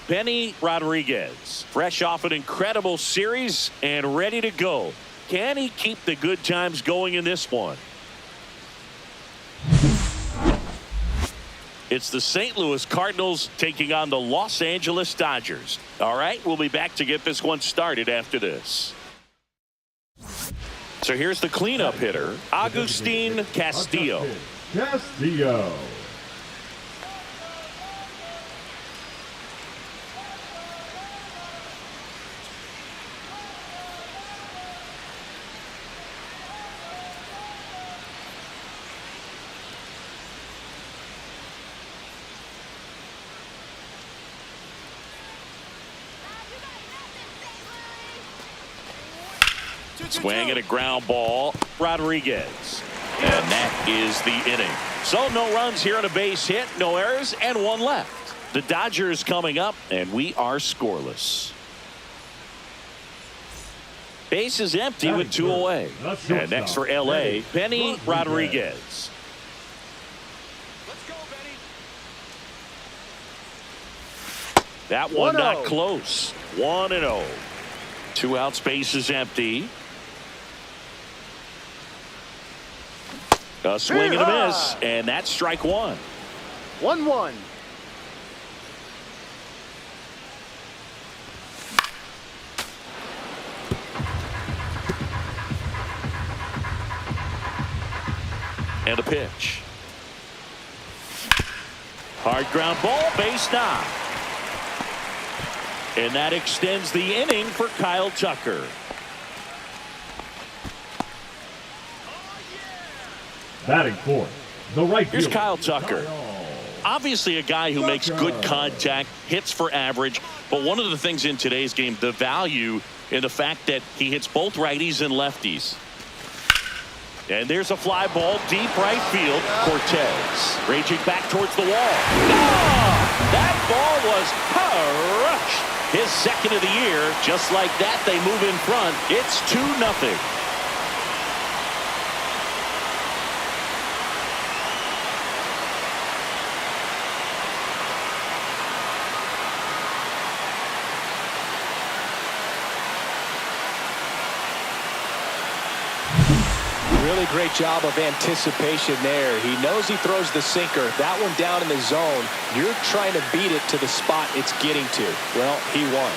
Benny Rodriguez, fresh off an incredible series and ready to go. Can he keep the good times going in this one? It's the St. Louis Cardinals taking on the Los Angeles Dodgers. All right, we'll be back to get this one started after this. So here's the cleanup hitter, Agustin Castillo. Castillo. Swing and a ground ball, Rodriguez. And that is the inning. So no runs here on a base hit, no errors, and one left. The Dodgers coming up, and we are scoreless. Base is empty with 2 away. And next for LA, Benny Rodriguez. Let's go, Benny. That one not close. 1-0. 2 outs, base is empty. A swing and a miss, and that's strike 1. 1-1. And a pitch. Hard ground ball, base knock. And that extends the inning for Kyle Tucker. Batting fourth, the right Here's fielder, Kyle Tucker. Obviously a guy who makes good contact, hits for average, but one of the things in today's game, the value in the fact that he hits both righties and lefties. And there's a fly ball deep right field. Cortez raging back towards the wall. Oh, that ball was crushed. His second of the year. Just like that, they move in front. It's 2-0. Really great job of anticipation there. He knows he throws the sinker. That one down in the zone. You're trying to beat it to the spot it's getting to. Well, he won.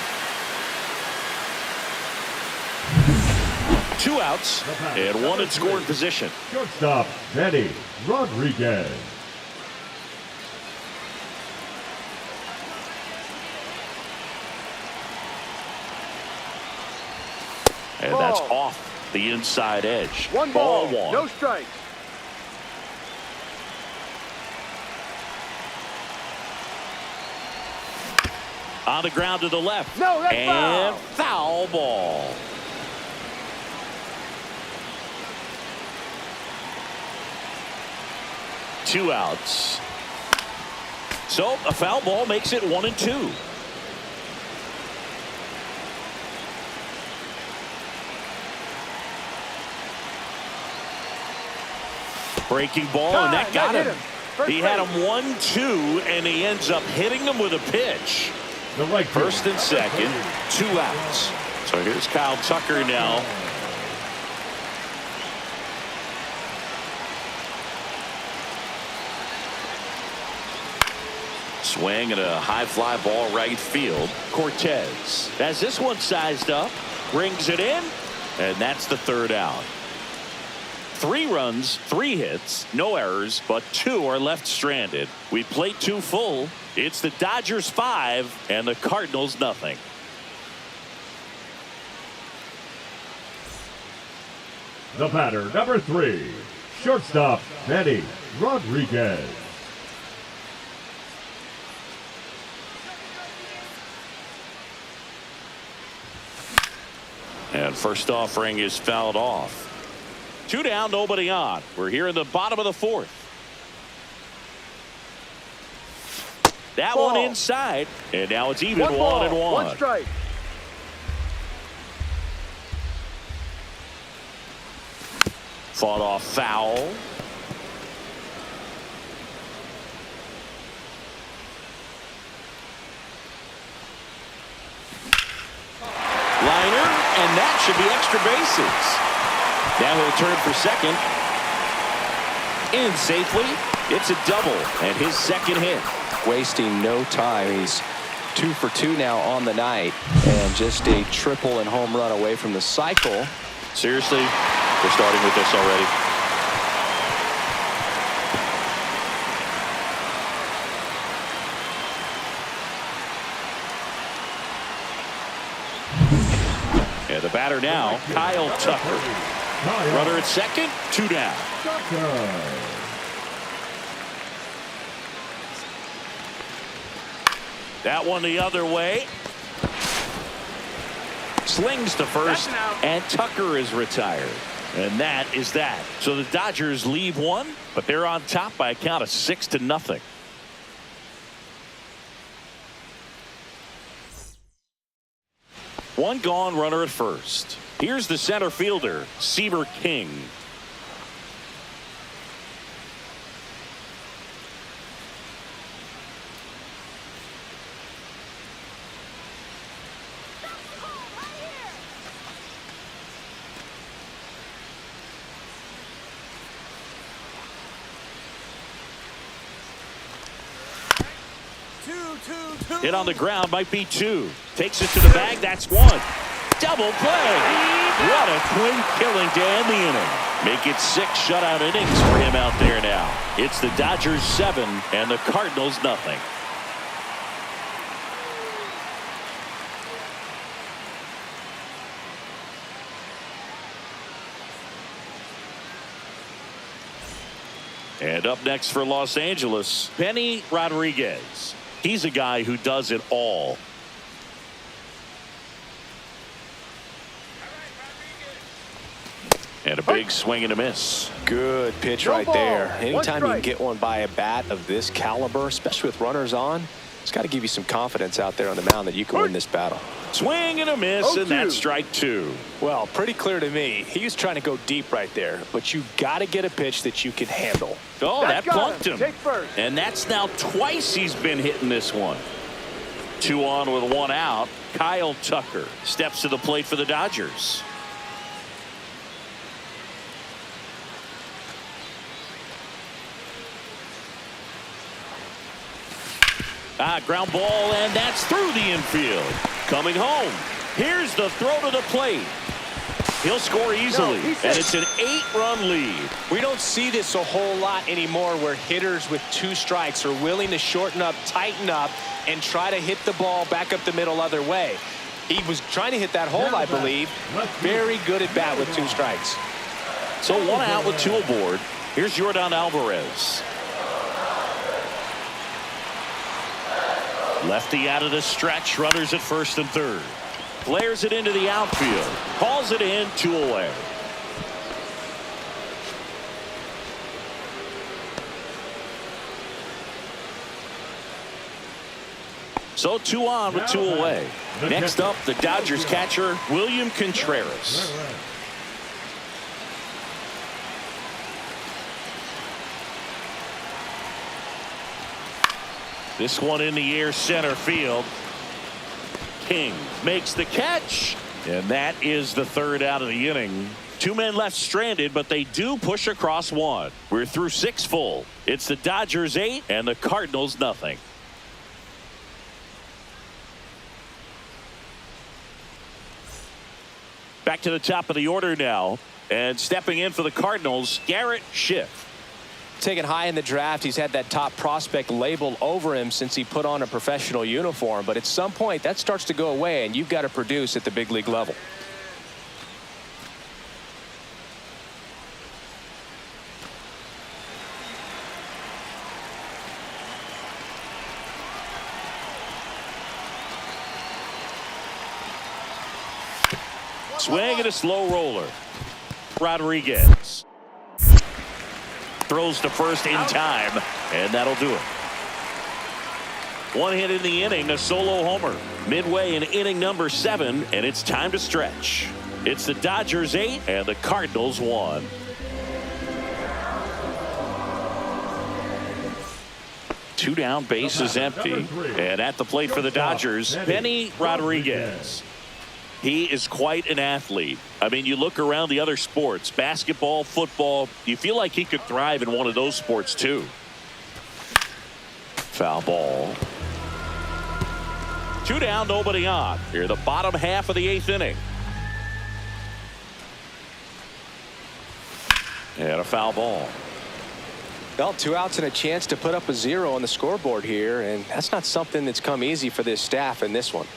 2 outs and 1 in scoring position. Shortstop, Benny Rodriguez. And that's off the inside edge. 1 Ball ball, 1. no strikes. On the ground to the left. No, that's and foul ball. Two outs. So a foul ball makes it 1-2. Breaking ball, and that got him. He had him 1-2, and he ends up hitting him with a pitch. The right fielder, First and second, 2 outs. So here's Kyle Tucker now. Swing and a high fly ball right field. Cortez has this one sized up, brings it in, and that's the 3rd out. 3 runs, 3 hits, no errors, but 2 are left stranded. We played 2 full. It's the Dodgers 5 and the Cardinals nothing. The batter, number 3, shortstop, Benny Rodriguez. And first offering is fouled off. 2 down, nobody on. We're here in the bottom of the 4th. That Ball. one inside, and now it's even 1 ball, 1-1. 1 strike. Fought off foul. Liner, and that should be extra bases. Now he'll turn for second. In safely. It's a double and his second hit. Wasting no time. He's 2 for 2 now on the night, and just a triple and home run away from the cycle. Seriously, we're starting with this already. And the batter now, Kyle Tucker. Runner at second, 2 down. That one the other way. Slings to first, and Tucker is retired. And that is that. So the Dodgers leave one, but they're on top by a count of 6-0. One gone, runner at first. Here's the center fielder, Seaver King. Hit on the ground, might be 2. Takes it to the bag, that's 1. Double play. What a quick killing to end the inning. Make it 6 shutout innings for him out there now. It's the Dodgers 7 and the Cardinals nothing. And up next for Los Angeles, Benny Rodriguez. He's a guy who does it all. And a big swing and a miss. Good pitch right there. Anytime you can get one by a bat of this caliber, especially with runners on, it's got to give you some confidence out there on the mound that you can win this battle. Swing and a miss, and that's strike 2. Well, pretty clear to me. He was trying to go deep right there, but you got to get a pitch that you can handle. Oh, that plunked him. And that's now twice he's been hitting this one. 2 on with 1 out. Kyle Tucker steps to the plate for the Dodgers. Ground ball, and that's through the infield. Coming home. Here's the throw to the plate. He'll score easily, and it's an 8-run lead. We don't see this a whole lot anymore where hitters with 2 strikes are willing to shorten up, tighten up, and try to hit the ball back up the middle other way. He was trying to hit that hole, I believe. Very good at bat with 2 strikes. So 1 out with 2 aboard. Here's Yordan Alvarez. Lefty out of the stretch, runners at first and third. Flares it into the outfield. Calls it in, 2 away. So 2 on with 2 away. Next up, the Dodgers catcher, William Contreras. This one in the air, center field. King makes the catch, and that is the 3rd out of the inning. 2 men left stranded, but they do push across 1. We're through 6 full. It's the Dodgers 8 and the Cardinals nothing. Back to the top of the order now, and stepping in for the Cardinals, Garrett Schiff. Taken high in the draft, he's had that top prospect label over him since he put on a professional uniform, but at some point that starts to go away and you've got to produce at the big league level. Swing and a slow roller. Rodriguez throws to first in time, and that'll do it. 1 hit in the inning, a solo homer. Midway in inning number 7, and it's time to stretch. It's the Dodgers 8 and the Cardinals 1. Two down, bases empty, and at the plate for the Dodgers, Benny Rodriguez. He is quite an athlete. I mean, you look around the other sports, basketball, football, you feel like he could thrive in one of those sports too. Foul ball. 2 down, nobody on. Here, the bottom half of the 8th inning. And a foul ball. Well, 2 outs and a chance to put up a 0 on the scoreboard here, and that's not something that's come easy for this staff in this one.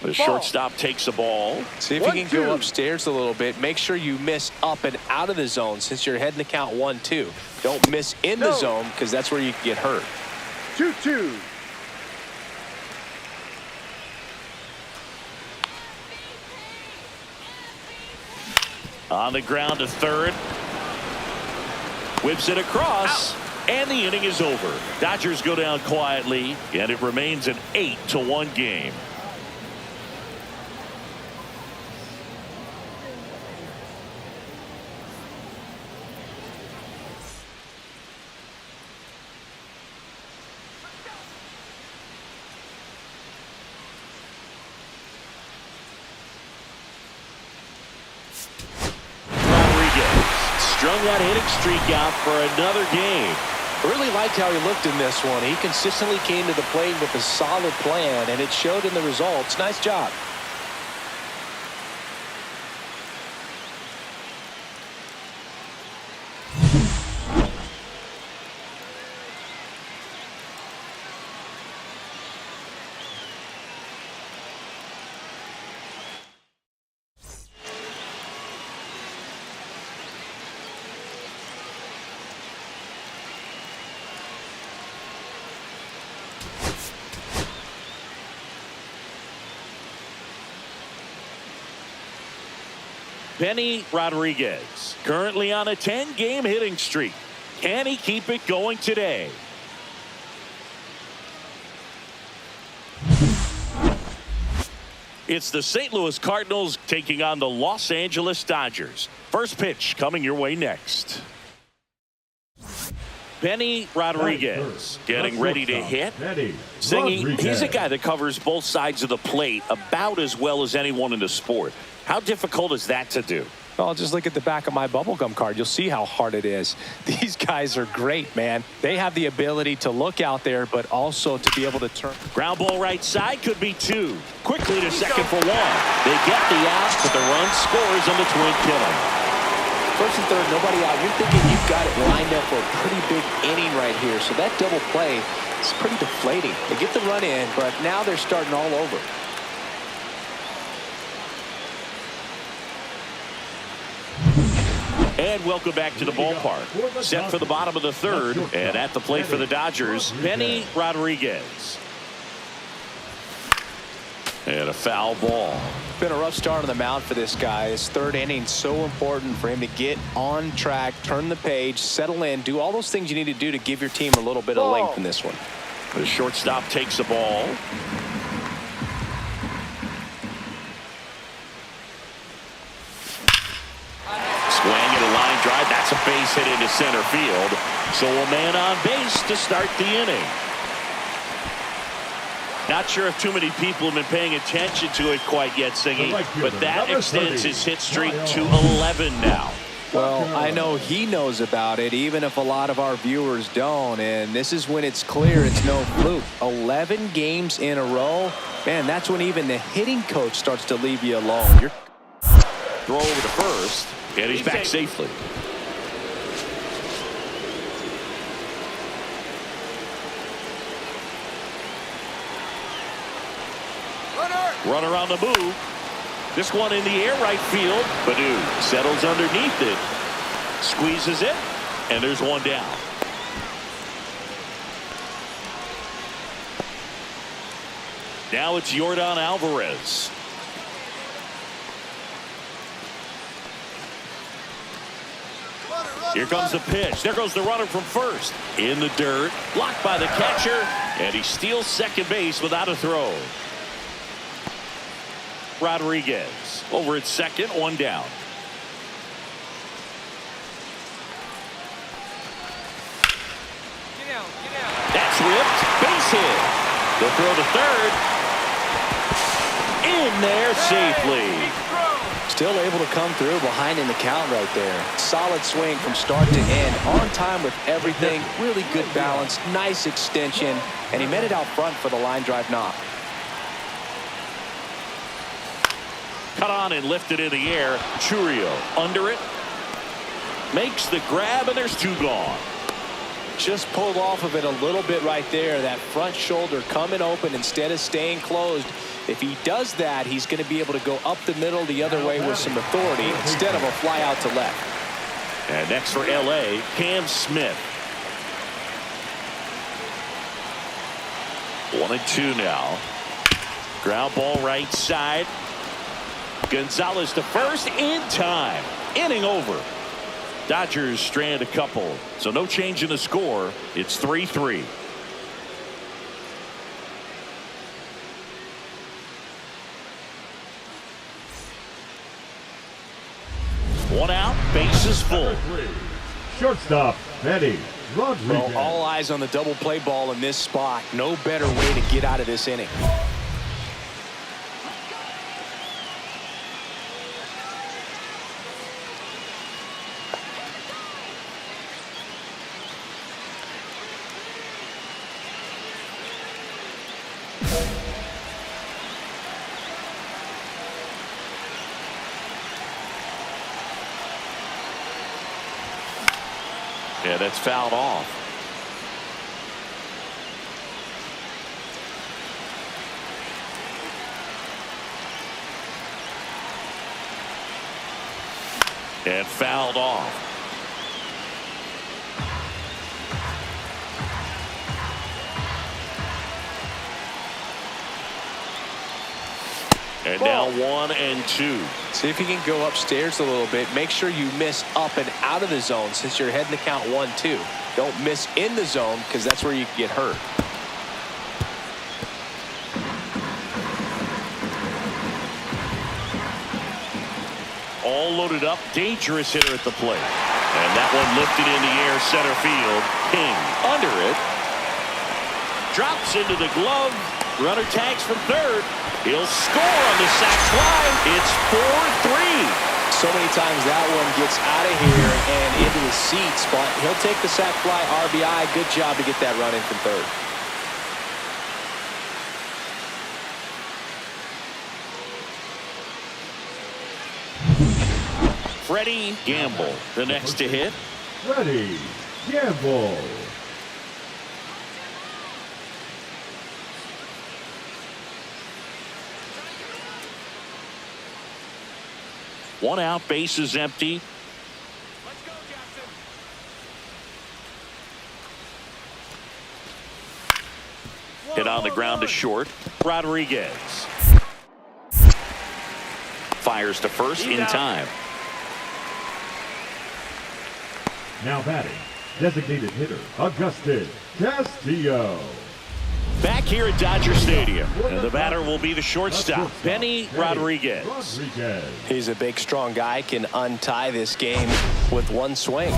The shortstop takes the ball. See if you can go upstairs a little bit. Make sure you miss up and out of the zone since you're heading to count 1-2. Don't miss in the zone because that's where you can get hurt. 2-2. On the ground to third. Whips it across. And the inning is over. Dodgers go down quietly, and it remains an 8-1 game. Strung that hitting streak out for another game. I really liked how he looked in this one. He consistently came to the plate with a solid plan, and it showed in the results. Nice job. Benny Rodriguez, currently on a 10-game hitting streak. Can he keep it going today? It's the St. Louis Cardinals taking on the Los Angeles Dodgers. First pitch coming your way next. Benny Rodriguez getting ready to hit. Singing, he's a guy that covers both sides of the plate about as well as anyone in the sport. How difficult is that to do? Well, just look at the back of my bubblegum card. You'll see how hard it is. These guys are great, man. They have the ability to look out there, but also to be able to turn. Ground ball right side could be 2. Quickly to second for 1. They get the out, but the run scores on the twin killing. First and third, nobody out. You're thinking you've got it lined up for a pretty big inning right here. So that double play is pretty deflating. They get the run in, but now they're starting all over. And welcome back to the ballpark. Set for the bottom of the third, and at the plate for the Dodgers, Benny Rodriguez. And a foul ball. Been a rough start on the mound for this guy. His third inning, so important for him to get on track, turn the page, settle in, do all those things you need to do to give your team a little bit of length in this one. The shortstop takes the ball. Swing and a line drive. That's a base hit into center field. So a man on base to start the inning. Not sure if too many people have been paying attention to it quite yet, Singy, but that extends his hit streak to 11 now. Well, I know he knows about it, even if a lot of our viewers don't. And this is when it's clear it's no fluke. 11 games in a row. Man, that's when even the hitting coach starts to leave you alone. Throw over to first, and he's back safely. Runner on the move. This one in the air right field. Badu settles underneath it. Squeezes it. And there's one down. Now it's Yordan Alvarez. Here comes the pitch. There goes the runner from first. In the dirt. Blocked by the catcher. And he steals second base without a throw. Rodriguez over at second, one down. Get out. That's ripped. Base hit. They'll throw to third. in there safely. Still able to come through behind in the count right there. Solid swing from start to end. On time with everything. Really good balance. Nice extension. And he met it out front for the line drive knock. Cut on and lifted in the air. Churio under it. Makes the grab, and there's two gone. Just pulled off of it a little bit right there. That front shoulder coming open instead of staying closed. If he does that, he's going to be able to go up the middle the other way with some authority instead of a fly out to left. And next for L.A., Cam Smith. 1-2 now. Ground ball right side. Gonzalez to first in time. Inning over. Dodgers strand a couple, so no change in the score. It's 3-3. One out, bases full. Shortstop, Benny Rodriguez. Well, all eyes on the double play ball in this spot. No better way to get out of this inning. Yeah, that's fouled off. And fouled off. And now 1-2. See if you can go upstairs a little bit. Make sure you miss up and out of the zone since you're heading to count 1-2. Don't miss in the zone because that's where you can get hurt. All loaded up. Dangerous hitter at the plate. And that one lifted in the air center field. King under it. Drops into the glove. Runner tags from third. He'll score on the sac fly. It's 4-3. So many times that one gets out of here and into the seats, but he'll take the sac fly RBI. Good job to get that run in from third. Freddie Gamble, the next to hit. Freddie Gamble. One out, bases empty. Hit on the ground to short. Rodriguez fires to first in time. Now batting, designated hitter, Augustin Castillo. Back here at Dodger Stadium, and the batter will be the shortstop, Benny Rodriguez. He's a big, strong guy, can untie this game with one swing.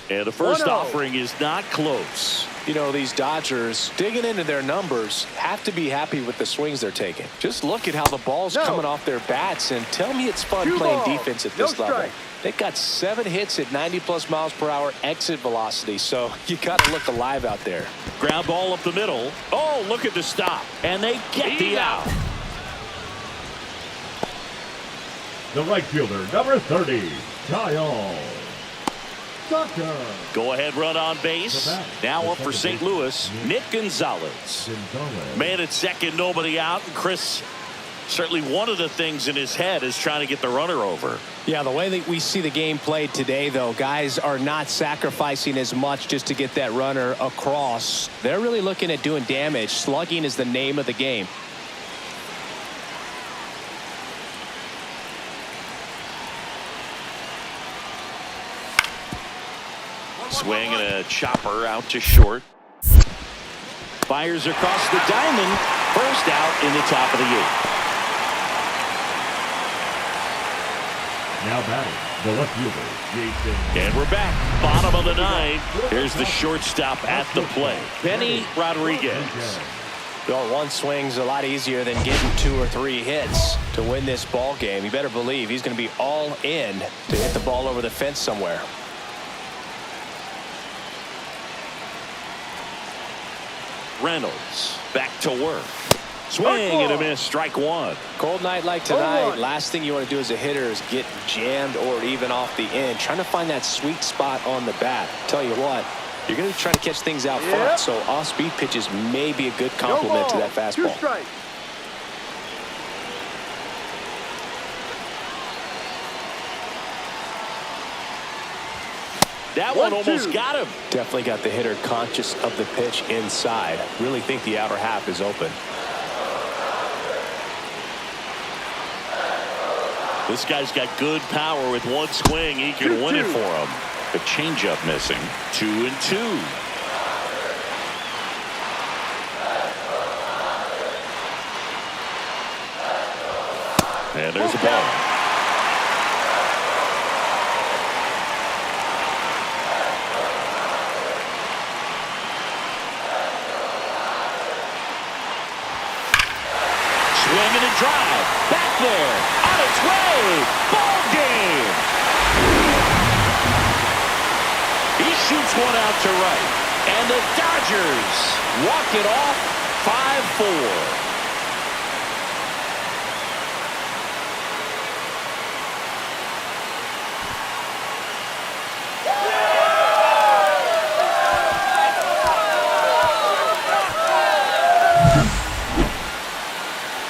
And the first offering is not close. You know, these Dodgers, digging into their numbers, have to be happy with the swings they're taking. Just look at how the ball's coming off their bats, and tell me it's fun playing defense at this level. They've got 7 hits at 90+ miles per hour exit velocity, so you got to look alive out there. Ground ball up the middle. Oh, look at the stop. And they get the out. The right fielder, number 30, Kyle Tucker. Go ahead run on base. Now up for St. Louis, Nick Gonzalez. Man at second, nobody out. And Chris, certainly one of the things in his head is trying to get the runner over. Yeah, the way that we see the game played today, though, guys are not sacrificing as much just to get that runner across. They're really looking at doing damage. Slugging is the name of the game. Swing and a chopper out to short. Fires across the diamond. First out in the top of the 8th. Now batting, the left fielder, Jason. And we're back. Bottom of the 9th. Here's the shortstop at the plate, Benny Rodriguez. Well, one swing's a lot easier than getting 2 or 3 hits to win this ball game. You better believe he's going to be all in to hit the ball over the fence somewhere. Reynolds back to work. Swing and a miss. Strike 1. Cold night like tonight, last thing you want to do as a hitter is get jammed or even off the end. Trying to find that sweet spot on the bat. Tell you what, you're going to try to catch things out front, so off-speed pitches may be a good complement to that fastball. 2 strikes. That one almost got him. Definitely got the hitter conscious of the pitch inside. Really think the outer half is open. This guy's got good power. With one swing, he can win it for him. The changeup missing. 2-2. And there's a ball. Swing and a drive. Back there. On its way. Ball game. He shoots one out to right. And the Dodgers walk it off 5-4.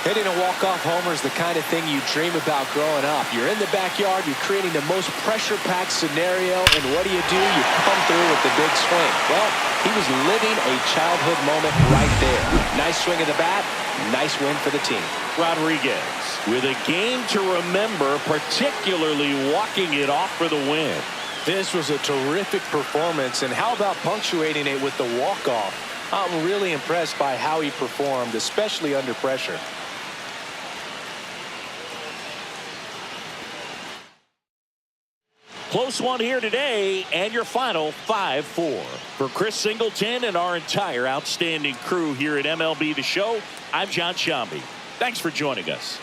Hitting a walk-off homer is the kind of thing you dream about growing up. You're in the backyard, you're creating the most pressure-packed scenario, and what do? You come through with the big swing. Well, he was living a childhood moment right there. Nice swing of the bat, nice win for the team. Rodriguez with a game to remember, particularly walking it off for the win. This was a terrific performance, and how about punctuating it with the walk-off? I'm really impressed by how he performed, especially under pressure. Close one here today, and your final 5-4. For Chris Singleton and our entire outstanding crew here at MLB The Show, I'm John Shambi. Thanks for joining us.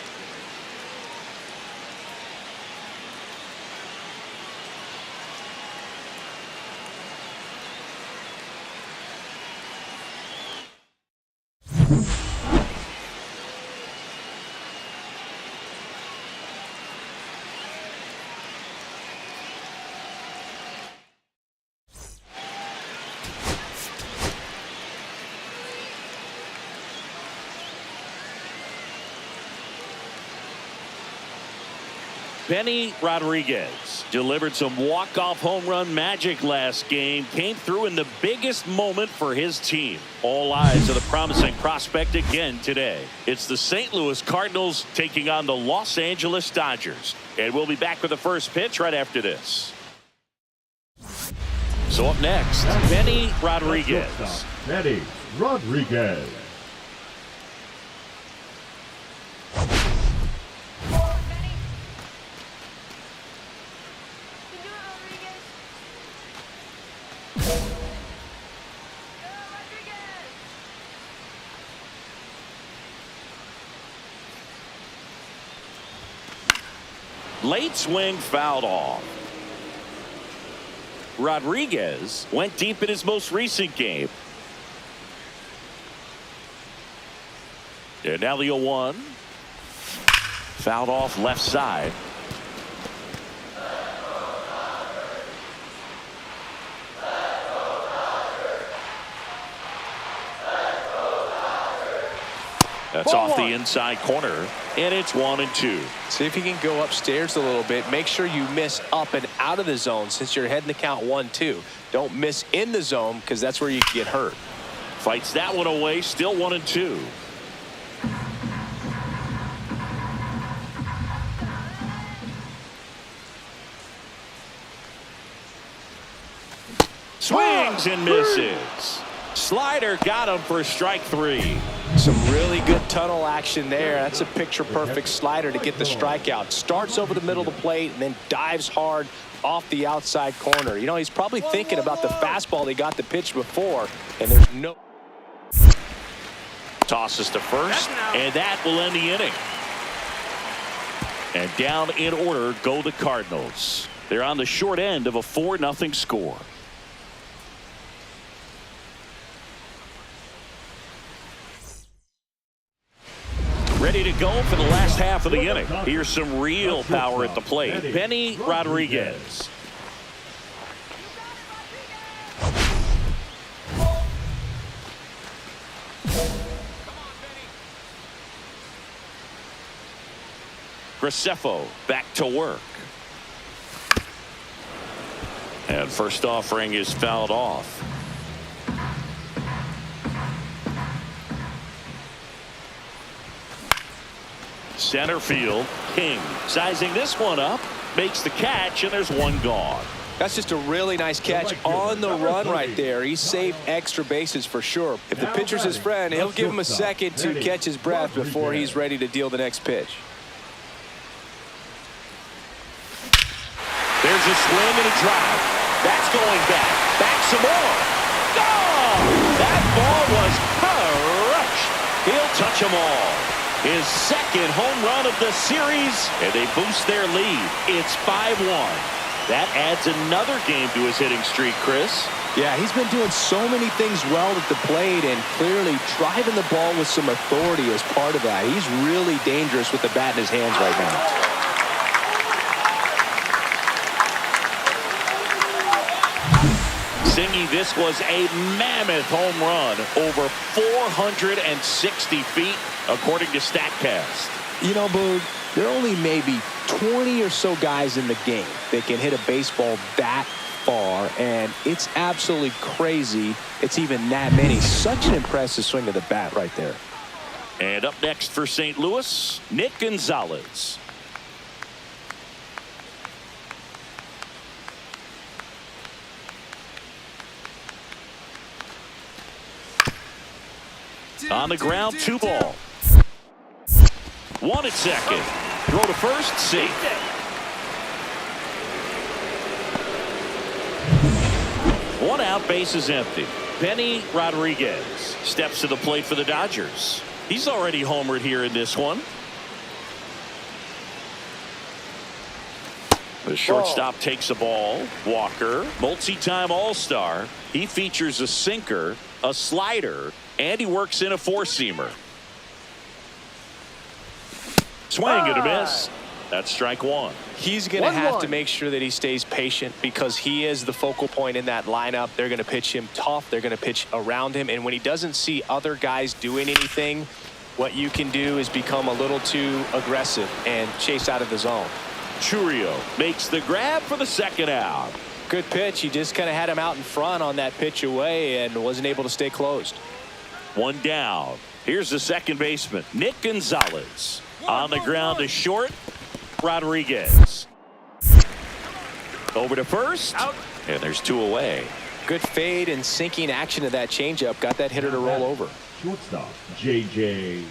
Benny Rodriguez delivered some walk-off home run magic last game. Came through in the biggest moment for his team. All eyes on the promising prospect again today. It's the St. Louis Cardinals taking on the Los Angeles Dodgers. And we'll be back with the first pitch right after this. So up next, Benny Rodriguez. Benny Rodriguez. Late swing fouled off. Rodriguez went deep in his most recent game. And now the 0-1. Fouled off left side. That's off the inside corner, and it's 1-2. See if you can go upstairs a little bit. Make sure you miss up and out of the zone since you're heading to count 1-2. Don't miss in the zone because that's where you can get hurt. Fights that one away, still 1-2. Swings and misses. Slider got him for strike 3. Some really good tunnel action there. That's a picture-perfect slider to get the strikeout. Starts over the middle of the plate and then dives hard off the outside corner. You know, he's probably thinking about the fastball he got the pitch before, and there's no... Tosses to first, and that will end the inning. And down in order go the Cardinals. They're on the short end of a 4-0 score. Ready to go for the last half of the inning. Here's some real power at the plate. Benny Rodriguez. Graceffo back to work. And first offering is fouled off. Center field, King sizing this one up, makes the catch, and there's one gone. That's just a really nice catch on the run right there. He saved extra bases for sure. If the pitcher's his friend, he'll give him a second to catch his breath before he's ready to deal the next pitch. There's a swing and a drive. That's going back. Back some more. Gone! That ball was crushed. He'll touch them all. His second home run of the series, and they boost their lead. It's 5-1. That adds another game to his hitting streak, Chris. Yeah, he's been doing so many things well at the plate and clearly driving the ball with some authority as part of that. He's really dangerous with the bat in his hands right now. Singy, this was a mammoth home run, over 460 feet, according to StatCast. You know, Boog, there are only maybe 20 or so guys in the game that can hit a baseball that far, and it's absolutely crazy it's even that many. Such an impressive swing of the bat right there. And up next for St. Louis, Nick Gonzalez. On the ground, 2 ball. 1 at second. Throw to first, safe. 1 out, base is empty. Benny Rodriguez steps to the plate for the Dodgers. He's already homered here in this one. The shortstop takes a ball. Walker, multi-time All-Star. He features a sinker, a slider, and he works in a 4-seamer. Swing and a miss. That's strike 1. He's going to have to make sure that he stays patient because he is the focal point in that lineup. They're going to pitch him tough. They're going to pitch around him. And when he doesn't see other guys doing anything, what you can do is become a little too aggressive and chase out of the zone. Churio makes the grab for the second out. Good pitch. He just kind of had him out in front on that pitch away and wasn't able to stay closed. 1 down. Here's the second baseman, Nick Gonzalez. On the ground to short, Rodriguez. Over to first, and there's 2 away. Good fade and sinking action of that changeup got that hitter to roll over. Shortstop, JJ.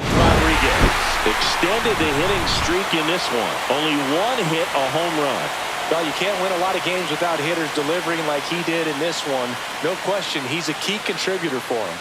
Rodriguez extended the hitting streak in this one. Only 1 hit, a home run. Well, you can't win a lot of games without hitters delivering like he did in this one. No question, he's a key contributor for him.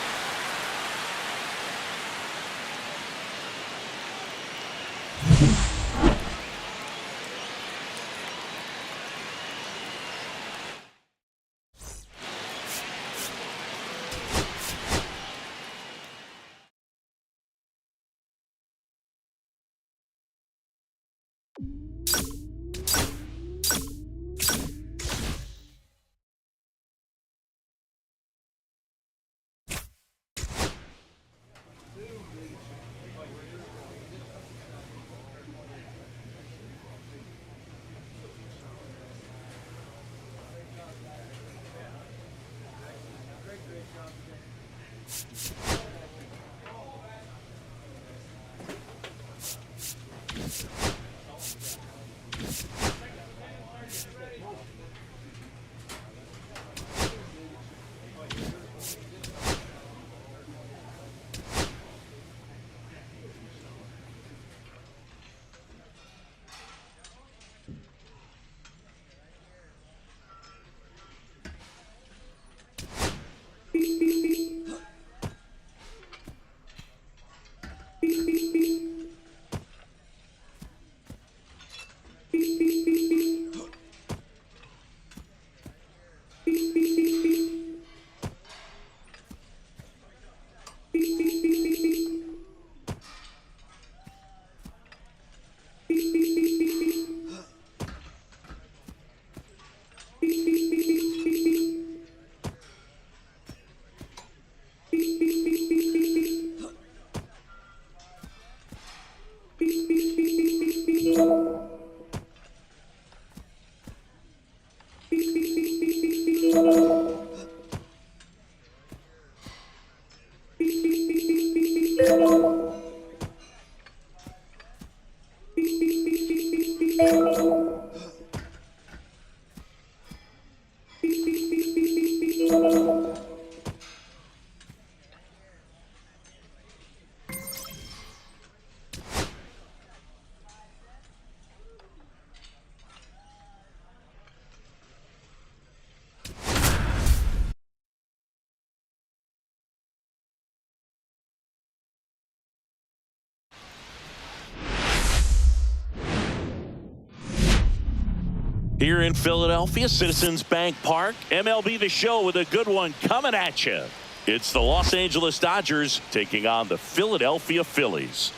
Here in Philadelphia, Citizens Bank Park, MLB The Show with a good one coming at you. It's the Los Angeles Dodgers taking on the Philadelphia Phillies.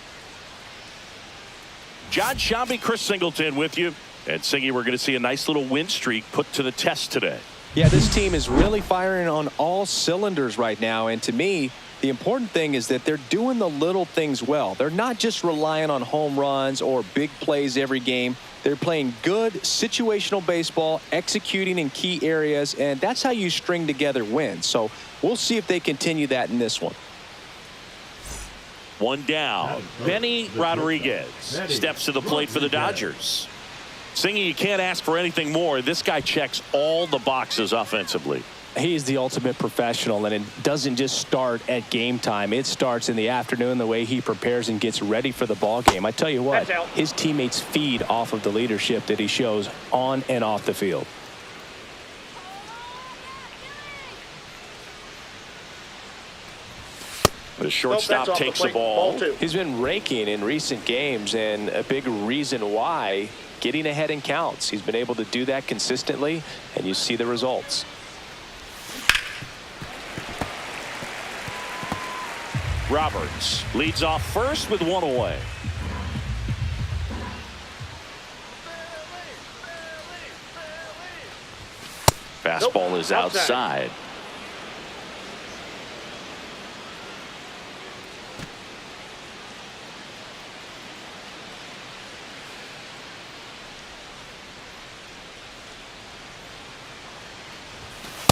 John Shambi, Chris Singleton with you. And Singy, we're going to see a nice little win streak put to the test today. Yeah, this team is really firing on all cylinders right now. And to me, the important thing is that they're doing the little things well. They're not just relying on home runs or big plays every game. They're playing good situational baseball, executing in key areas, and that's how you string together wins. So we'll see if they continue that in this one. One down. Benny Rodriguez steps to the plate for the Dodgers. Singy, you can't ask for anything more. This guy checks all the boxes offensively. He's the ultimate professional, and it doesn't just start at game time. It starts in the afternoon, the way he prepares and gets ready for the ball game. I tell you what, his teammates feed off of the leadership that he shows on and off the field. The shortstop takes the ball. He's been raking in recent games, and a big reason why, getting ahead in counts. He's been able to do that consistently, and you see the results. Roberts leads off first with one away. Fastball is outside.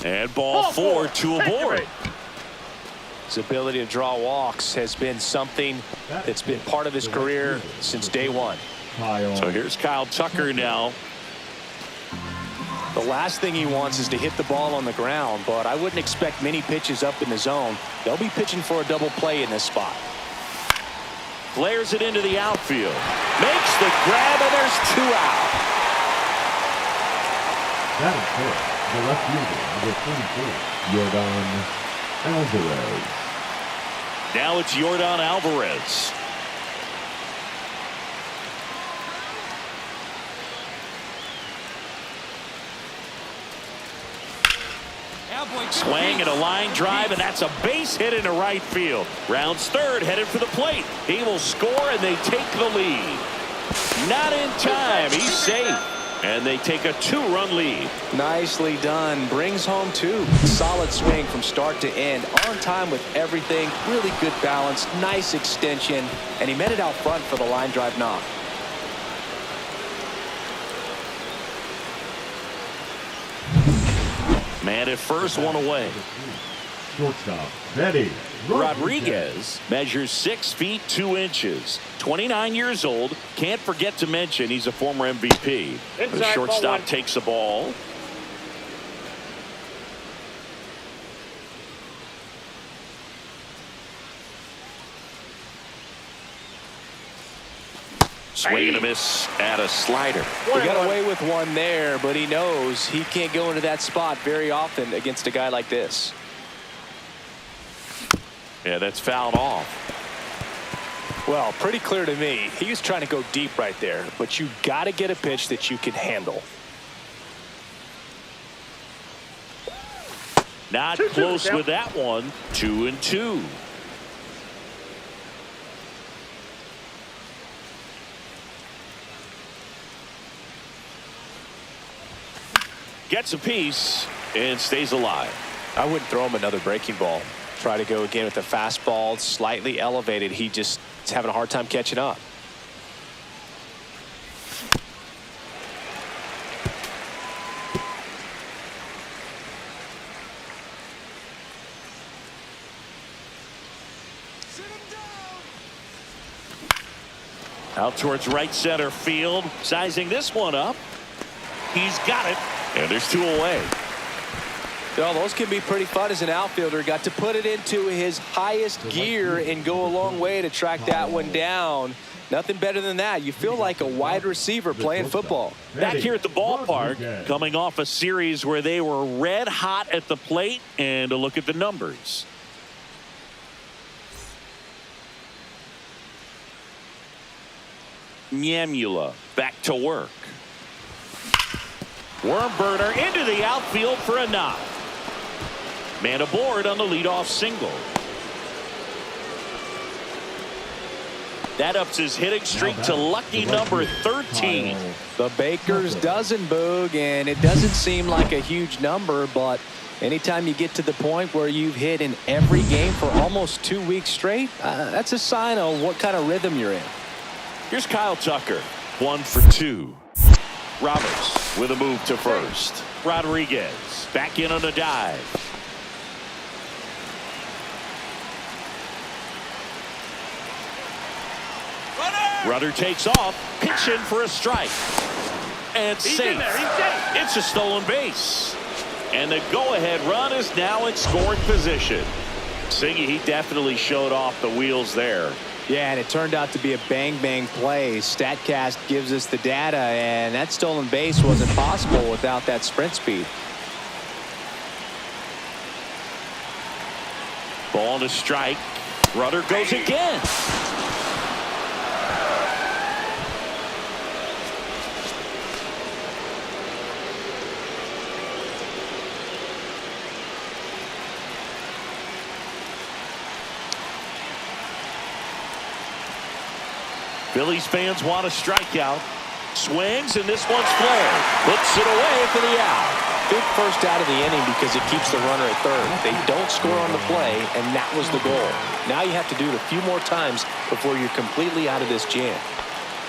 And ball four, two aboard. His ability to draw walks has been something that's been part of his career since day one. So here's Kyle Tucker now. The last thing he wants is to hit the ball on the ground, but I wouldn't expect many pitches up in the zone. They'll be pitching for a double play in this spot. Flares it into the outfield. Makes the grab, and there's two out. That is correct. The left fielder, number 24, Yordan Alvarez. Now it's Yordan Alvarez. Swing and a line drive, and that's a base hit into right field. Rounds third, headed for the plate. He will score, and they take the lead. Not in time. He's safe. And they take a two-run lead. Nicely done. Brings home two. Solid swing from start to end. On time with everything. Really good balance. Nice extension. And he met it out front for the line drive knock. Man at first, one away. Shortstop, Benny Rodriguez measures 6 feet 2 inches. 29 years old. Can't forget to mention he's a former MVP. The shortstop takes the ball. Swing and a miss at a slider. He got away with one there, but he knows he can't go into that spot very often against a guy like this. Yeah, that's fouled off. Well, pretty clear to me. He was trying to go deep right there, but you got to get a pitch that you can handle. Not close with that one. 2-2. Gets a piece and stays alive. I wouldn't throw him another breaking ball. Try to go again with the fastball, slightly elevated. He just is having a hard time catching up. Out towards right center field. Sizing this one up. He's got it. And there's 2 away. Well, those can be pretty fun as an outfielder. Got to put it into his highest gear and go a long way to track that one down. Nothing better than that. You feel like a wide receiver playing football. Back here at the ballpark, coming off a series where they were red hot at the plate, and a look at the numbers. Nyamula back to work. Worm burner into the outfield for a knock. Man aboard on the leadoff single. That ups his hitting streak to lucky number 13. The Baker's dozen, Boog, and it doesn't seem like a huge number, but anytime you get to the point where you've hit in every game for almost 2 weeks straight, that's a sign of what kind of rhythm you're in. Here's Kyle Tucker, 1 for 2. Roberts with a move to first. Rodriguez back in on a dive. Rudder takes off, pitch in for a strike. And safe. It's a stolen base. And the go-ahead run is now in scoring position. Siggy, he definitely showed off the wheels there. Yeah, and it turned out to be a bang-bang play. StatCast gives us the data, and that stolen base wasn't possible without that sprint speed. Ball to strike. Rudder goes again. Phillies fans want a strikeout. Swings, and this one's flared. Puts it away for the out. Big first out of the inning because it keeps the runner at third. They don't score on the play, and that was the goal. Now you have to do it a few more times before you're completely out of this jam.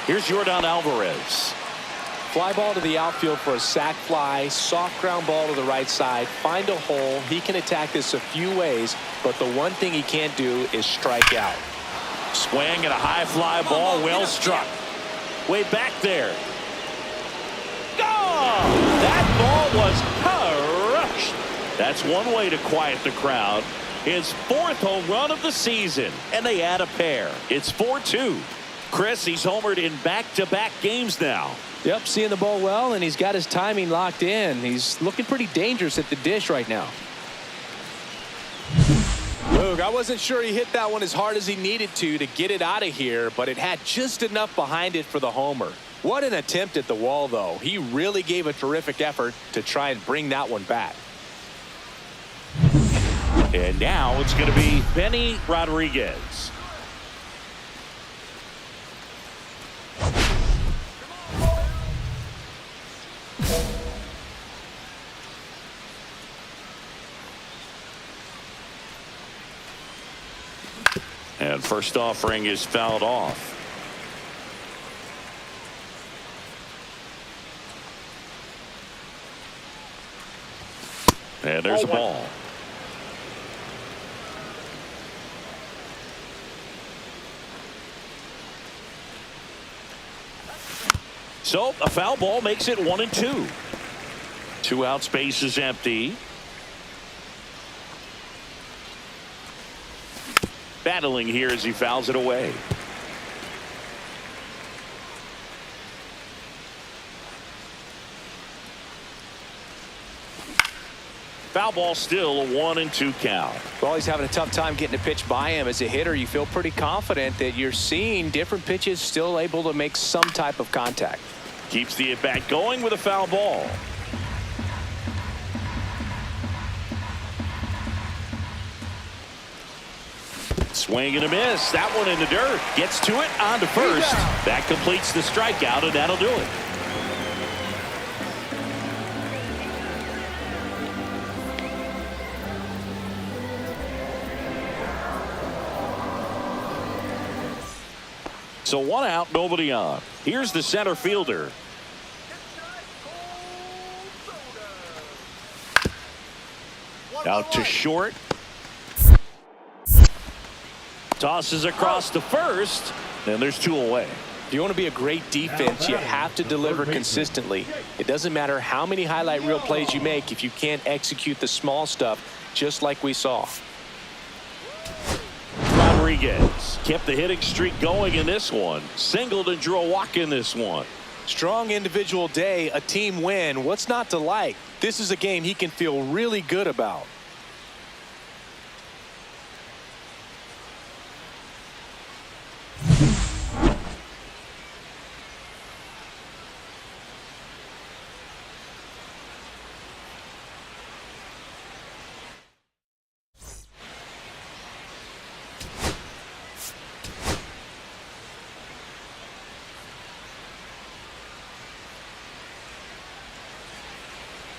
Here's Yordan Alvarez. Fly ball to the outfield for a sac fly. Soft ground ball to the right side. Find a hole. He can attack this a few ways, but the one thing he can't do is strike out. Swing and a high fly ball, well struck. Way back there. Gone! That ball was crushed. That's one way to quiet the crowd. His 4th home run of the season, and they add a pair. It's 4-2. Chris, he's homered in back-to-back games now. Yep, seeing the ball well, and he's got his timing locked in. He's looking pretty dangerous at the dish right now. Boog, I wasn't sure he hit that one as hard as he needed to get it out of here, but it had just enough behind it for the homer. What an attempt at the wall, though. He really gave a terrific effort to try and bring that one back. And now it's going to be Benny Rodriguez. And first offering is fouled off. And there's a ball. So a foul ball makes it 1-2. 2 out, space is empty. Battling here as he fouls it away. Foul ball, still a 1-2 count. Well, he's having a tough time getting a pitch by him. As a hitter, you feel pretty confident that you're seeing different pitches still able to make some type of contact. Keeps the at-bat going with a foul ball. Swing and a miss. That one in the dirt. Gets to it, on to first. That completes the strikeout, and that'll do it. So 1 out, nobody on. Here's the center fielder. Out to short. Tosses across to first, and there's 2 away. If you want to be a great defense, you have to deliver consistently. It doesn't matter how many highlight reel plays you make if you can't execute the small stuff, just like we saw. Rodriguez kept the hitting streak going in this one. Singled and drew a walk in this one. Strong individual day, a team win. What's not to like? This is a game he can feel really good about.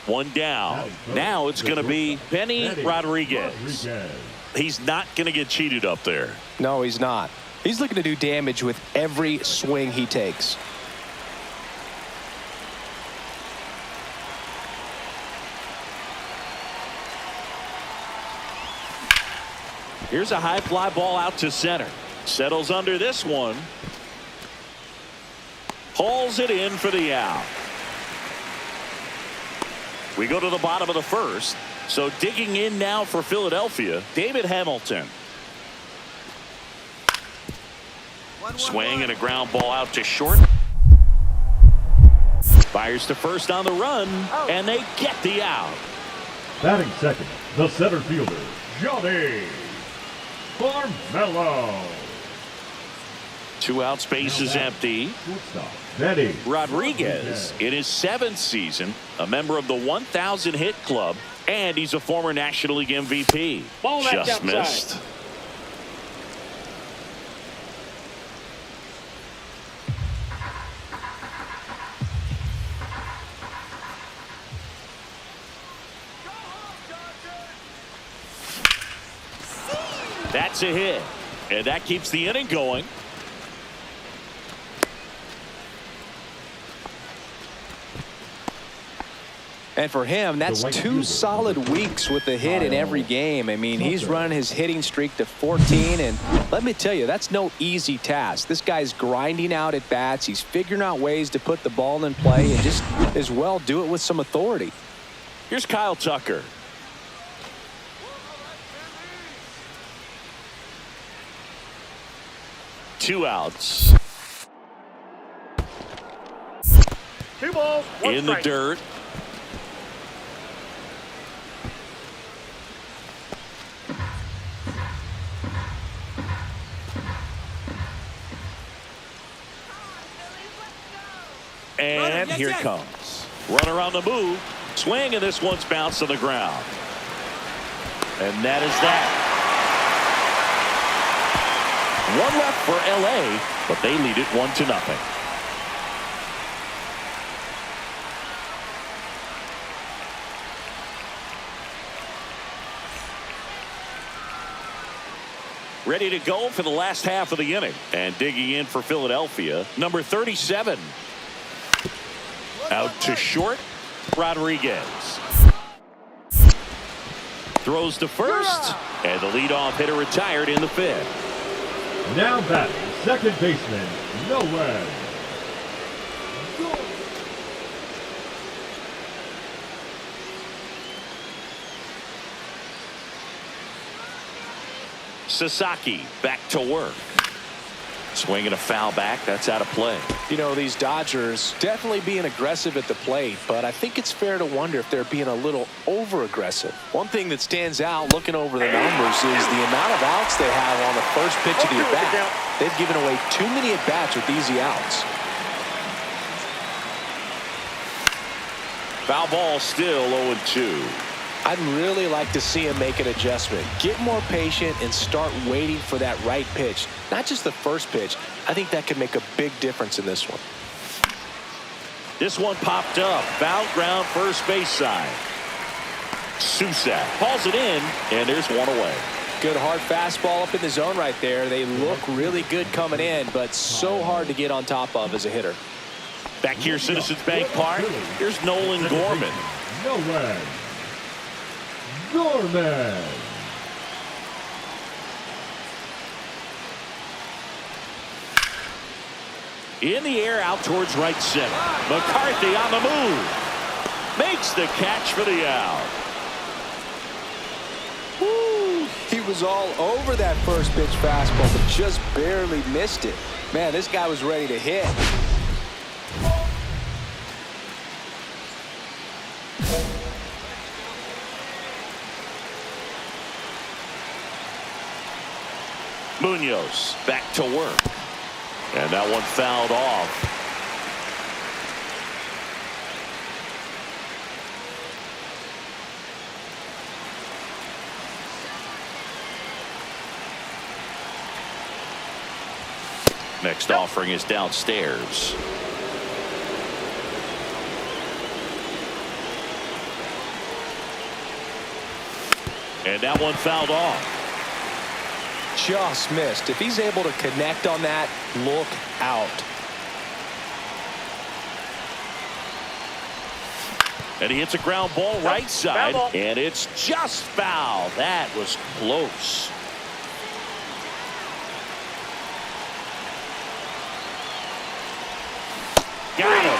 One down. Now it's going to be Benny Rodriguez. He's not going to get cheated up there. No, he's not. He's looking to do damage with every swing he takes. Here's a high fly ball out to center. Settles under this one. Hauls it in for the out. We go to the bottom of the first. So digging in now for Philadelphia, David Hamilton. Swing and a ground ball out to short. Fires to first on the run, and they get the out. Batting second, the center fielder, Johnny Carmelo. 2 outs, base is empty. Shortstop, Benny Rodriguez in his 7th season, a member of the 1,000 hit club, and he's a former National League MVP. Ball back Just outside. missed. That's a hit, and that keeps the inning going. And for him, that's 2 solid weeks with a hit in every game. I mean, he's running his hitting streak to 14, and let me tell you, that's no easy task. This guy's grinding out at bats. He's figuring out ways to put the ball in play and just as well do it with some authority. Here's Kyle Tucker. Two outs. 2 balls, 1 In the strike. dirt. And yes, here yes. it comes. Runner on the move. Swing, and this one's bounced to the ground. And that is that. 1 left for LA, but they lead it 1-0. Ready to go for the last half of the inning. And digging in for Philadelphia, number 37. Out to short, Rodriguez. Throws to first, and the leadoff hitter retired in the 5th. Now batting, second baseman, Nolan. Sasaki back to work. Swinging a foul back. That's out of play. You know, these Dodgers definitely being aggressive at the plate, but I think it's fair to wonder if they're being a little over-aggressive. One thing that stands out looking over the numbers is the amount of outs they have on the first pitch of the at-bat. They've given away too many at-bats with easy outs. Foul ball still 0-2. I'd really like to see him make an adjustment. Get more patient and start waiting for that right pitch. Not just the first pitch. I think that could make a big difference in this one. This one popped up. Foul ground first base side. Susak hauls it in, and there's one away. Good hard fastball up in the zone right there. They look really good coming in, but so hard to get on top of as a hitter. Back here, Citizens Bank Park. Here's Nolan Gorman. Nolan Gorman. In the air, out towards right center. McCarthy on the move. Makes the catch for the out. Woo! He was all over that first pitch fastball, but just barely missed it. Man, this guy was ready to hit. Munoz back to work. And that one fouled off. Next offering is downstairs. And that one fouled off. Just missed. If he's able to connect on that, look out. And he hits a ground ball right side. And it's just foul. That was close. Got him.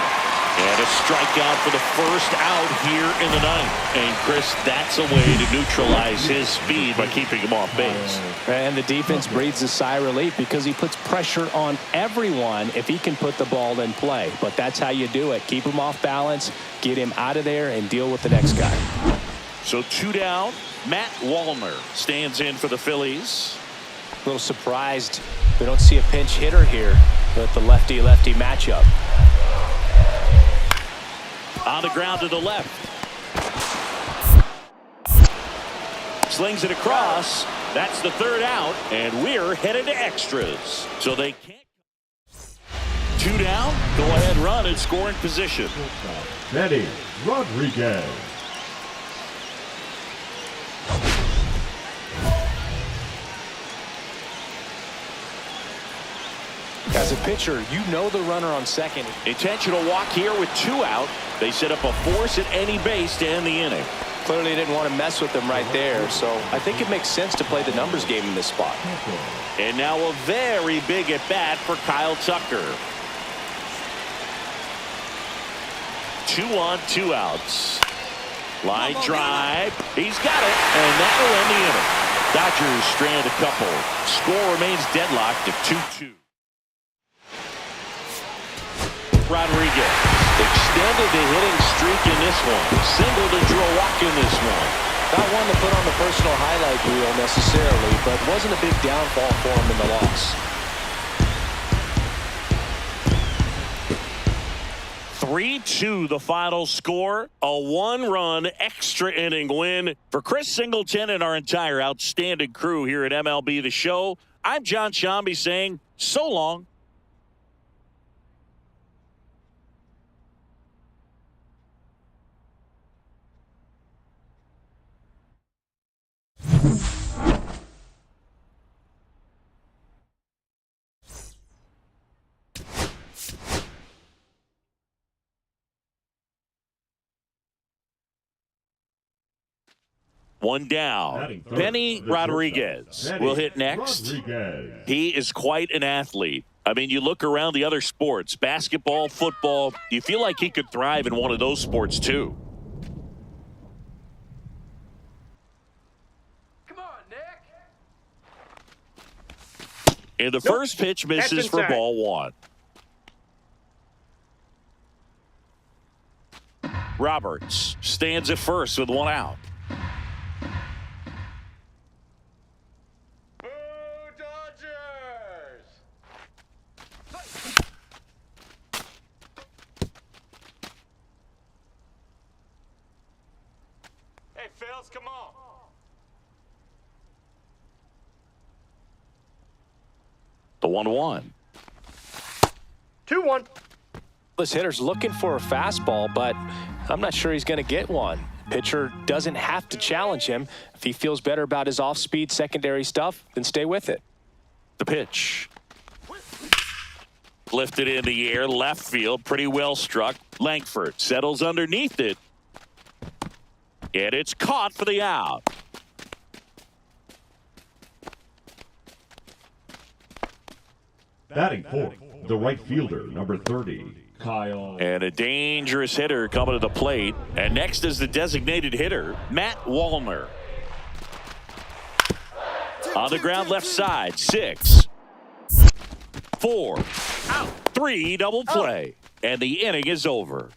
And a strikeout for the first out here in the ninth. And Chris, that's a way to neutralize his speed by keeping him off base. And the defense breathes a sigh of relief because he puts pressure on everyone if he can put the ball in play. But that's how you do it. Keep him off balance, get him out of there, and deal with the next guy. So 2 down. Matt Wallner stands in for the Phillies. A little surprised we don't see a pinch hitter here with the lefty-lefty matchup. On the ground to the left. Slings it across. That's the 3rd out. And we're headed to extras. So they can't. 2 down. Go ahead, run, and scoring position. Teddy Rodriguez. As a pitcher, you know the runner on second. Intentional walk here with 2 out. They set up a force at any base to end the inning. Clearly didn't want to mess with them right there, so I think it makes sense to play the numbers game in this spot. And now a very big at bat for Kyle Tucker. 2 on, 2 outs. Line drive. He's got it, and that'll end the inning. Dodgers strand a couple. Score remains deadlocked at 2-2. Rodriguez extended the hitting streak in this one. Singled and drew a walk in this one. Not one to put on the personal highlight reel necessarily, but wasn't a big downfall for him in the loss. 3-2 the final score. A 1-run extra inning win for Chris Singleton and our entire outstanding crew here at MLB The Show. I'm John Shambi saying so long. One down. Benny Rodriguez will hit next. He is quite an athlete. I mean, you look around the other sports, basketball, football, you feel like he could thrive in one of those sports too. Come on, Nick. And the first pitch misses for ball 1. Roberts stands at first with 1 out. Come on. The 1-1. 2-1. This hitter's looking for a fastball, but I'm not sure he's going to get one. Pitcher doesn't have to challenge him. If he feels better about his off-speed secondary stuff, then stay with it. The pitch. Lifted in the air, left field, pretty well struck. Langford settles underneath it. And it's caught for the out. Batting fourth, the right fielder, number 30, Kyle. And a dangerous hitter coming to the plate. And next is the designated hitter, Matt Wallner. On the ground left side, 6, 4, out, 3, double play. And the inning is over.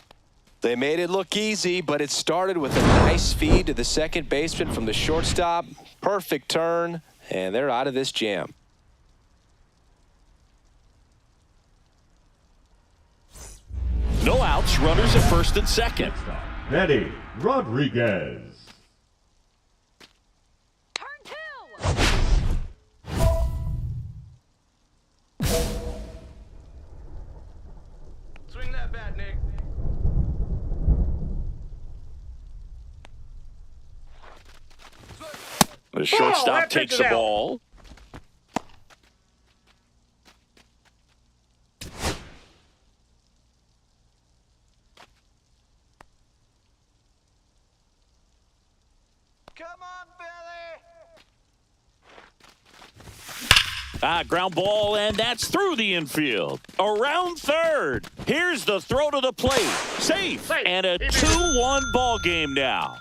They made it look easy, but it started with a nice feed to the second baseman from the shortstop. Perfect turn, and they're out of this jam. No outs, runners at first and second. Eddie Rodriguez. Turn 2. Swing that bat, Nick. The shortstop takes the ball. Come on, Billy. Ground ball, and that's through the infield. Around third. Here's the throw to the plate. Safe. And a 2-1 ball game now.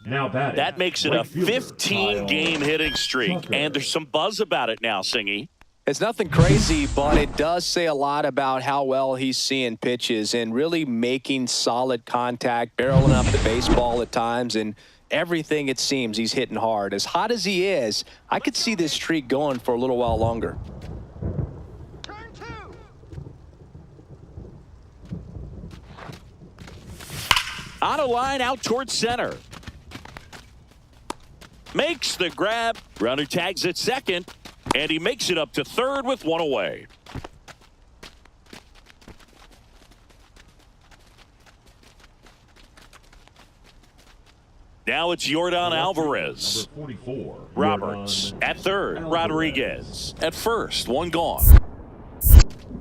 Now batting. That makes it right a fielder, 15-game Kyle hitting streak. Tucker. And there's some buzz about it now, Singy. It's nothing crazy, but it does say a lot about how well he's seeing pitches and really making solid contact, barreling up the baseball at times, and everything it seems he's hitting hard. As hot as he is, I could see this streak going for a little while longer. Turn 2. On a line out towards center. Makes the grab. Runner tags at second. And he makes it up to third with one away. Now it's Yordan Alvarez. Number 44, Roberts Yordan at third. Alvarez. Rodriguez at first. One gone.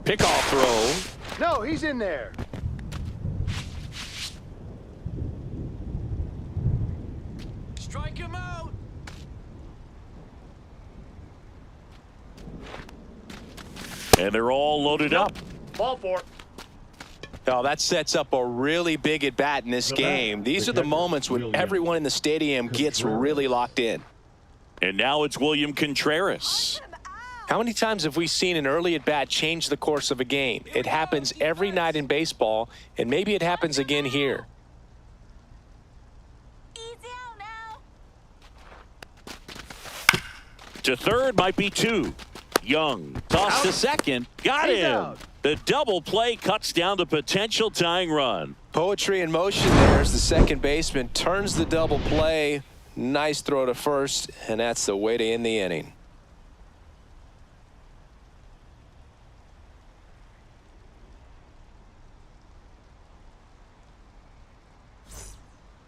Pickoff throw. No, he's in there. Strike him out. And they're all loaded up. Ball four. Oh, that sets up a really big at bat in this game. These are the moments when everyone in the stadium gets really locked in. And now it's William Contreras. How many times have we seen an early at bat change the course of a game? It happens every night in baseball, and maybe it happens again here. Easy out now. To third might be 2. Young toss to second. Got He's him. out. The double play cuts down the potential tying run. Poetry in motion there as the second baseman turns the double play. Nice throw to first, and that's the way to end the inning.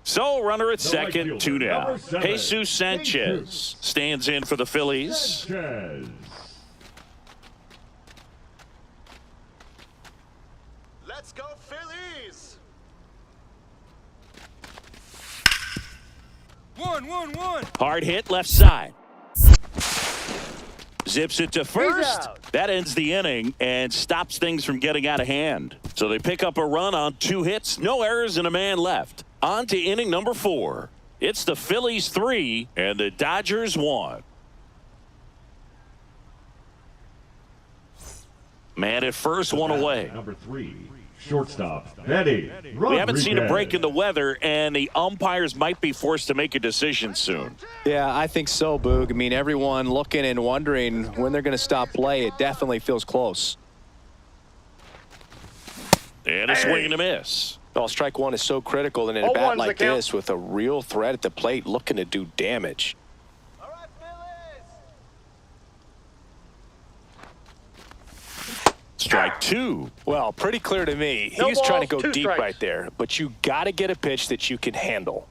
So runner at The right second, fielder, 2 down. number 7, Jesus Sanchez stands in for the Phillies. Sanchez. Let's go, Phillies. 1-1-1. Hard hit left side. Zips it to first. out. That ends the inning and stops things from getting out of hand. So they pick up a run on 2 hits, no errors, and a man left. On to inning number 4. It's the Phillies 3 and the Dodgers 1. Man at first, one away. Number 3, shortstop, Eddie Rodriguez. We haven't seen a break in the weather, and the umpires might be forced to make a decision soon. Yeah, I think so, Boog. I mean, everyone looking and wondering when they're going to stop play. It definitely feels close. And a swing and a miss. Well, strike one is so critical in a Oh, bat one's like the count. this with a real threat at the plate looking to do damage. All right, Phillies. Strike 2. Well, pretty clear to me. He No was trying to balls, go 2 deep strikes. right there, but you got to get a pitch that you can handle.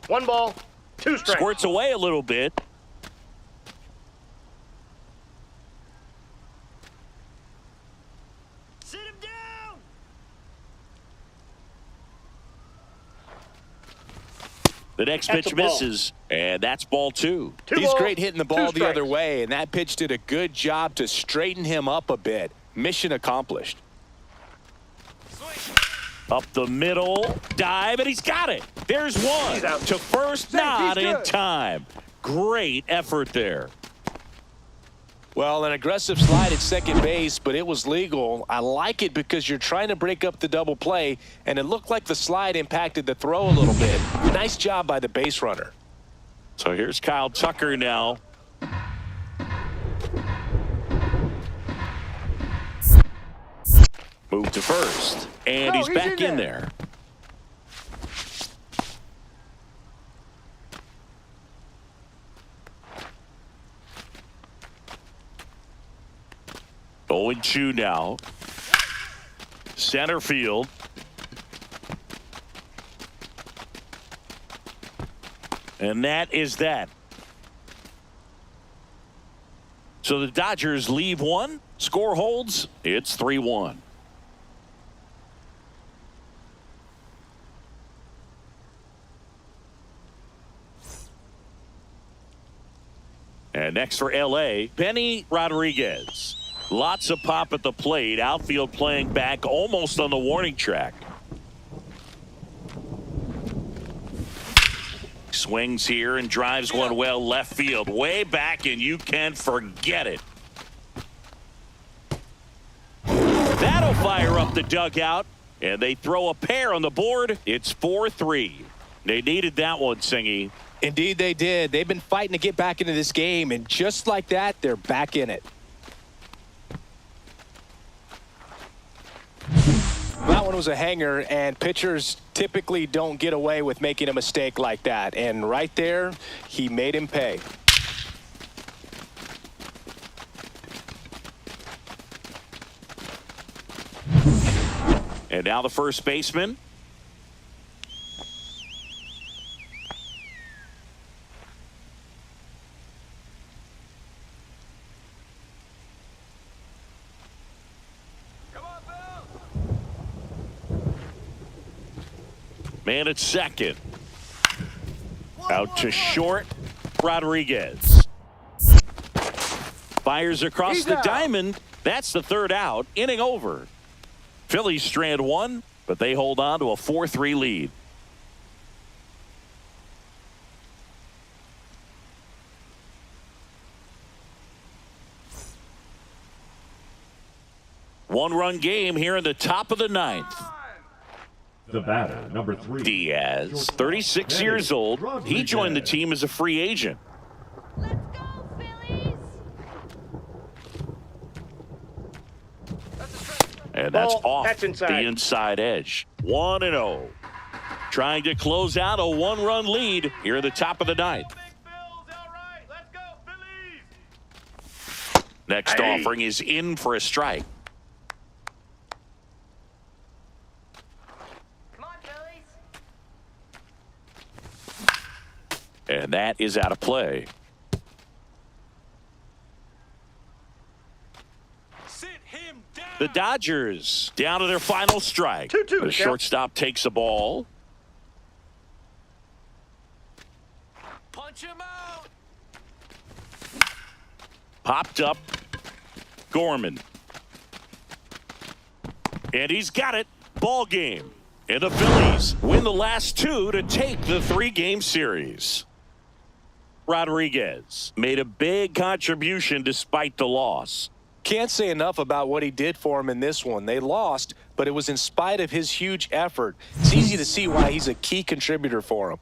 1 ball, 2 strikes. Squirts away a little bit. Sit him down. The next That's pitch a ball. misses, and that's ball 2. 2 He's balls, great hitting the 2 ball the other strikes. way, and that pitch did a good job to straighten him up a bit. Mission accomplished. Up the middle, dive, and he's got it. There's one He's out. to first, Safe, not he's in good. time. Great effort there. Well, an aggressive slide at second base, but it was legal. I like it because you're trying to break up the double play, and it looked like the slide impacted the throw a little bit. Nice job by the base runner. So here's Kyle Tucker now. Move to first, and he's back in there. Oh, and 2 now. Center field. And that is that. So the Dodgers leave 1. Score holds. It's 3-1. And next for L.A., Benny Rodriguez. Lots of pop at the plate. Outfield playing back almost on the warning track. Swings here and drives one well left field. Way back, and you can forget it. That'll fire up the dugout, and they throw a pair on the board. It's 4-3. They needed that one, Singy. Indeed they did. They've been fighting to get back into this game, and just like that, they're back in it. That one was a hanger, and pitchers typically don't get away with making a mistake like that. And right there, he made him pay. And now the first baseman. Come on, Bill. Man at second. Out to short. Rodriguez. Fires across He's the out. diamond. That's the third out. Inning over. Phillies strand 1, but they hold on to a 4-3 lead. One-run game here in the top of the 9th. The batter, number 3. Diaz, 36 years old. He joined the team as a free agent. Let's go, Phillies! And that's Ball. off That's inside. the inside edge. 1-0. Trying to close out a one-run lead here in the top of the 9th. Big Bills, all right. Let's go, Phillies. Next offering is in for a strike. Come on, Phillies! And that is out of play. Sit him down. The Dodgers down to their final strike. 2-2, The Jeff. shortstop takes the ball. Punch him out. Popped up. Gorman. And he's got it. Ball game. And the Phillies win the last 2 to take the 3-game series. Rodriguez made a big contribution despite the loss. Can't say enough about what he did for him in this one. They lost, but it was in spite of his huge effort. It's easy to see why he's a key contributor for him.